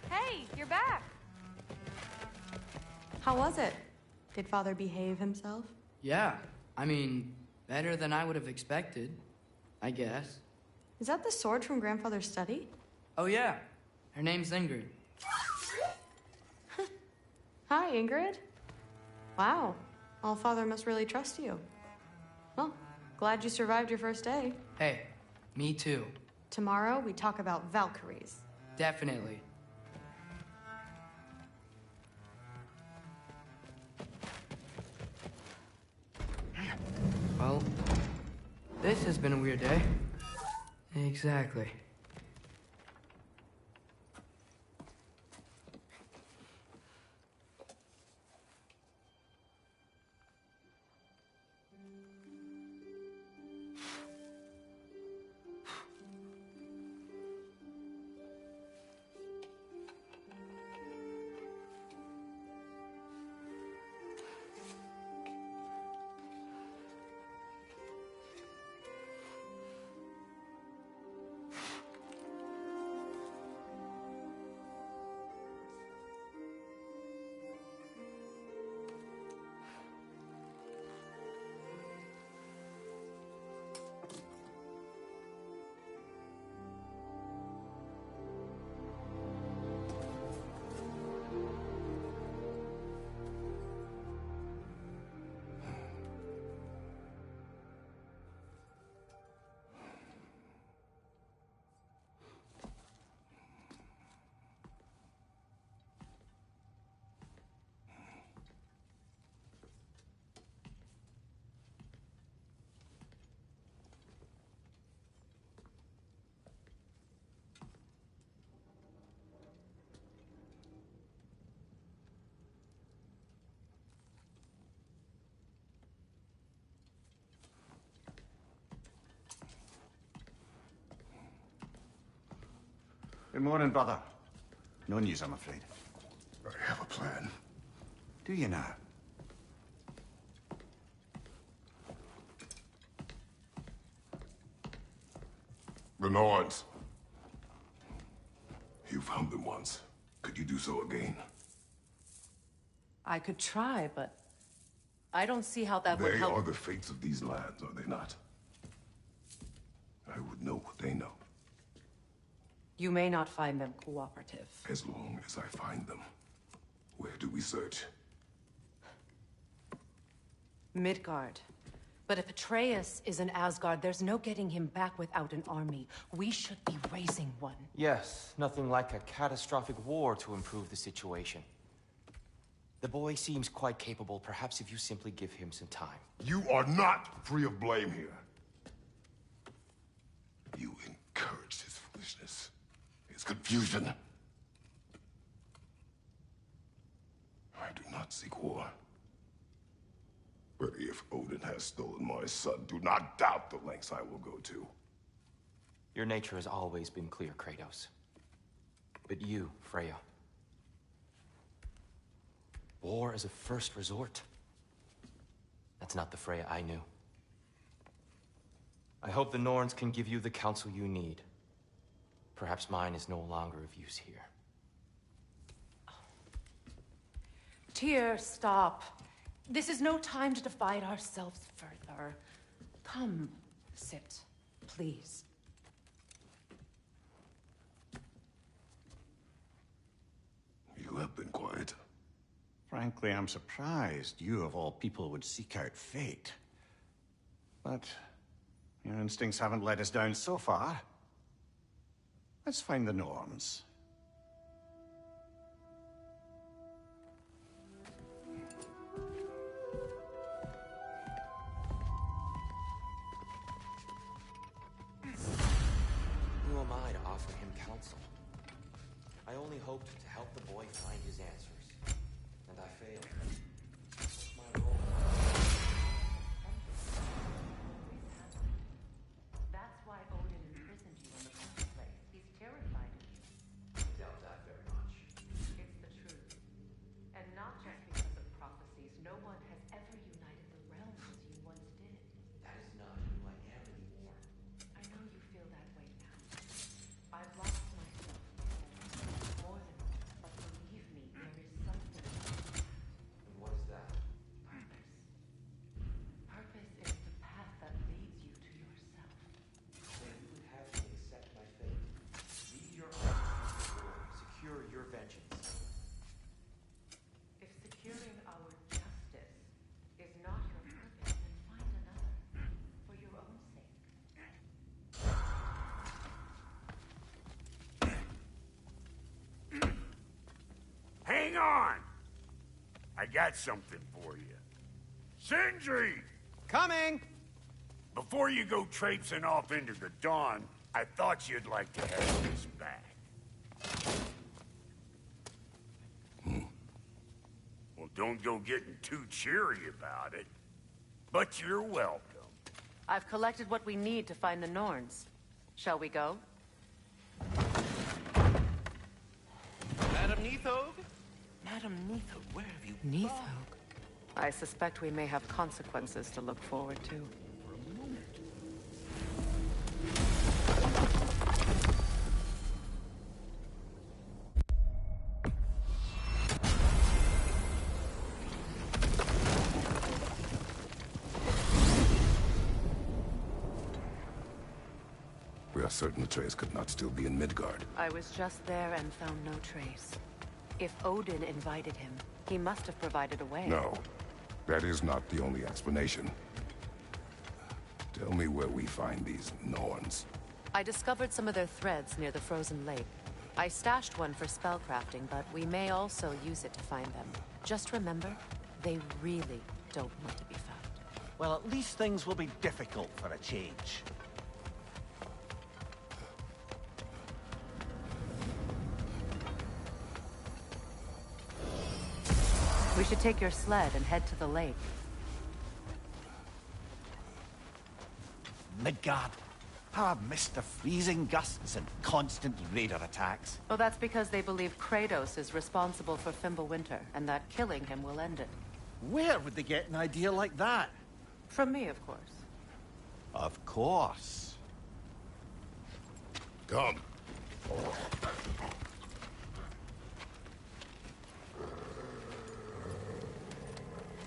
Hey, you're back. How was it? Did Father behave himself? Yeah, I mean, better than I would have expected, I guess. Is that the sword from Grandfather's study? Oh yeah, her name's Ingrid. Hi, Ingrid. Wow, Allfather must really trust you. Well, glad you survived your first day. Hey, me too. Tomorrow, we talk about Valkyries. Definitely. Well, this has been a weird day. Exactly. Good morning, brother. No news, I'm afraid. I have a plan. Do you now? The Norns. You found them once. Could you do so again? I could try, but I don't see how that would They help. are the fates of these lands, are they not? I would know what they know. You may not find them cooperative. As long as I find them. Where do we search? Midgard. But if Atreus is in Asgard, there's no getting him back without an army. We should be raising one. Yes, nothing like a catastrophic war to improve the situation. The boy seems quite capable. Perhaps if you simply give him some time. You are not free of blame here. You encouraged his foolishness. His confusion. I do not seek war. But if Odin has stolen my son, do not doubt the lengths I will go to. Your nature has always been clear, Kratos. But you, Freya. War as a first resort. That's not the Freya I knew. I hope the Norns can give you the counsel you need. Perhaps mine is no longer of use here. Tyr, stop. This is no time to divide ourselves further. Come, sit, please. have been quiet. Frankly, I'm surprised you of all people would seek out fate. But your instincts haven't let us down so far. Let's find the norms. Who am I to offer him counsel? I only hoped to help the boy find his answers, and I failed. What's my role? That's why Odin imprisoned you in the first place. He's terrified of you. I doubt that very much. It's the truth. And not just because of prophecies. No one has ever united the realms as you once did. That is not who I am anymore. I know you feel that way now. I've lost myself more than once, but believe me, there is something. And what is that? Purpose. Purpose is the path that leads you to yourself. Then you would have me accept my fate. Lead your armies to the war. Secure your vengeance. If securing our justice is not your purpose, then find another. For your own sake. Hang on! I got something for you. Sindri! Coming! Before you go traipsing off into the dawn, I thought you'd like to have this back. Well, don't go getting too cheery about it. But you're welcome. I've collected what we need to find the Norns. Shall we go? Madam Neathog? Madam Neathog, where have you Neathog. I suspect we may have consequences to look forward to. We are certain Atreus could not still be in Midgard. I was just there and found no trace. If Odin invited him, he must have provided a way. No, that is not the only explanation. Tell me where we find these Norns. I discovered some of their threads near the frozen lake. I stashed one for spellcrafting, but we may also use it to find them. Just remember, they really don't want to be found. Well, at least things will be difficult for a change. We should take your sled and head to the lake. Midgard. How I've missed the freezing gusts and constant raider attacks. Well, that's because they believe Kratos is responsible for Fimbulwinter, and that killing him will end it. Where would they get an idea like that? From me, of course. Of course. Come.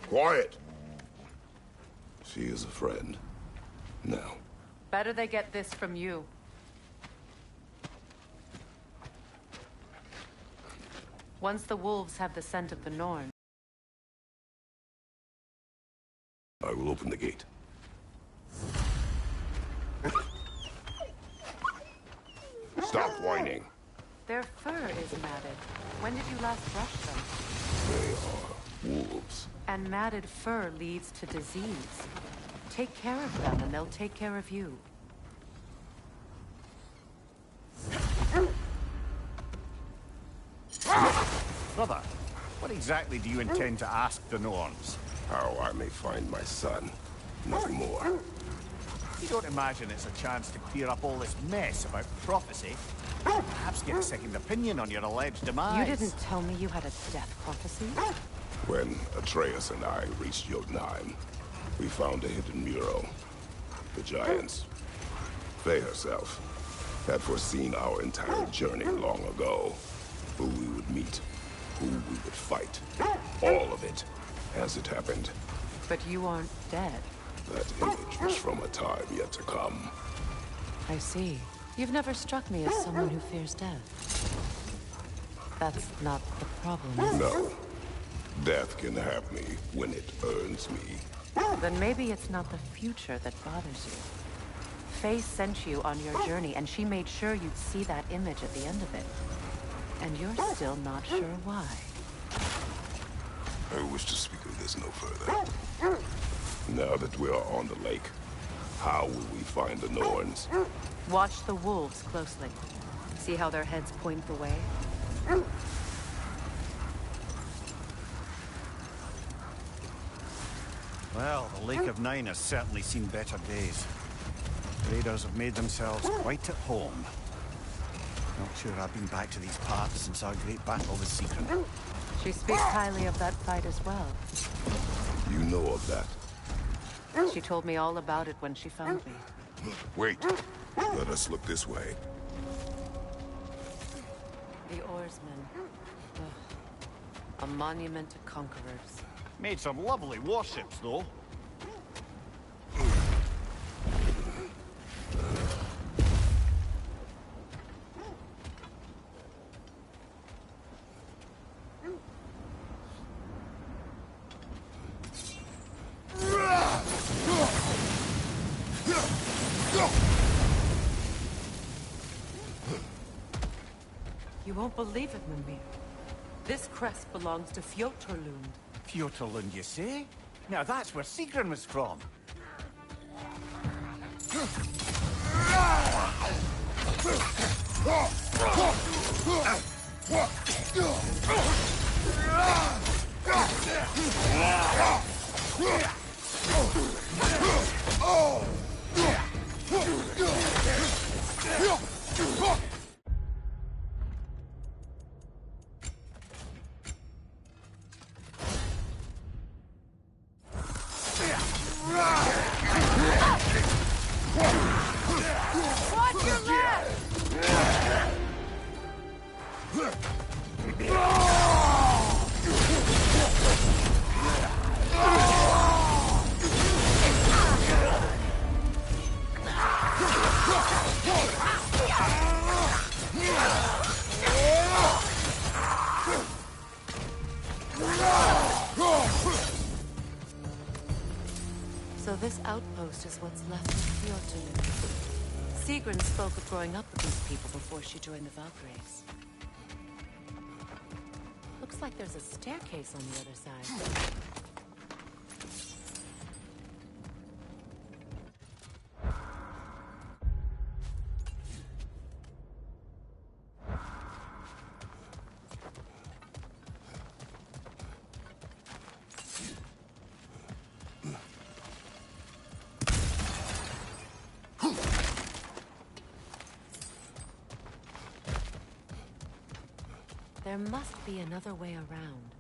Quiet! She is a friend. Now. Better they get this from you. Once the wolves have the scent of the Norn. I will open the gate. Stop whining. Their fur is matted. When did you last brush them? They are wolves. And matted fur leads to disease. Take care of them, and they'll take care of you. Brother, what exactly do you intend to ask the Norns? How I may find my son. Nothing more. You don't imagine it's a chance to clear up all this mess about prophecy? Perhaps get a second opinion on your alleged demise? You didn't tell me you had a death prophecy? When Atreus and I reached Jotunheim, we found a hidden mural. The Giants, Faye herself, had foreseen our entire journey long ago. Who we would meet, who we would fight. All of it, as it happened. But you aren't dead. That image was from a time yet to come. I see. You've never struck me as someone who fears death. That's not the problem, is it? No. Death can have me when it earns me. Then maybe it's not the future that bothers you. Faye sent you on your journey, and she made sure you'd see that image at the end of it. And you're still not sure why. I wish to speak of this no further. Now that we are on the lake, how will we find the Norns? Watch the wolves closely. See how their heads point the way? Well, the Lake of Nine has certainly seen better days. Raiders have made themselves quite at home. Not sure I've been back to these parts since our great battle with Sigrun. She speaks highly of that fight as well. You know of that? She told me all about it when she found me. Wait. Let us look this way. The oarsmen. Ugh. A monument to conquerors. Made some lovely warships, though. You won't believe it, Mimir. This crest belongs to Fjotorlund. Fjotorlund, you say? Now that's where Sigrun was from. Watch your left! So this outpost is what's left of Fjotorlund. Sigrun spoke of growing up with these people before she joined the Valkyries. Looks like there's a staircase on the other side. There must be another way around.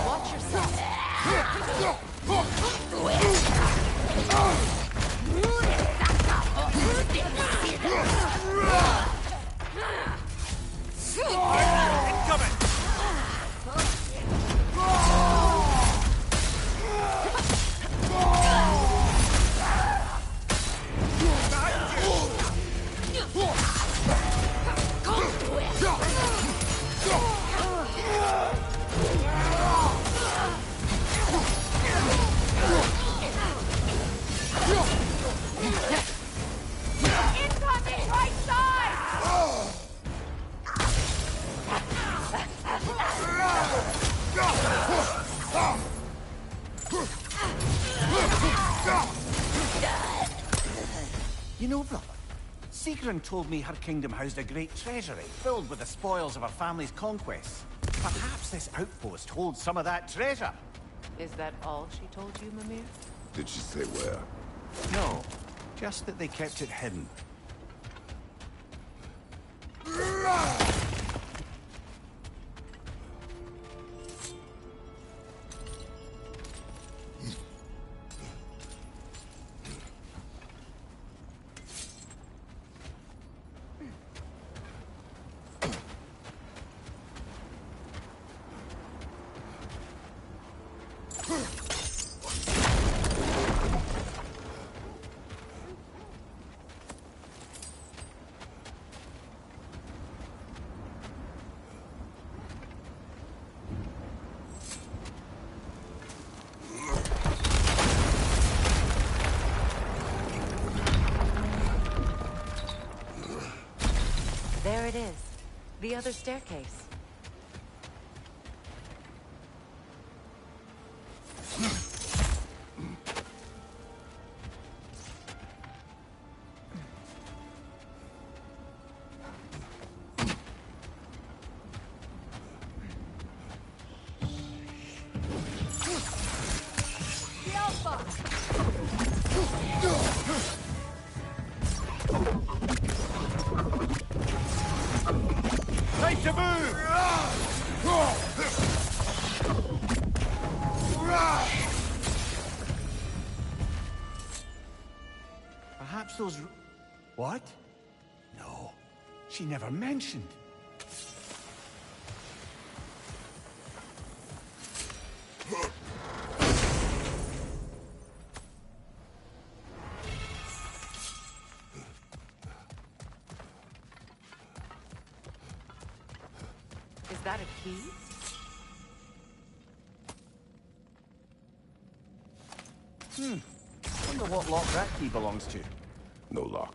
Watch yourself. Incoming right side! You know, brother, Sigrun told me her kingdom housed a great treasury filled with the spoils of her family's conquests. Perhaps this outpost holds some of that treasure. Is that all she told you, Mimir? Did she say where? No, just that they kept it hidden. There it is. The other staircase. The Alpha! Time to move! Perhaps those... What? No, she never mentioned. Is that a key? Wonder what lock that key belongs to. No lock.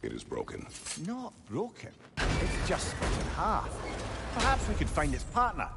It is broken. Not broken. It's just split in half. Perhaps we could find its partner.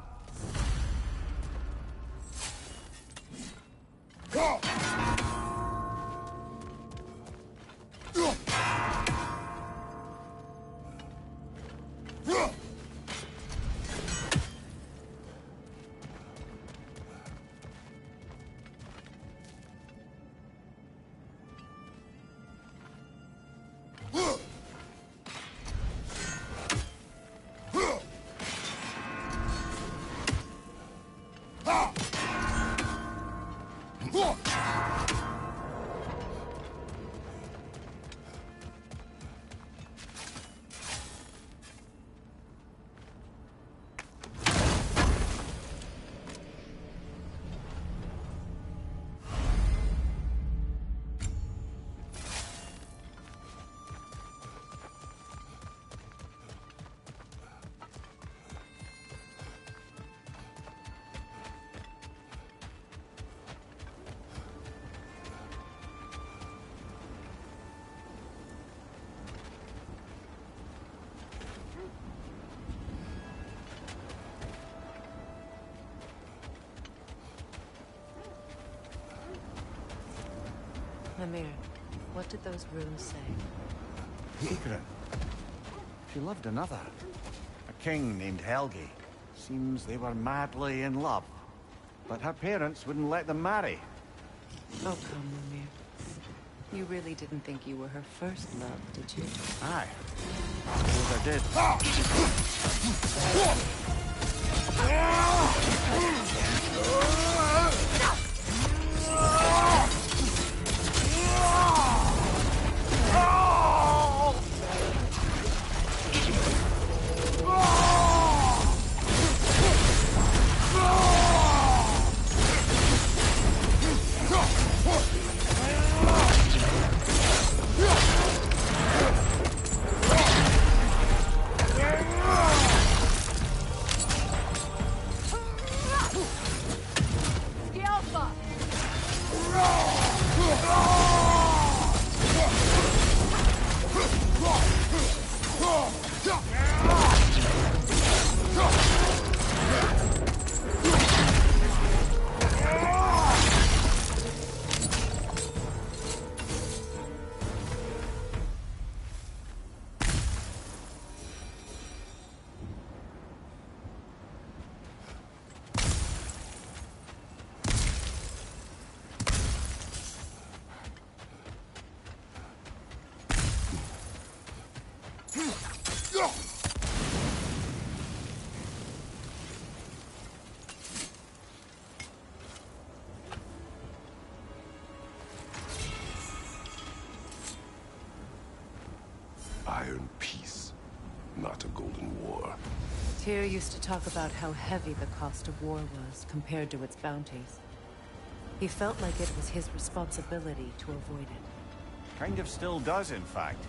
Mimir, what did those runes say? Secret. She loved another. A king named Helgi. Seems they were madly in love. But her parents wouldn't let them marry. Oh, come, Mimir. You really didn't think you were her first love, did you? Aye. I suppose I did. Iron peace, not a golden war. Tyr used to talk about how heavy the cost of war was compared to its bounties. He felt like it was his responsibility to avoid it. Kind of still does, in fact.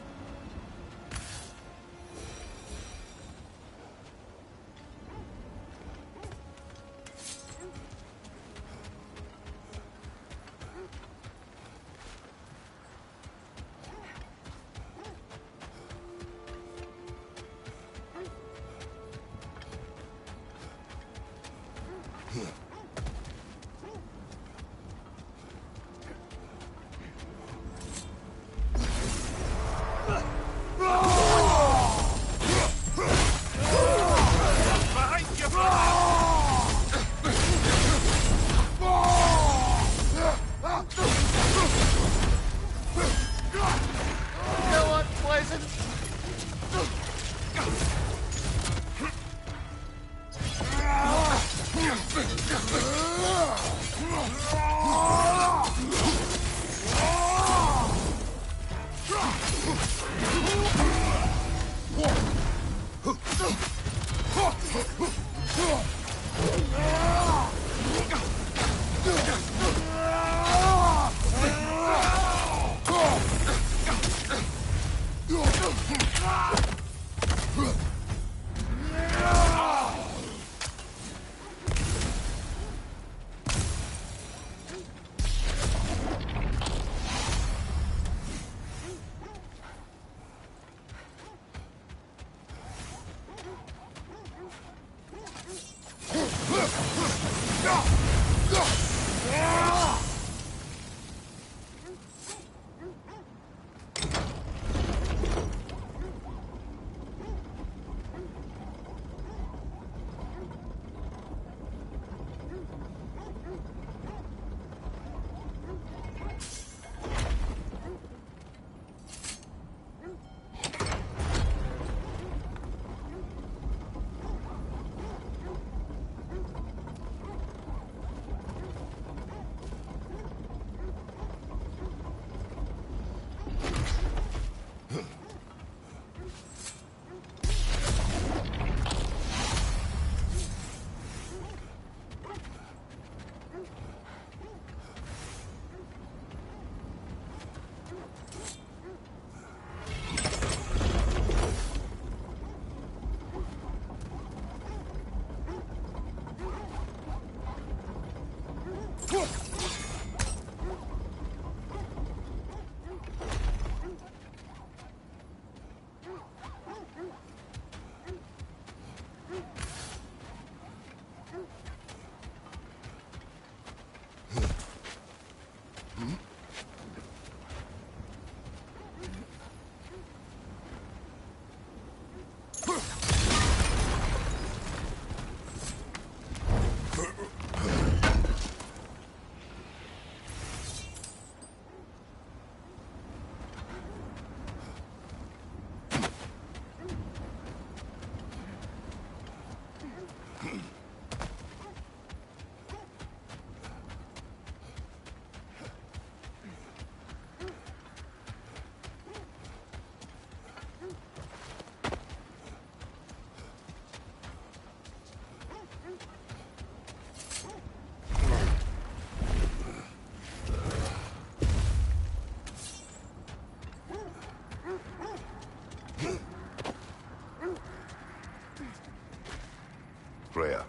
Freya,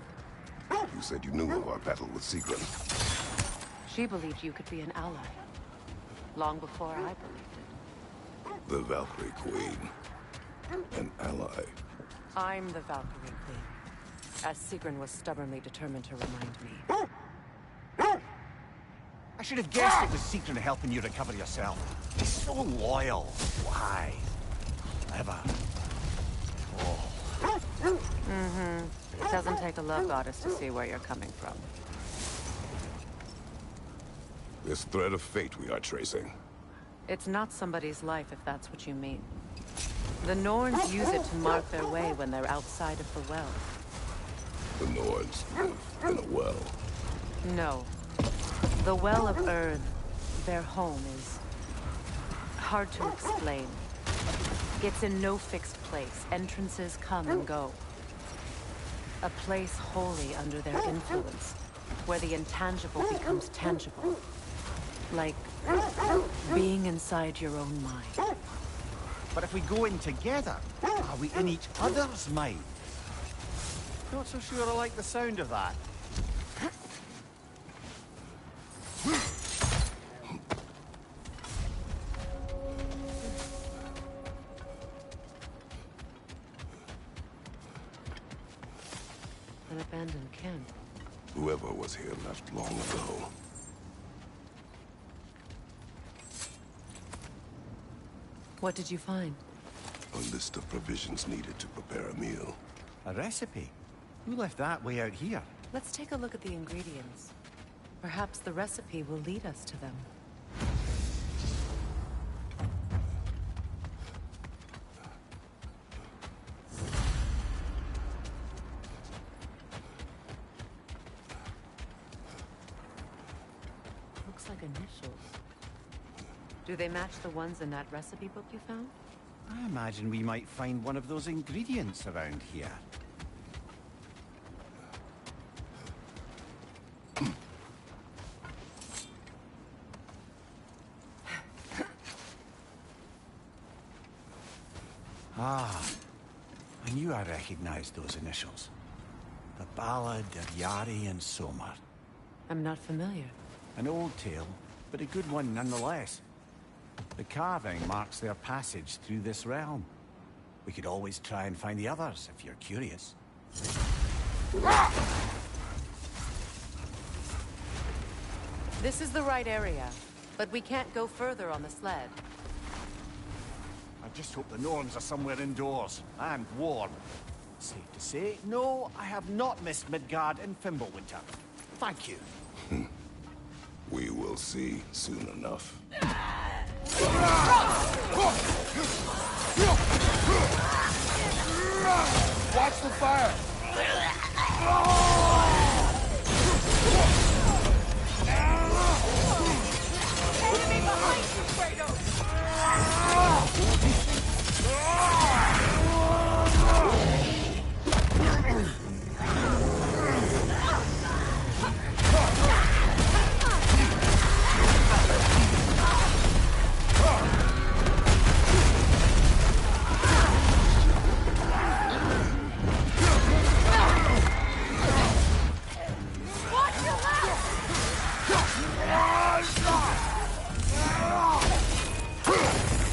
you said you knew of our battle with Sigrun. She believed you could be an ally. Long before I believed The Valkyrie Queen. An ally. it. I'm the Valkyrie Queen. As Sigrun was stubbornly determined to remind me. I should have guessed it was Sigrun helping you recover yourself. He's so loyal. Why? Clever. Mm-hmm. It doesn't take a love goddess to see where you're coming from. This thread of fate we are tracing. It's not somebody's life, if that's what you mean. The Norns use it to mark their way when they're outside of the well. The Nords live in a well. No. The Well of Earth, their home, is hard to explain. It's in no fixed place. Entrances come and go. A place wholly under their influence, where the intangible becomes tangible. Like being inside your own mind. But if we go in together, are we in each other's mind? Not so sure I like the sound of that. An abandoned camp. Whoever was here left long ago. What did you find? A list of provisions needed to prepare a meal. A recipe? Who left that way out here? Let's take a look at the ingredients. Perhaps the recipe will lead us to them. Looks like initials. Do they match the ones in that recipe book you found? I imagine we might find one of those ingredients around here. Ah, I knew I recognized those initials. The Ballad of Yari and Somar. I'm not familiar. An old tale, but a good one nonetheless. The carving marks their passage through this realm. We could always try and find the others, if you're curious. This is the right area, but we can't go further on the sled. I just hope the Norns are somewhere indoors, and warm. Safe to say, no, I have not missed Midgard in Fimbulwinter. Thank you. We will see soon enough. Watch the fire! Enemy behind you, Kratos!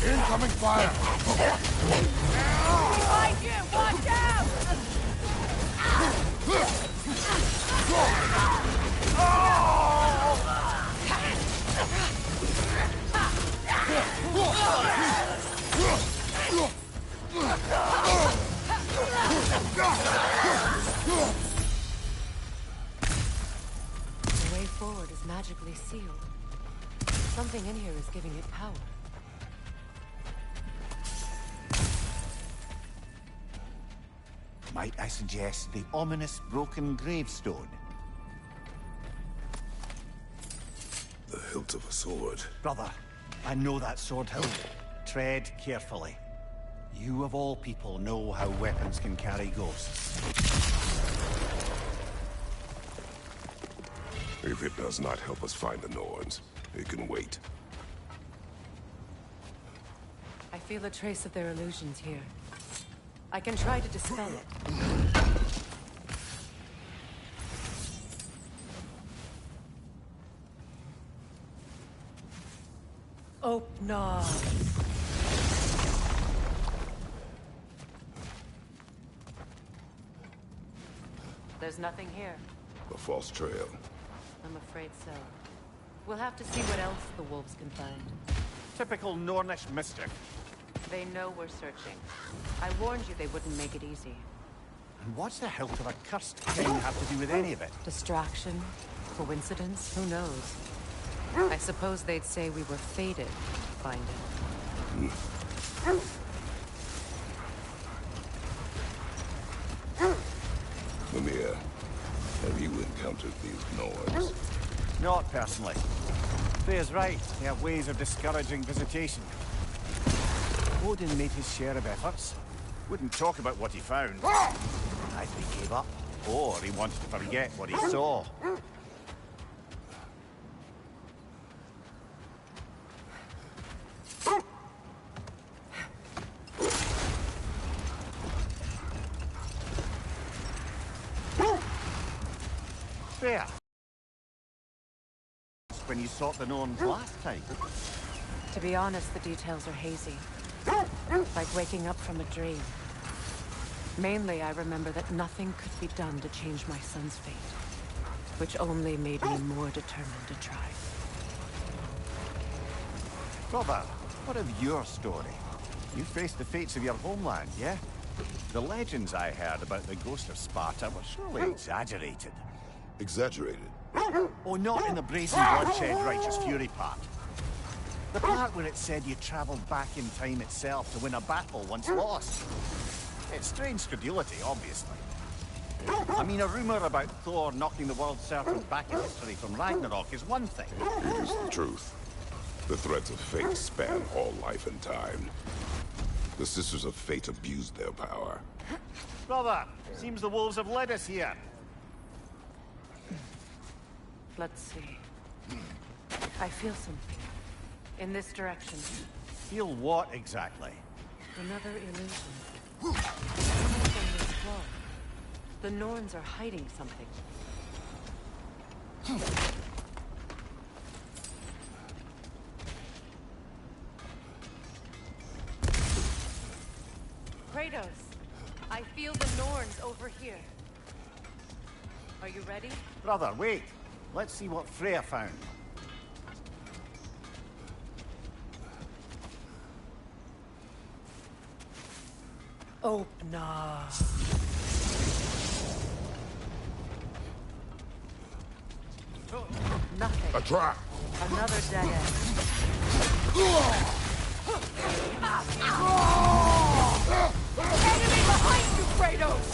Incoming fire! Behind you! Watch out! The way forward is magically sealed. Something in here is giving it power. Might I suggest the ominous broken gravestone? The hilt of a sword. Brother, I know that sword hilt. Tread carefully. You of all people know how weapons can carry ghosts. If it does not help us find the Norns, it can wait. I feel a trace of their illusions here. I can try to dispel it. Oh, no. There's nothing here. A false trail. I'm afraid so. We'll have to see what else the wolves can find. Typical Nornish mischief. They know we're searching. I warned you they wouldn't make it easy. And what's the hilt of a cursed king have to do with any of it? Distraction? Coincidence? Who knows? I suppose they'd say we were fated to find it. Mimir, have you encountered these Norns? Not personally. Freya's right. They have ways of discouraging visitation. Odin made his share of efforts. Wouldn't talk about what he found. Either he gave up, or he wanted to forget what he saw. Freya! When you sought the Norns last time. To be honest, the details are hazy. Like waking up from a dream. Mainly, I remember that nothing could be done to change my son's fate. Which only made me more determined to try. Brother, what of your story? You faced the fates of your homeland, yeah? The legends I heard about the ghost of Sparta were surely exaggerated. Exaggerated? Oh, not in the brazen bloodshed righteous fury part. The part where it said you traveled back in time itself to win a battle once lost. It's strange credulity, obviously. I mean, a rumor about Thor knocking the world serpent back in history from Ragnarok is one thing. It is the truth. The threads of fate span all life and time. The Sisters of Fate abused their power. Brother, seems the wolves have led us here. Let's see. I feel something. In this direction. Feel what exactly? Another illusion. From this wall. The Norns are hiding something. Kratos, I feel the Norns over here. Are you ready? Brother, wait. Let's see what Freya found. Oh, nah. Nothing. A trap! Another dead end. Enemy behind you, Kratos!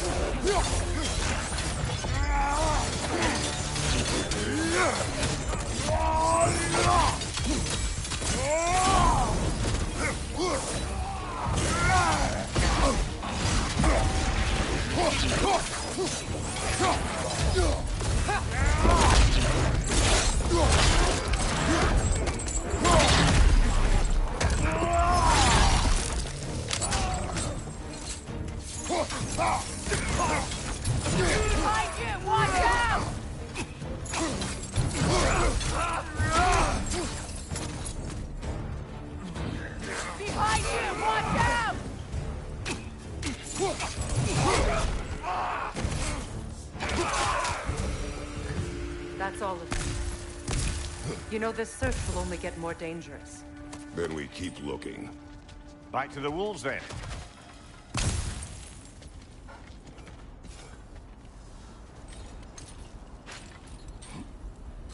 Behind you! Watch out! Behind you! Watch out! That's all of them. You know, this search will only get more dangerous. Then we keep looking. Back to the wolves, then.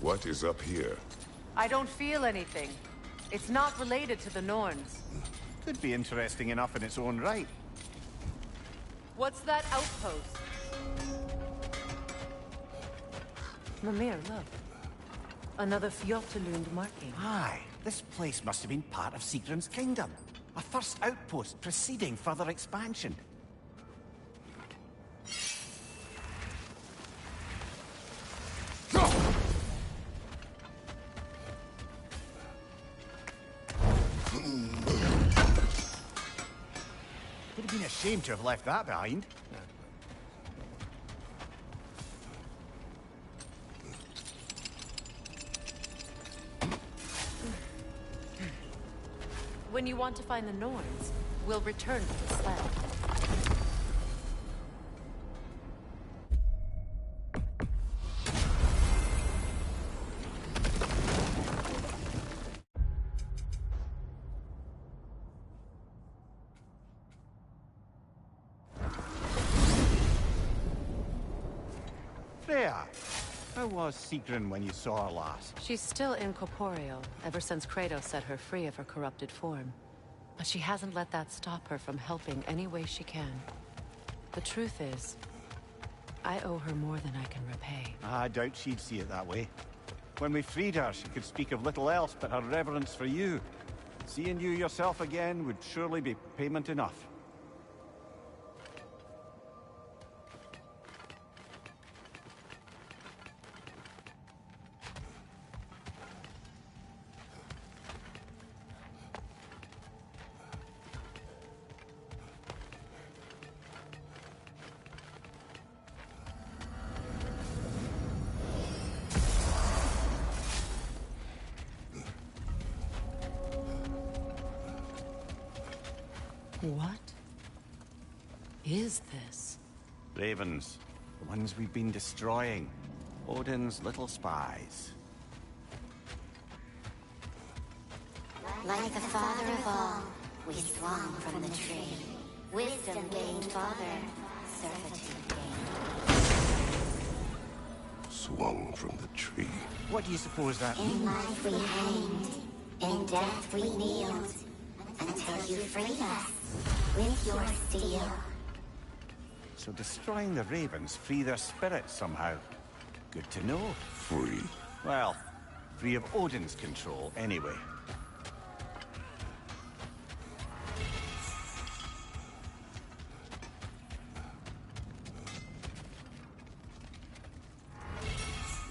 What is up here? I don't feel anything. It's not related to the Norns. Could be interesting enough in its own right. What's that outpost? Mimir, look. Another Fjotalund marking. Aye, this place must have been part of Sigrun's kingdom. A first outpost preceding further expansion. Would have been a shame to have left that behind. When you want to find the Norns, we'll return to the sled. Freya, how was Sigrun when you saw her last? She's still incorporeal, ever since Kratos set her free of her corrupted form. But she hasn't let that stop her from helping any way she can. The truth is, I owe her more than I can repay. I doubt she'd see it that way. When we freed her, she could speak of little else but her reverence for you. Seeing you yourself again would surely be payment enough. What is this? Ravens. The ones we've been destroying. Odin's little spies. Like the father of all, we swung from the tree. Wisdom gained father, servitude gained. Swung from the tree. What do you suppose that In means? life we hanged, in death we kneeled, until you freed us with your steel. So destroying the ravens free their spirits somehow. Good to know. Free? Well, free of Odin's control, anyway.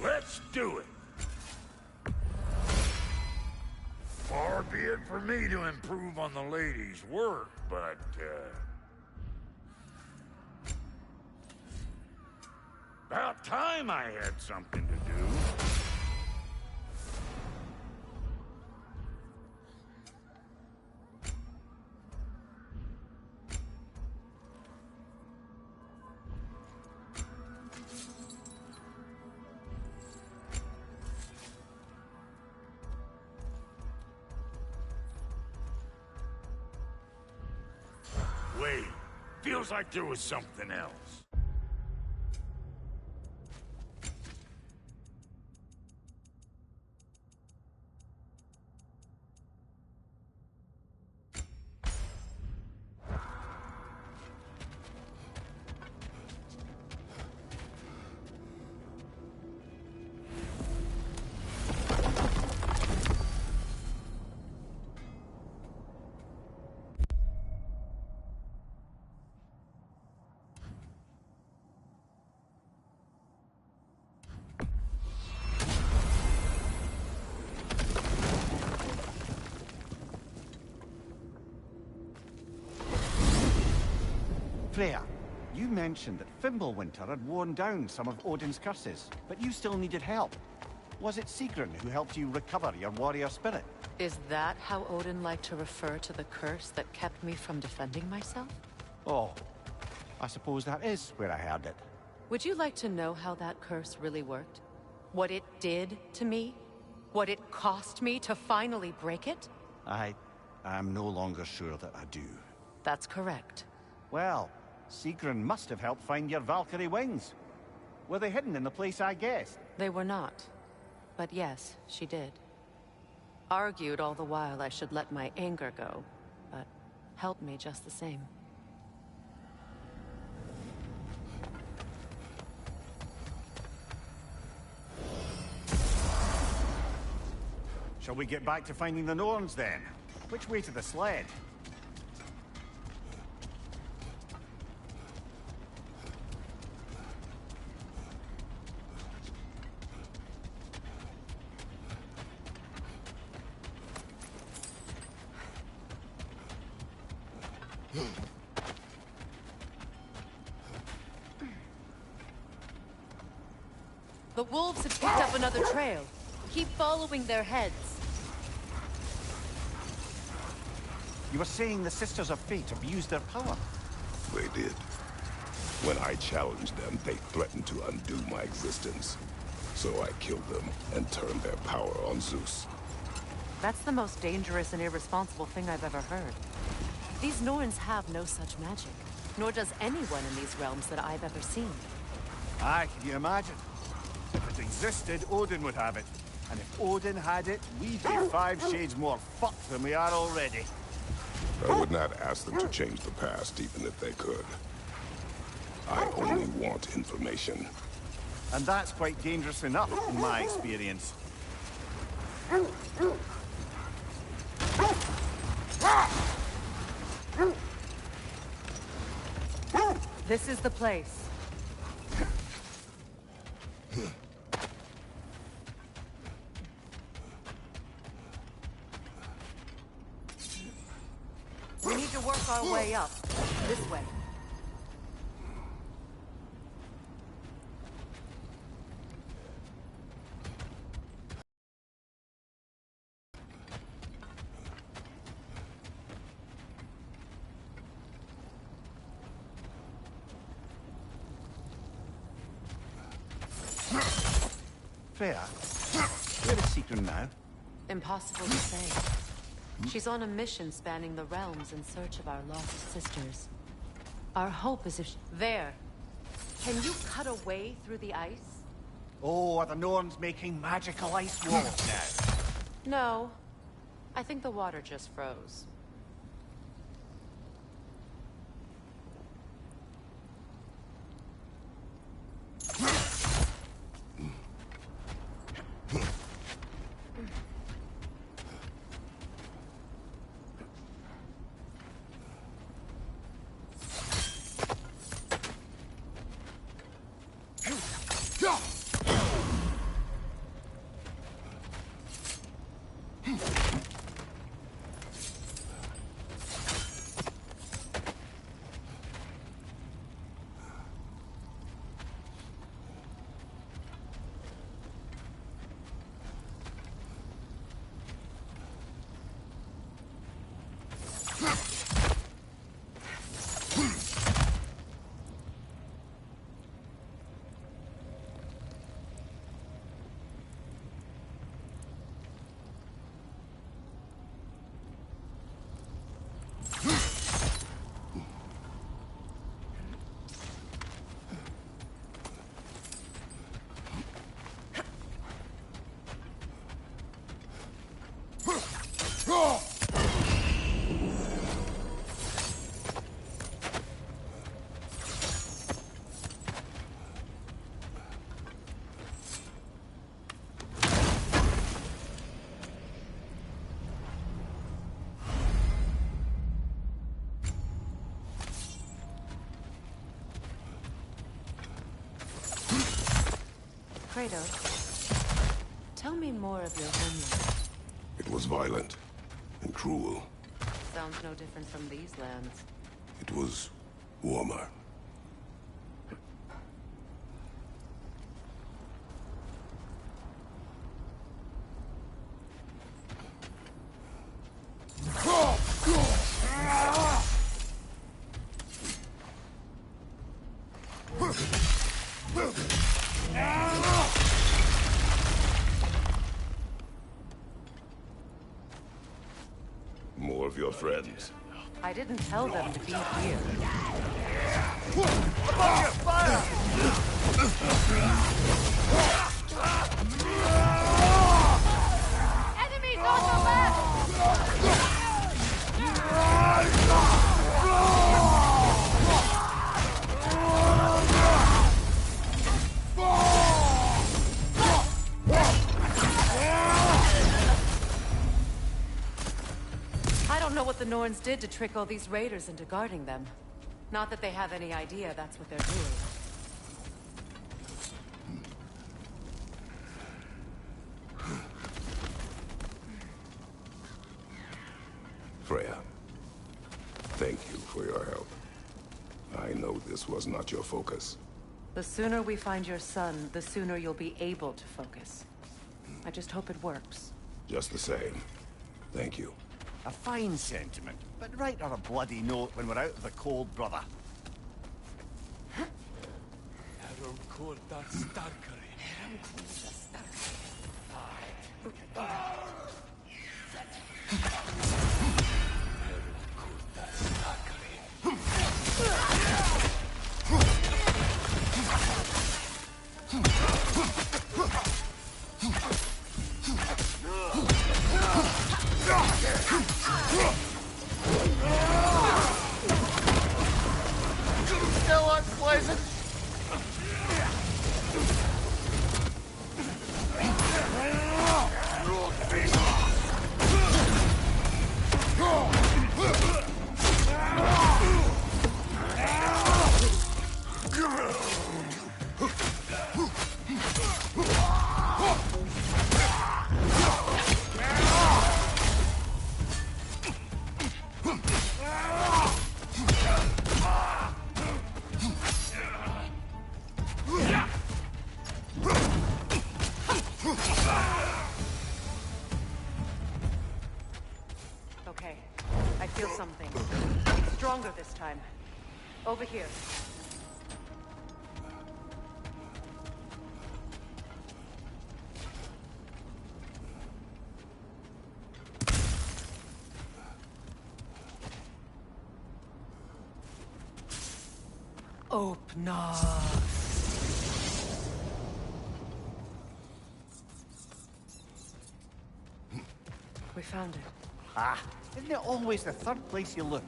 Let's do it. Far be it for me to improve on the lady's work, but, about time I had something to do. Wait, feels like there was something else. Freya, you mentioned that Fimbulwinter had worn down some of Odin's curses, but you still needed help. Was it Sigrun who helped you recover your warrior spirit? Is that how Odin liked to refer to the curse that kept me from defending myself? Oh, I suppose that is where I heard it. Would you like to know how that curse really worked? What it did to me? What it cost me to finally break it? I'm no longer sure that I do. That's correct. Well, Sigrun must have helped find your Valkyrie wings. Were they hidden in the place I guessed? They were not. But yes, she did. Argued all the while I should let my anger go, but helped me just the same. Shall we get back to finding the Norns then? Which way to the sled? The wolves have picked up another trail. Keep following their heads. You were saying the Sisters of Fate abused their power? They did. When I challenged them, they threatened to undo my existence. So I killed them and turned their power on Zeus. That's the most dangerous and irresponsible thing I've ever heard. These Norns have no such magic, nor does anyone in these realms that I've ever seen. Aye, can you imagine? If it existed, Odin would have it. And if Odin had it, we'd be 5 shades more fucked than we are already. I would not ask them to change the past, even if they could. I only want information. And that's quite dangerous enough, in my experience. This is the place. We need to work our way up. This way. Freya, where is Sigrun now? Impossible to say. She's on a mission spanning the realms in search of our lost sisters. Our hope is if There! Can you cut a way through the ice? Oh, are the Norns making magical ice walls now? No. I think the water just froze. Kratos, tell me more of your homeland. It was violent and cruel. Sounds no different from these lands. It was warmer. More of your friends. I didn't tell them to be here. Enemies on the left! I don't know what the Norns did to trick all these raiders into guarding them. Not that they have any idea that's what they're doing. Freya, thank you for your help. I know this was not your focus. The sooner we find your son, the sooner you'll be able to focus. I just hope it works. Just the same, thank you. A fine sentiment, but write her a bloody note when we're out of the cold, brother. Still unpleasant. Okay, I feel something. It's stronger this time. Over here. Open up. We found it. Ah, isn't it always the third place you look?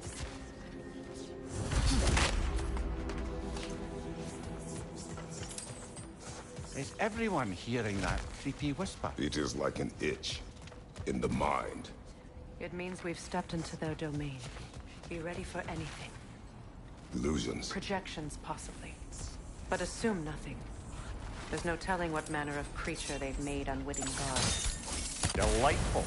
Is everyone hearing that creepy whisper? It is like an itch in the mind. It means we've stepped into their domain. Be ready for anything. Illusions. Projections, possibly. But assume nothing. There's no telling what manner of creature they've made unwitting gods. Delightful.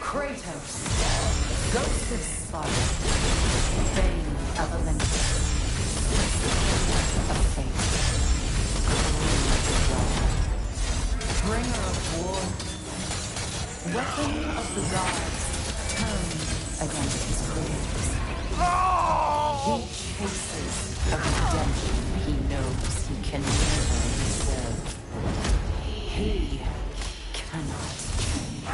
Kratos, Ghost of Sparta, Bane of Olympus, of fate, Bringer of war, weapon of the gods, turned against his creators. He chases a redemption he knows he can never deserve. He cannot change.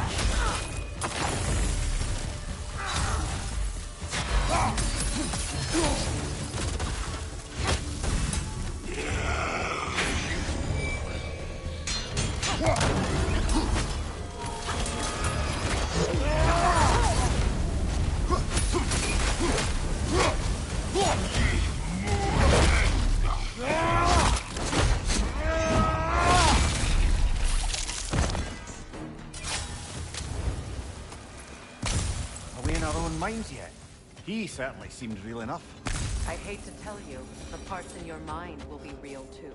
bones yet. He certainly seemed real enough. I hate to tell you, the parts in your mind will be real too.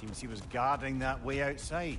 Seems he was guarding that way outside.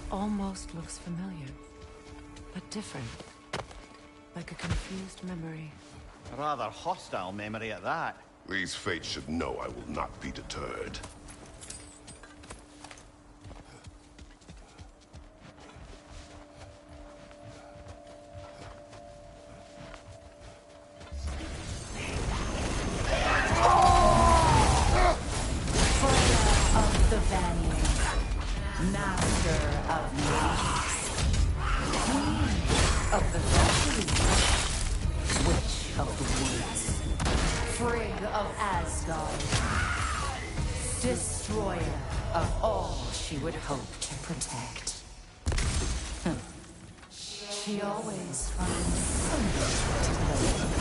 Almost looks familiar, but different. Like a confused memory. A rather hostile memory at that. These fates should know I will not be deterred. Of the Vanir, master of magics, queen of the valleys, witch of the woods, Frigg of Asgard, destroyer of all she would hope to protect. She always finds something to play.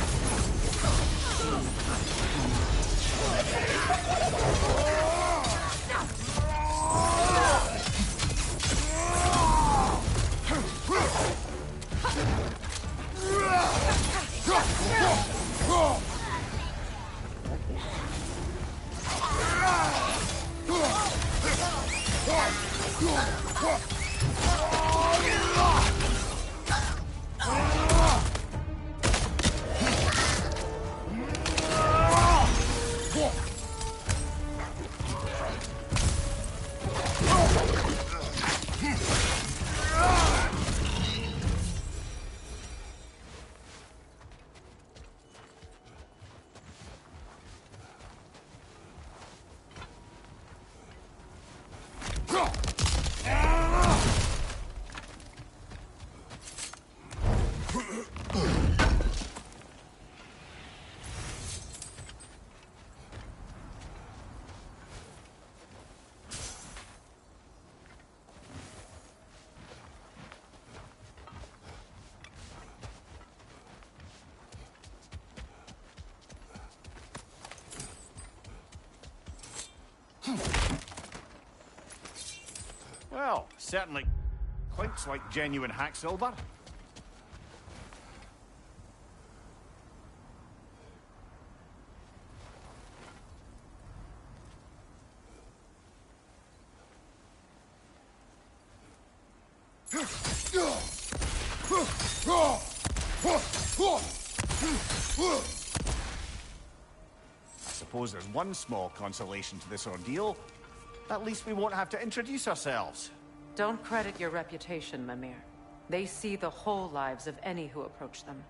Well, certainly clinks like genuine hack silver. I suppose there's one small consolation to this ordeal. At least we won't have to introduce ourselves. Don't credit your reputation, Mimir. They see the whole lives of any who approach them.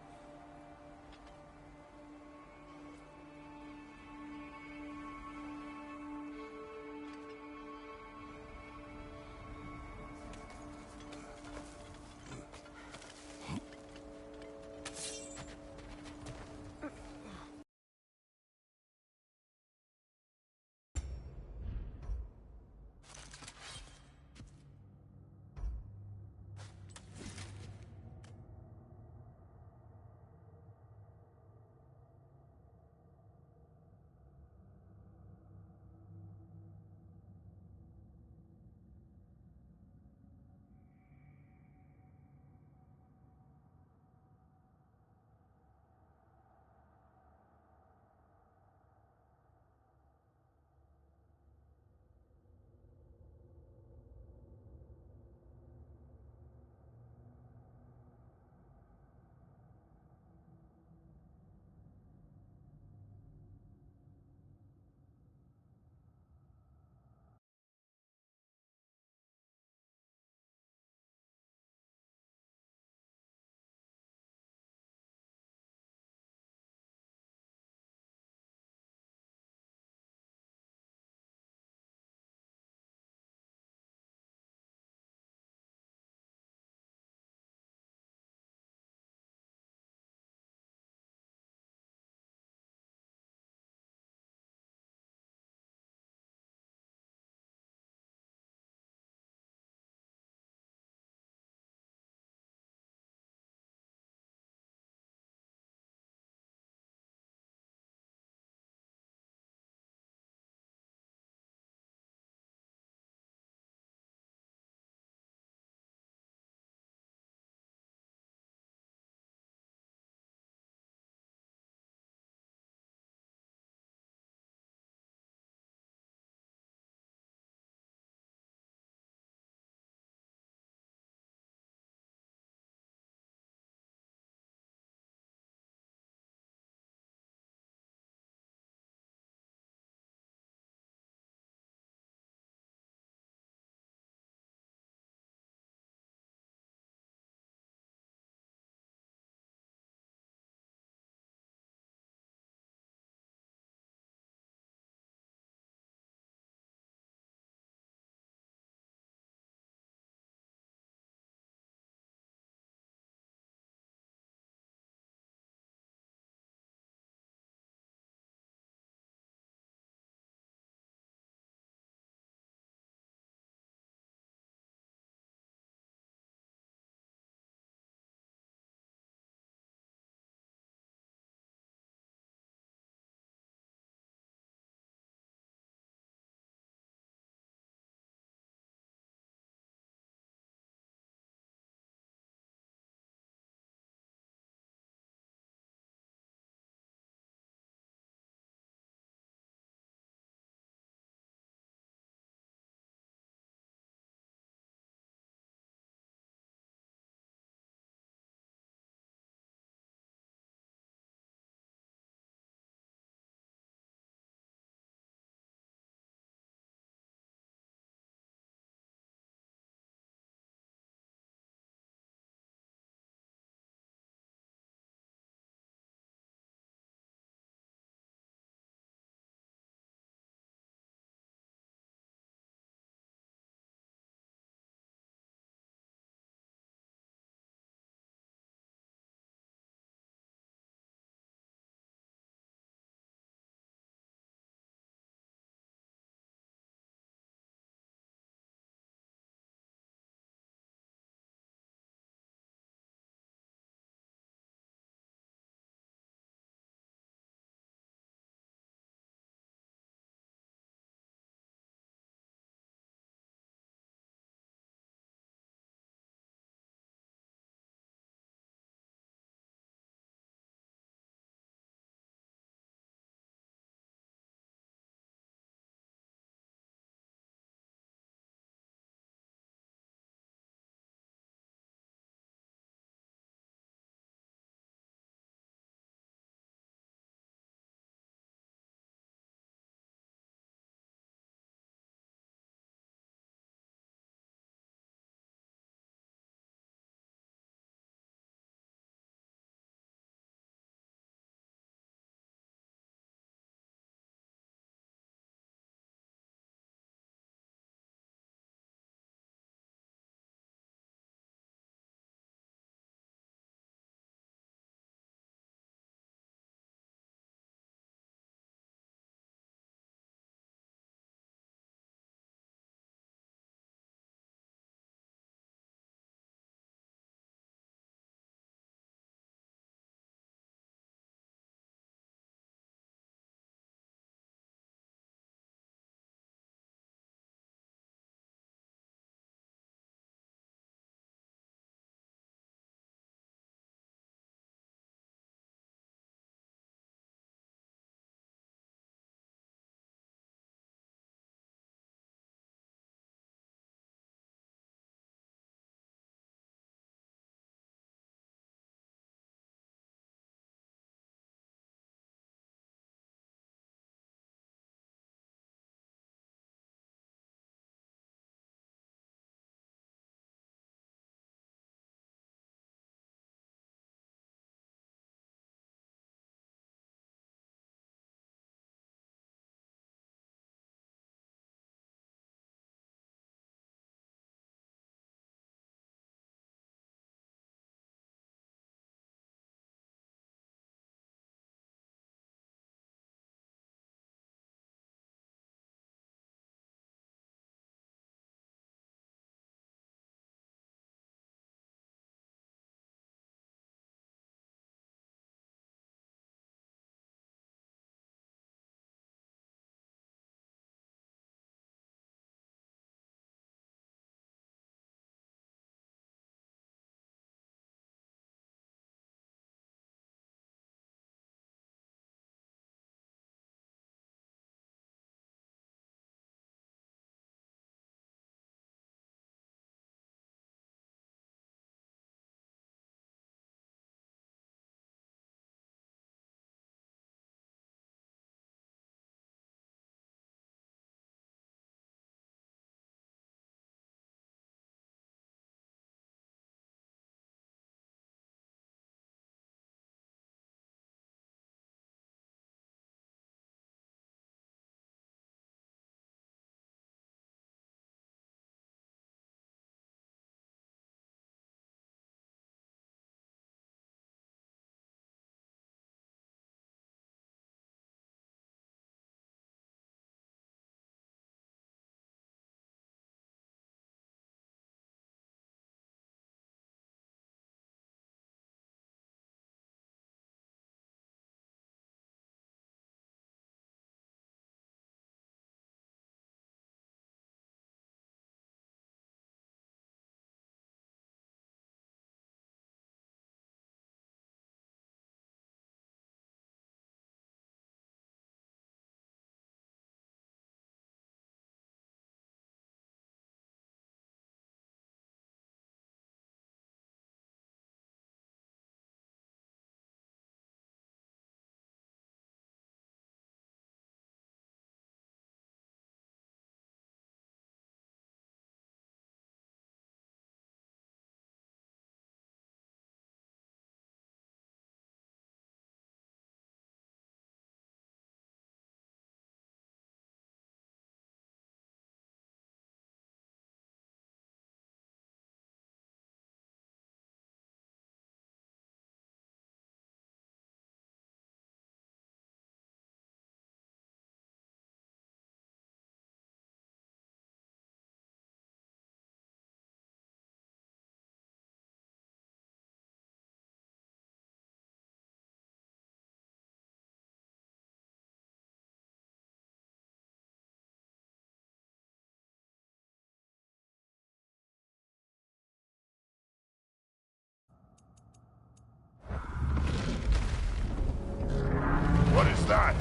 that?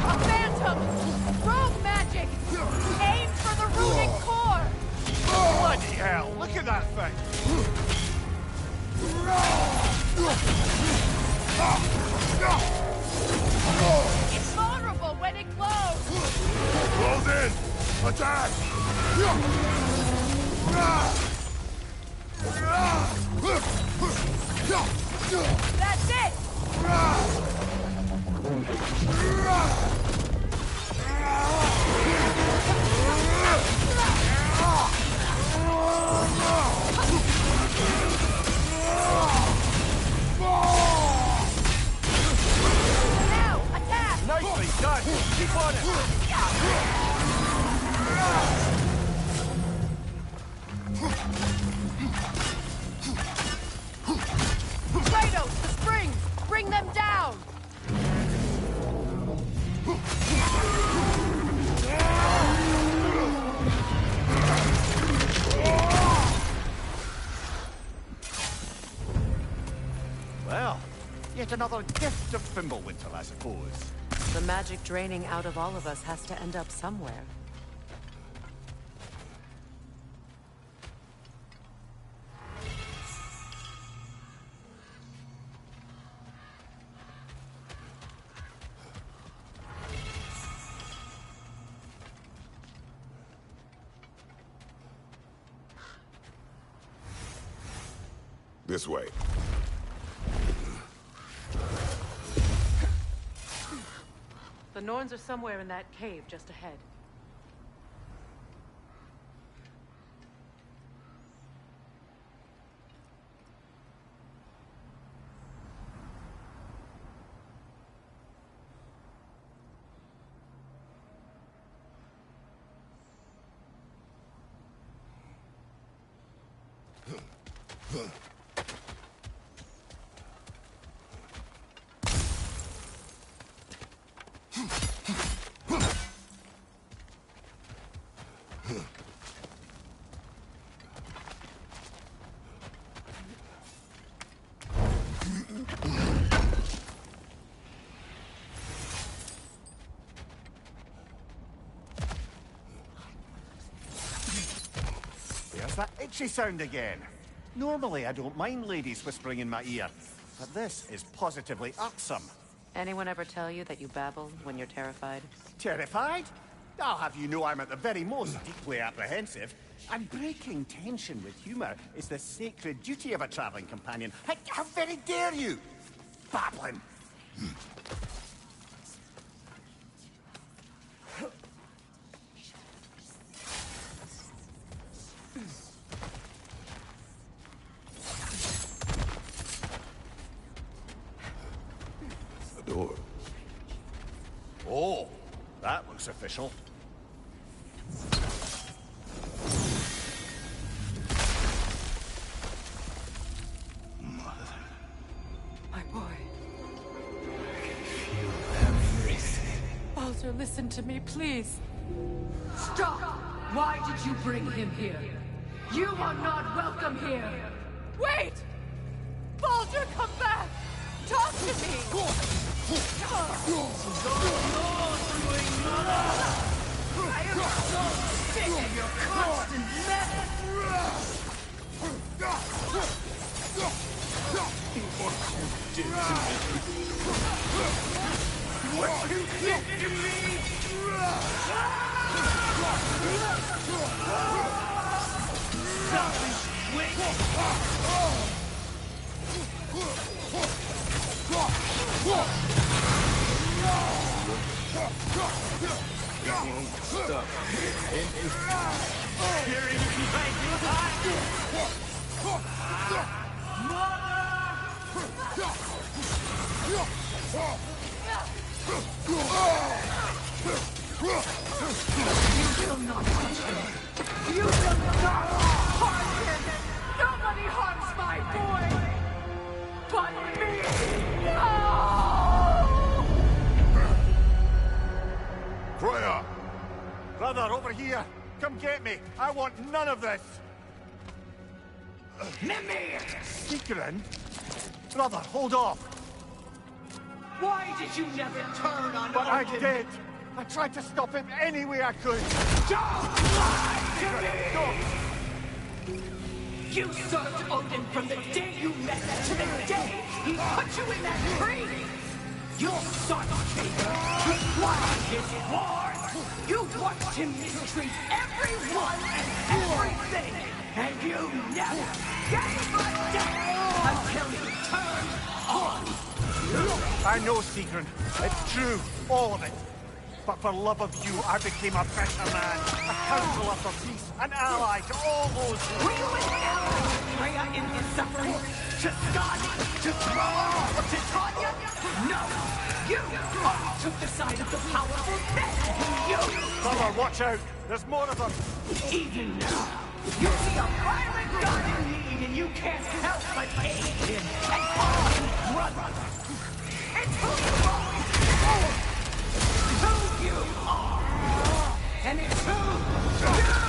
A phantom! Rogue magic! Aim for the rooting core! Bloody hell! Look at that thing! It's vulnerable when it glows! Close in! Attack! That's it! Now, attack! Nicely done! Keep on it! Kratos, the springs! Bring them down! Well, yet another gift of Fimbulwinter, I suppose. The magic draining out of all of us has to end up somewhere. This way. The Norns are somewhere in that cave just ahead. There's that itchy sound again. Normally, I don't mind ladies whispering in my ear, but this is positively irksome. Anyone ever tell you that you babble when you're terrified? Terrified? I'll have you know I'm at the very most deeply apprehensive. And breaking tension with humor is the sacred duty of a traveling companion. How very dare you! Babbling! The door. Oh, that looks official. My boy. Everything. Baldur, listen to me, please. Stop! Why did you bring him here? You are not welcome here! Wait! Baldur, come back! Talk to me! I am so sick of your constant mess! What you did to me! Stop and wait! Stop. You will not touch him! You will not harm him! Nobody harms my boy! But me! No! Freya! Brother, over here! Come get me! I want none of this! Mimir! Secret? Brother, hold off! Why did you never turn on But I Odin? did! I tried to stop him any way I could! Don't lie to me! You served Odin from the day you met him to the day he put you in that tree! Your son, Jacob, you plotted his wars! You watched him mistreat everyone and everything! And you never gave a damn until you turned on you! I know, Sigrun. It's true. All of it. But for love of you, I became a better man. A counselor for peace. An ally to all those who... Were you an ally to Freya in his suffering? To Skadi? To Thrall? Or to Tanya? No! You only took the side of the powerful men who you... Mother, watch out! There's more of them! Even now, you see a violent god in need and you can't help but aid him and call him brother! It's who you always been! Who you are! And it's who you are!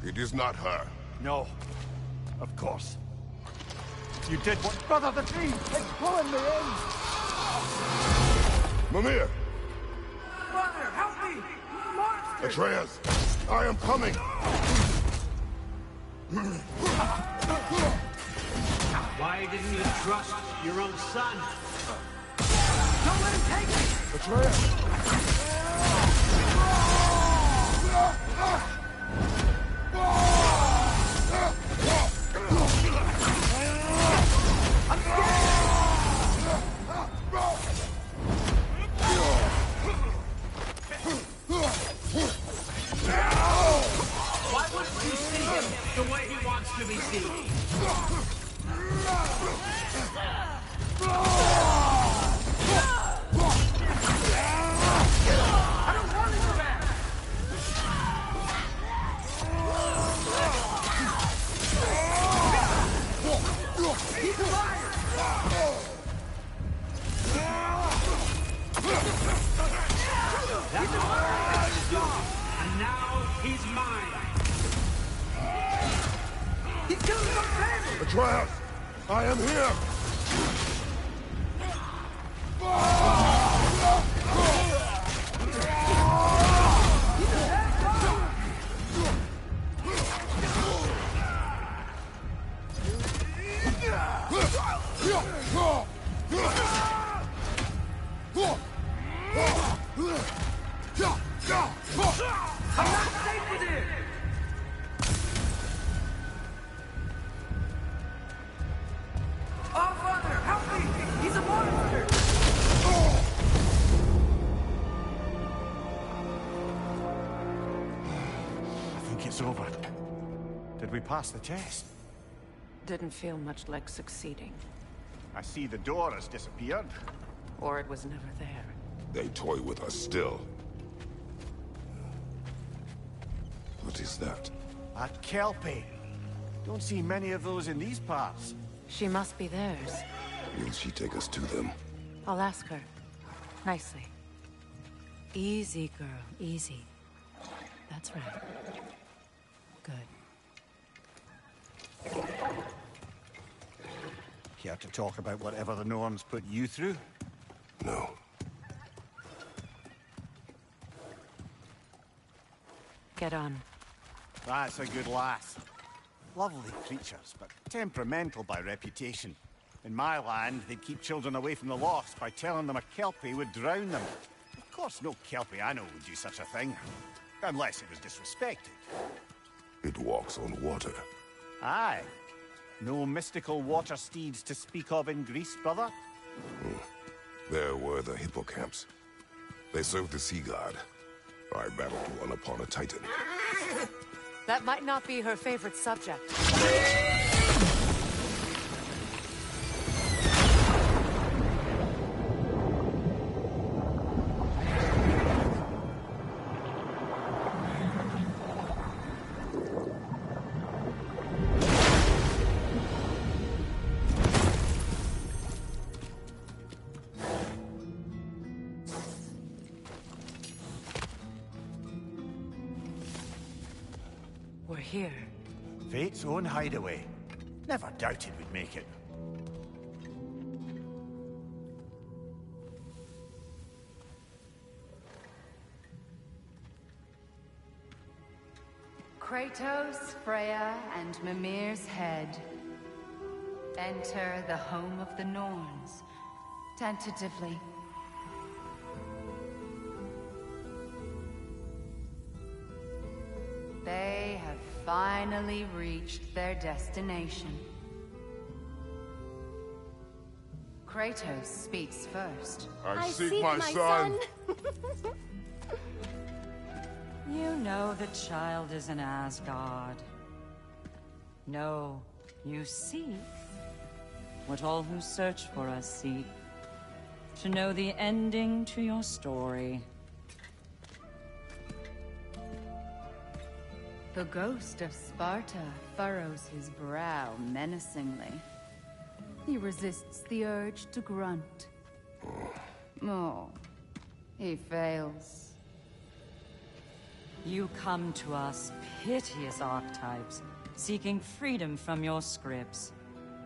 It is not her. No. Of course. You did what... Brother, the tree! It's pulling me in! Mimir! Brother, help me! Monster! Atreus! I am coming! Why didn't you trust your own son? Don't let him take it! Atreus! Why wouldn't you see him the way he wants to be seen? I don't want him back! He's a liar! That's what I had to do. And now he's mine. He's killing our family! Atreus! I am here! I'm not safe with him! Oh, Father, help me! He's a monster! I think it's over. Did we pass the test? Didn't feel much like succeeding. I see the door has disappeared. Or it was never there. They toy with us still. What is that? A Kelpie. Don't see many of those in these parts. She must be theirs. Will she take us to them? I'll ask her. Nicely. Easy, girl. Easy. That's right. Good. Care to talk about whatever the Norns put you through? No. Get on. That's a good lass. Lovely creatures, but temperamental by reputation. In my land, they'd keep children away from the lost by telling them a Kelpie would drown them. Of course, no Kelpie I know would do such a thing. Unless it was disrespected. It walks on water. Aye. No mystical water steeds to speak of in Greece, brother? There were the hippocamps. They served the sea god. I battled one upon a titan. That might not be her favorite subject. We're here. Fate's own hideaway. Never doubted we'd make it. Kratos, Freya, and Mimir's head. Enter the home of the Norns, tentatively. They have finally reached their destination. Kratos speaks first. I seek my son. You know the child is an Asgard. No, you seek what all who search for us seek. To know the ending to your story. The ghost of Sparta furrows his brow menacingly. He resists the urge to grunt. Oh, he fails. You come to us, piteous archetypes, seeking freedom from your scripts.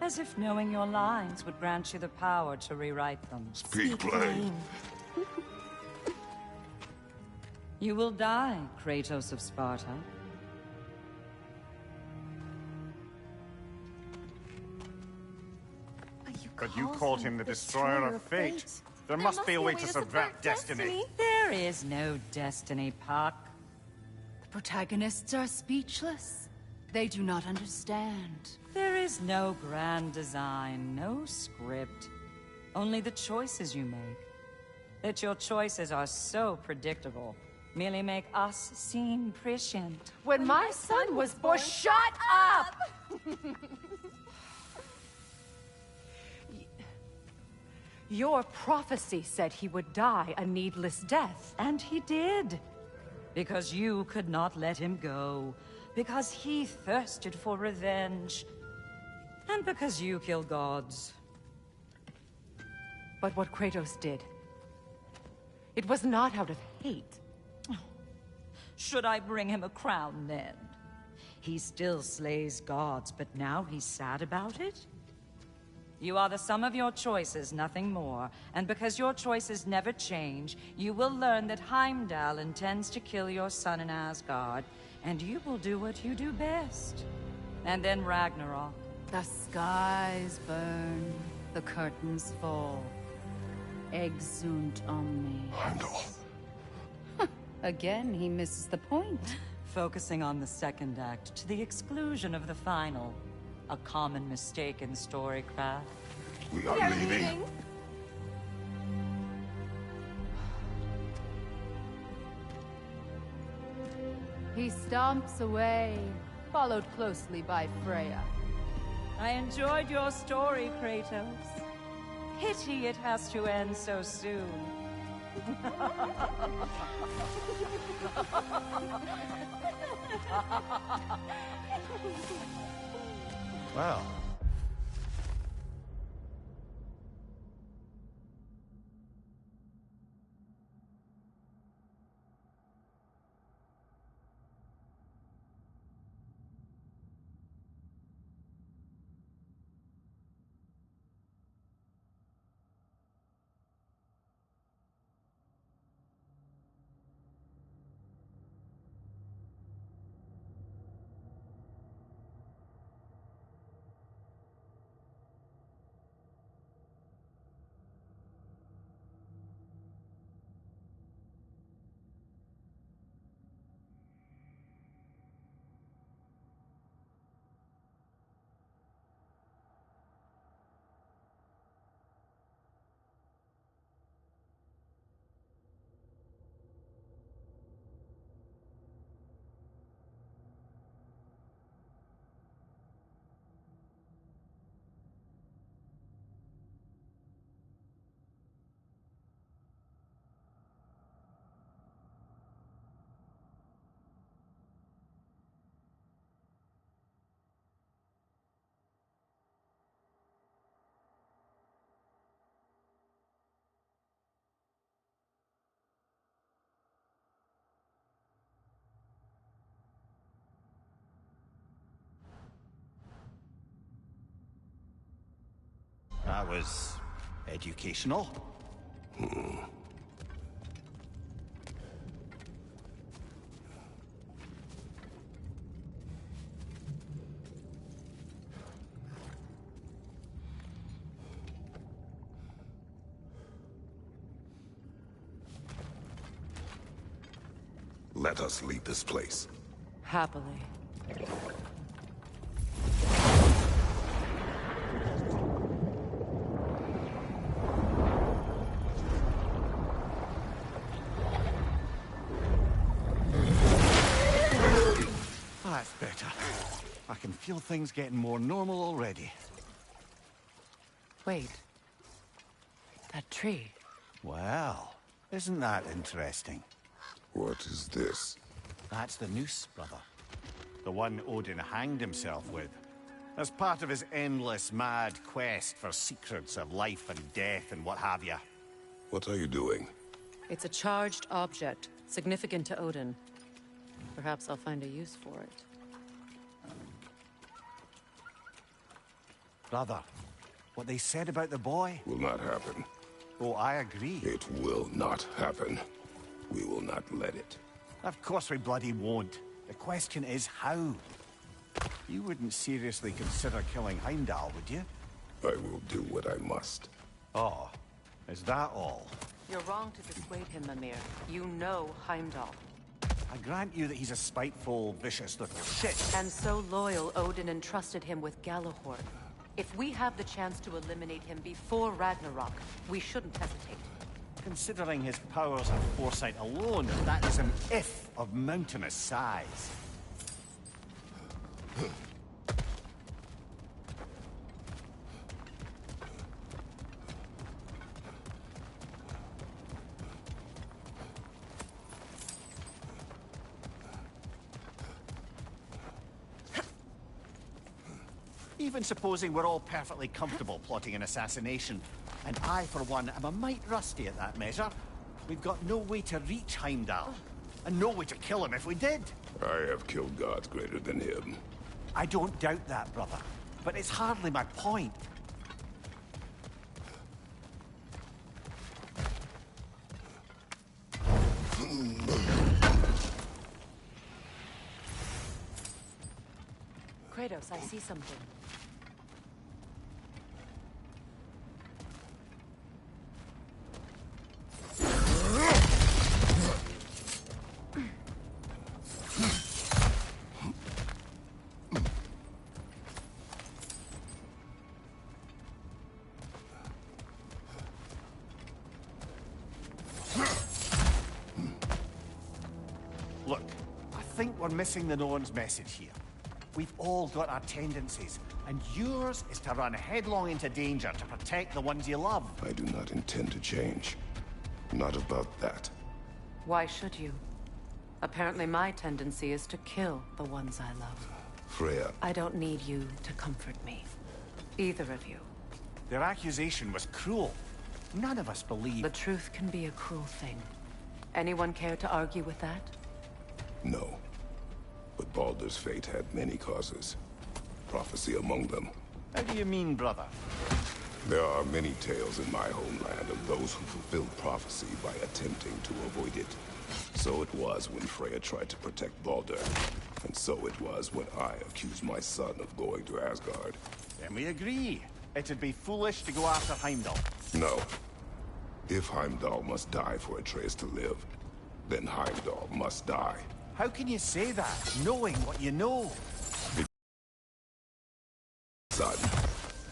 As if knowing your lines would grant you the power to rewrite them. Speak plain. You will die, Kratos of Sparta. But you called him the destroyer of fate. There must be a way to subvert destiny. There is no destiny, Puck. The protagonists are speechless. They do not understand. There is no grand design, no script. Only the choices you make. That your choices are so predictable merely make us seem prescient. When my son was born, shut up! Your prophecy said he would die a needless death. And he did. Because you could not let him go. Because he thirsted for revenge. And because you kill gods. But what Kratos did, it was not out of hate. Should I bring him a crown then? He still slays gods, but now he's sad about it? You are the sum of your choices, nothing more. And because your choices never change, you will learn that Heimdall intends to kill your son in Asgard, and you will do what you do best. And then Ragnarok. The skies burn, the curtains fall. Exunt omni. Heimdall. Again, he misses the point. Focusing on the second act to the exclusion of the final. A common mistake in storycraft. We are leaving. He stomps away, followed closely by Freya. I enjoyed your story, Kratos. Pity it has to end so soon. Well. That was educational. Let us leave this place. Happily. That's better. I can feel things getting more normal already. Wait. That tree. Well, isn't that interesting? What is this? That's the noose, brother. The one Odin hanged himself with. As part of his endless, mad quest for secrets of life and death and what have you. What are you doing? It's a charged object, significant to Odin. Perhaps I'll find a use for it. Brother, what they said about the boy? Will not happen. Oh, I agree. It will not happen. We will not let it. Of course we bloody won't. The question is how? You wouldn't seriously consider killing Heimdall, would you? I will do what I must. Oh, is that all? You're wrong to dissuade him, Mimir. You know Heimdall. I grant you that he's a spiteful, vicious little shit. And so loyal, Odin entrusted him with Galahorn. If we have the chance to eliminate him before Ragnarok, we shouldn't hesitate. Considering his powers and foresight alone, that is an if of mountainous size. Even supposing we're all perfectly comfortable plotting an assassination, and I, for one, am a mite rusty at that measure, we've got no way to reach Heimdall, and no way to kill him if we did. I have killed gods greater than him. I don't doubt that, brother, but it's hardly my point. Kratos, I see something. Look, I think we're missing the Norn's message here. We've all got our tendencies, and yours is to run headlong into danger to protect the ones you love. I do not intend to change. Not about that. Why should you? Apparently my tendency is to kill the ones I love. Freya. I don't need you to comfort me. Either of you. Their accusation was cruel. None of us believe... The truth can be a cruel thing. Anyone care to argue with that? No. But Baldur's fate had many causes. Prophecy among them. How do you mean, brother? There are many tales in my homeland of those who fulfilled prophecy by attempting to avoid it. So it was when Freya tried to protect Baldur. And so it was when I accused my son of going to Asgard. Then we agree. It'd be foolish to go after Heimdall. No. If Heimdall must die for Atreus to live, then Heimdall must die. How can you say that, knowing what you know? Son,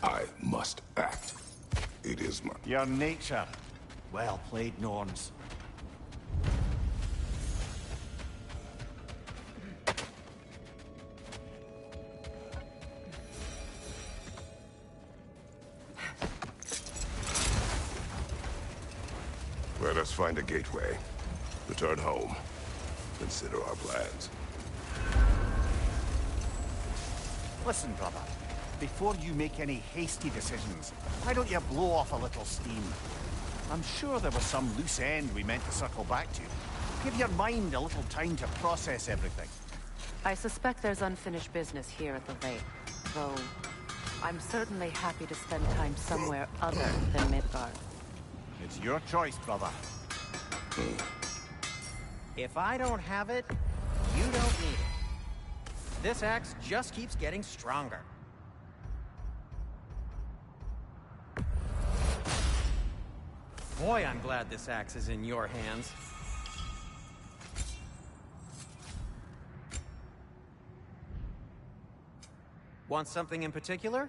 I must act. It is my... Your nature. Well played, Norns. Let us find a gateway. Return home. Consider our plans. Listen, brother. Before you make any hasty decisions, why don't you blow off a little steam? I'm sure there was some loose end we meant to circle back to. Give your mind a little time to process everything. I suspect there's unfinished business here at the lake. Though, I'm certainly happy to spend time somewhere other than Midgard. It's your choice, brother. If I don't have it, you don't need it. This axe just keeps getting stronger. Boy, I'm glad this axe is in your hands. Want something in particular?